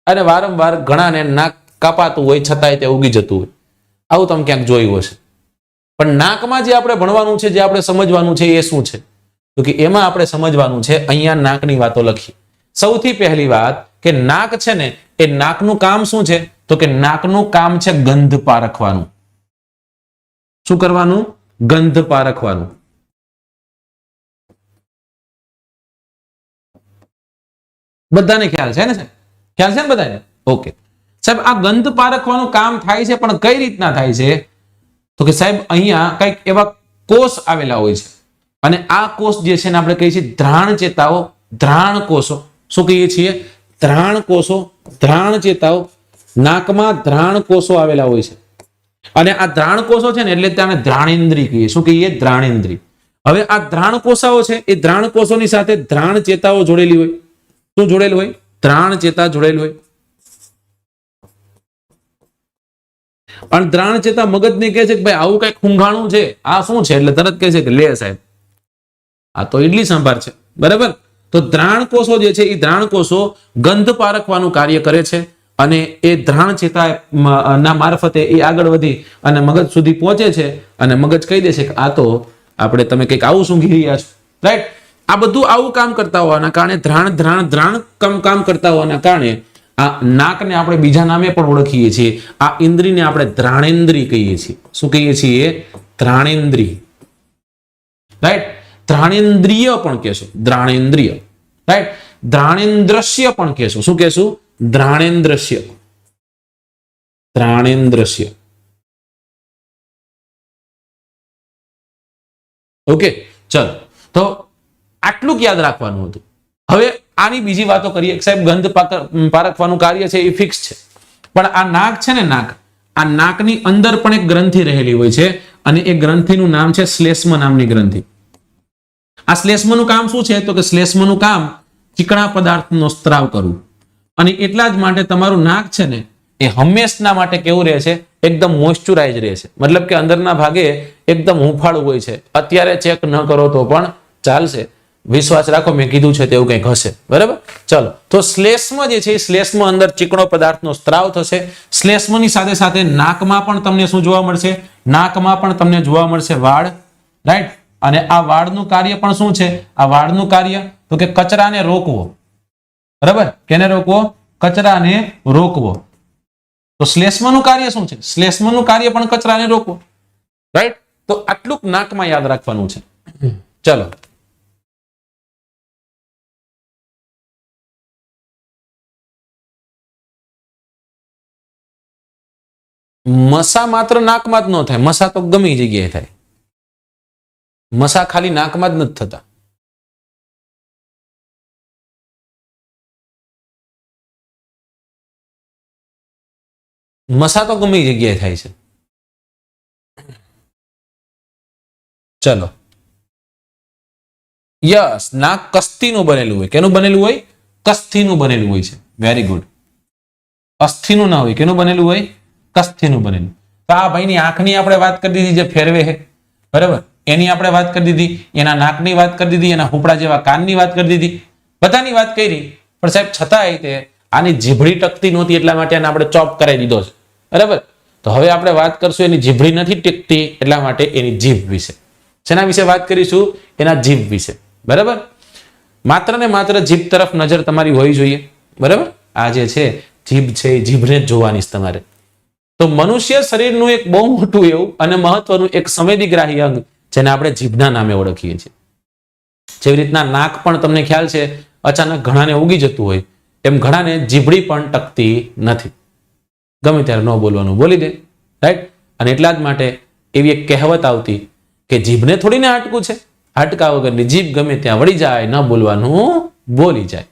અને વારંવાર ઘણાને નાક કાપાતું હોય છતાંય તે ઉગી જતું હોય. આવું તમે ક્યાંક જોયું હશે. પણ નાકમાં જે આપણે ભણવાનું છે, જે આપણે સમજવાનું છે એ શું છે? તો કે એમાં આપણે સમજવાનું છે, અહીંયા નાકની વાતો લખી. સૌથી પહેલી વાત કે નાક છે ને એ નાકનું કામ શું છે? તો કે નાકનું કામ છે ગંધ પારખવાનું. શું કરવાનું? ગંધ પારખવાનું. બધાને ખ્યાલ છે ને? ખ્યાલ છે ને બધાને? ઓકે સાહેબ, આ ગંધ પારખવાનું કામ થાય છે, પણ કઈ રીતના થાય છે? તો કે સાહેબ અહીંયા કઈક એવા કોષ આવેલા હોય છે, અને આ કોષ જે છે ને આપણે કહીએ છીએ ધ્રાણ ચેતાઓ, ધ્રાણ કોષો. શું કહીએ છીએ? ધ્રાણ કોષો, ધ્રાણ ચેતાઓ. નાકમાં ધ્રાણ કોષો આવેલા હોય છે, અને આ ધ્રાણ કોષો છે ને એટલે તેને ધ્રાણેન્દ્રિય કહીએ. શું કહીએ? ધ્રાણેન્દ્રિય. હવે આ ધ્રાણ કોષાઓ છે એ ધ્રાણ કોષોની સાથે ધ્રાણ ચેતાઓ જોડેલી હોય. શું જોડેલું હોય? ધ્રાણ ચેતા જોડેલું હોય. અને ધ્રાણ ચેતા મગજને કહે છે કે ભાઈ આવું કઈક ખૂંઘાણું છે, આ શું છે? એટલે તરત કહે છે કે લે સાહેબ આ તો ઇડલી સંભાર છે, બરાબર. તો ધ્રાણ કોષો જે છે એ ધ્રાણ કોષો ગંધ પારખવાનું કાર્ય કરે છે, અને એ ધ્રાણ ચેતા ના મારફતે એ આગળ વધી અને મગજ સુધી પહોંચે છે, અને મગજ કહી દે છે કે આ તો આપણે તમે કંઈક આવું સૂંઘી રહ્યા છો, રાઈટ. આ બધું આવું કામ કરતા હોવાના કારણે ધ્રાણ કામ કરતા હોવાના કારણે આ નાકને આપણે બીજા નામે પણ ઓળખીએ છીએ. આ ઇન્દ્રિયને આપણે ધ્રાણેન્દ્રિય કહીએ છીએ. શું કહીએ છીએ? ધ્રાણેન્દ્રિય, રાઈટ. ધ્રાણેન્દ્રિય પણ કહેશું, ધ્રાણેન્દ્રિય, રાઈટ. ધ્રાણેન્દ્રશ્ય પણ કહેશું. શું કહેશું? ધ્રાણેન્દ્રશ્ય, ધ્રાણેન્દ્રશ્ય. ઓકે, ચલો. તો આટલું યાદ રાખવાનું હતું. હવે આની બીજી વાતો કરીએ. સાહેબ ગંધ પારખવાનું કાર્ય છે એ ફિક્સ છે, પણ આ નાક છે ને, નાક, આ નાકની અંદર પણ એક ગ્રંથિ રહેલી હોય છે અને એ ગ્રંથિનું નામ છે શ્લેષ્મ નામની ગ્રંથિ. આ શ્લેષ્મનું કામ શું છે તો કે શ્લેષ્મનું કામ ચીકણા પદાર્થનો સ્ત્રાવ કરવું. અને એટલા જ માટે તમારું નાક છે ને એ હંમેશના માટે કેવું રહે છે? એકદમ મોઇશ્ચરાઇઝ રહે છે. મતલબ કે અંદરના ભાગે એકદમ હુંફાળું હોય છે. અત્યારે ચેક ન કરો તો પણ ચાલશે. વિશ્વાસ રાખો, મેં કીધું છે તેવું કંઈક હશે. બરાબર? ચલો, તો શ્લેષ્મ જે છે એ શ્લેષ્મ અંદર ચીકણો પદાર્થનો સ્ત્રાવ થશે. શ્લેષ્મની સાથે સાથે નાકમાં પણ તમને શું જોવા મળશે? નાકમાં પણ તમને જોવા મળશે વાળ. રાઈટ? અને આ વાળનું કાર્ય પણ શું છે? આ વાળનું કાર્ય તો કે કચરાને રોકવો. બરાબર? કેને રોકવો? કચરાને રોકવો. તો શ્લેષ્મનું કાર્ય શું છે? શ્લેષ્મનું કાર્ય પણ કચરાને રોકવો. રાઈટ? તો આટલું નાકમાં યાદ રાખવાનું છે. ચલો, મસા માત્ર નાકમાં જ ન થાય. મસા તો ગમે જગ્યાએ થાય. મસા ખાલી નાકમાં જ નથી થતા. મસા તો ગમે જગ્યાએ થાય છે. ચલો, યસ, નાક કસ્તીનું બનેલું હોય. કેનું બનેલું હોય? કસ્થીનું બનેલું હોય છે. Very good. અસ્થિનું ના હોય. કેનું બનેલું હોય? કસ્થીનું બનેલું. તો આ ભાઈની આંખની આપણે વાત કરી દીધી, જે ફેરવે છે. બરાબર? એની આપણે વાત કરી દીધી, એના નાકની વાત કરી દીધી, એના હુપડા જેવા કાનની વાત કરી દીધી, બધાની વાત કરી. પણ સાહેબ છતાંય તે આની જીભડી ટકતી નહોતી, એટલા માટે આને આપણે ચોપ કરાવી દીધો છે. બરાબર? તો હવે આપણે વાત કરશું એની જીભડી નથી ટીકતી એટલા માટે એની જીભ વિશે. શેના વિશે વાત કરીશું? એના જીભ વિશે. બરાબર? માત્ર ને માત્ર જીભ તરફ નજર તમારી હોવી જોઈએ. બરાબર? આ જે છે જીભ છે, એ જીભને જ જોવાની છે તમારે. તો મનુષ્ય શરીરનું એક બહુ મોટું એવું અને મહત્વનું એક સંવેદીગ્રાહી અંગ જેને આપણે જીભના નામે ઓળખીએ છીએ. જેવી રીતના નાક પણ તમને ખ્યાલ છે અચાનક ઘણાને ઉગી જતું હોય, એમ ઘણાને જીભડી પણ ટકતી નથી. ગમે ત્યારે ન બોલવાનું બોલી દે. રાઈટ? અને એટલા જ માટે એવી એક કહેવત આવતી કે જીભને થોડીને હાટકું છે, હાટકા વગરની જીભ ગમે ત્યાં વળી જાય, ન બોલવાનું બોલી જાય.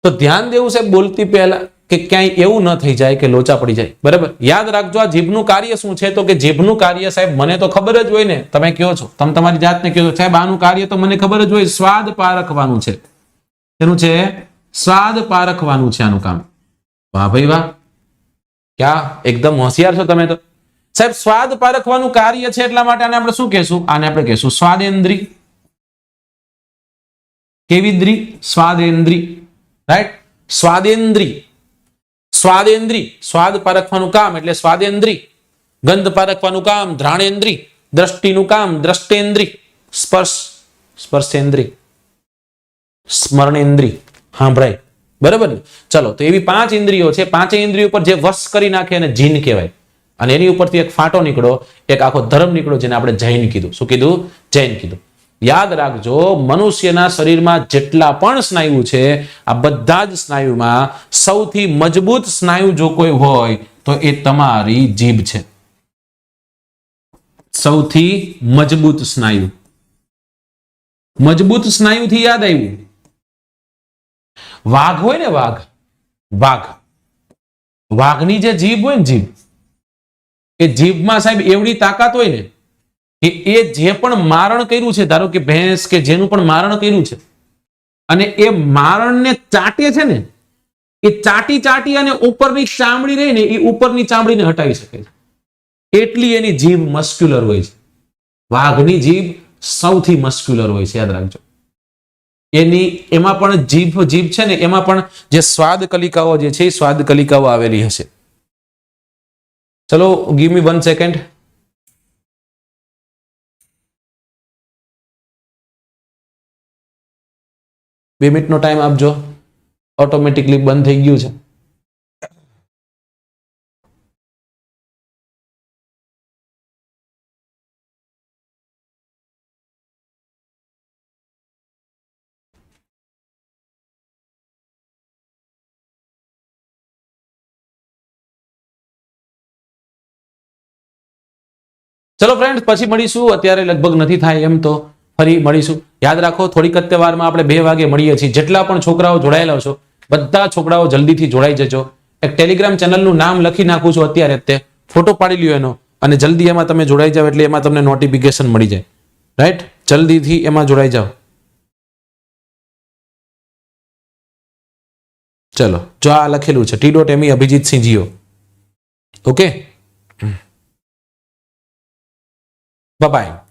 તો ધ્યાન દેવું છે બોલતી પહેલા કે ક્યાંય એવું ન થઈ જાય કે લોચા પડી જાય. બરાબર? યાદ રાખજો, આ જીભનું કાર્ય શું છે? તો કે જીભનું કાર્ય સાહેબ મને તો ખબર જ હોય ને. તમે કહો છો, તમે તમારી જાતને કહો છો, સાહેબ આનું કાર્ય તો મને ખબર જ હોય, સ્વાદ પારખવાનું છે. એનું છે સ્વાદ પારખવાનું છે આનું કામ. વાહ ભાઈ વાહ, ક્યાં એકદમ હોશિયાર છો તમે તો. સાહેબ સ્વાદ પારખવાનું કાર્ય છે એટલા માટે આને આપણે શું કહેશું? આને આપણે કહેશું સ્વાદેન્દ્રી. કેવિદ્રી? સ્વાદેન્દ્રી. રાઈટ? સ્વાદેન્દ્રી. સ્વાદેન્દ્રી, સ્વાદ પારખવાનું કામ એટલે સ્વાદેન્દ્રી. ગંધ પારખવાનું કામ ઘ્રાણેન્દ્રી. દ્રષ્ટિનું કામ દ્રષ્ટેન્દ્રી. સ્પર્શ સ્પર્શેન્દ્રી. સ્મરણેન્દ્રી. સાંભળાય. બરાબર ને? ચલો, તો એવી 5 ઇન્દ્રિયો છે. 5 ઇન્દ્રિયો પર જે વશ કરી નાખે એને જીન કહેવાય. અને એની ઉપરથી એક ફાંટો નીકળો, એક આખો ધર્મ નીકળો, જેને આપણે જૈન કીધું. શું કીધું? જૈન કીધું. યાદ રાખજો, મનુષ્યના શરીરમાં જેટલા પણ સ્નાયુ છે, આ બધા જ સ્નાયુમાં સૌથી મજબૂત સ્નાયુ જો કોઈ હોય તો એ તમારી જીભ છે. સૌથી મજબૂત સ્નાયુ. મજબૂત સ્નાયુથી યાદ આવ્યું, વાઘ હોય ને, વાઘની જે જીભ હોય ને, એ જીભમાં સાહેબ એવડી તાકાત હોય ને કે એ જે પણ મારણ કર્યું છે, ધારો કે ભેંસ કે જેનું પણ મારણ કર્યું છે, અને એ મારણને ચાટે છે ને, એ ચાટી અને ઉપરની ચામડી રહી ને, એ ઉપરની ચામડીને હટાવી શકે છે. એટલી એની જીભ મસ્ક્યુલર હોય છે. વાઘની જીભ સૌથી મસ્ક્યુલર હોય છે, યાદ રાખજો. એમાં પણ જીભ છે ને, એમાં પણ જે સ્વાદ કલિકાઓ જે છે, એ સ્વાદ કલિકાઓ આવેલી હશે. ચલો, ગીવ મી 1 સેકન્ડ. બે મિનિટનો ટાઈમ આપજો. ઓટોમેટિકલી બંધ થઈ ગયું છે. ચલો ફ્રેન્ડ, પછી મળીશું. અત્યારે લગભગ નથી થાય એમ, તો ફરી મળીશું. યાદ રાખો, થોડીક જ વારમાં આપણે 2 વાગે મળીએ છીએ. જેટલા પણ છોકરાઓ જોડાયેલા છો, બધા છોકરાઓ જલ્દીથી જોડાઈ જજો. એક ટેલિગ્રામ ચેનલનું નામ લખી નાખું છું અત્યારે તે ફોટો પાડી લ્યો એનો અને જલ્દી એમાં તમે જોડાઈ જાઓ એટલે એમાં તમને નોટિફિકેશન મળી જાય. રાઈટ, જલ્દીથી એમાં જોડાઈ જાઓ. ચલો, જો આ લખેલું છે t.me Abhijitsinh Jio. Okay, by.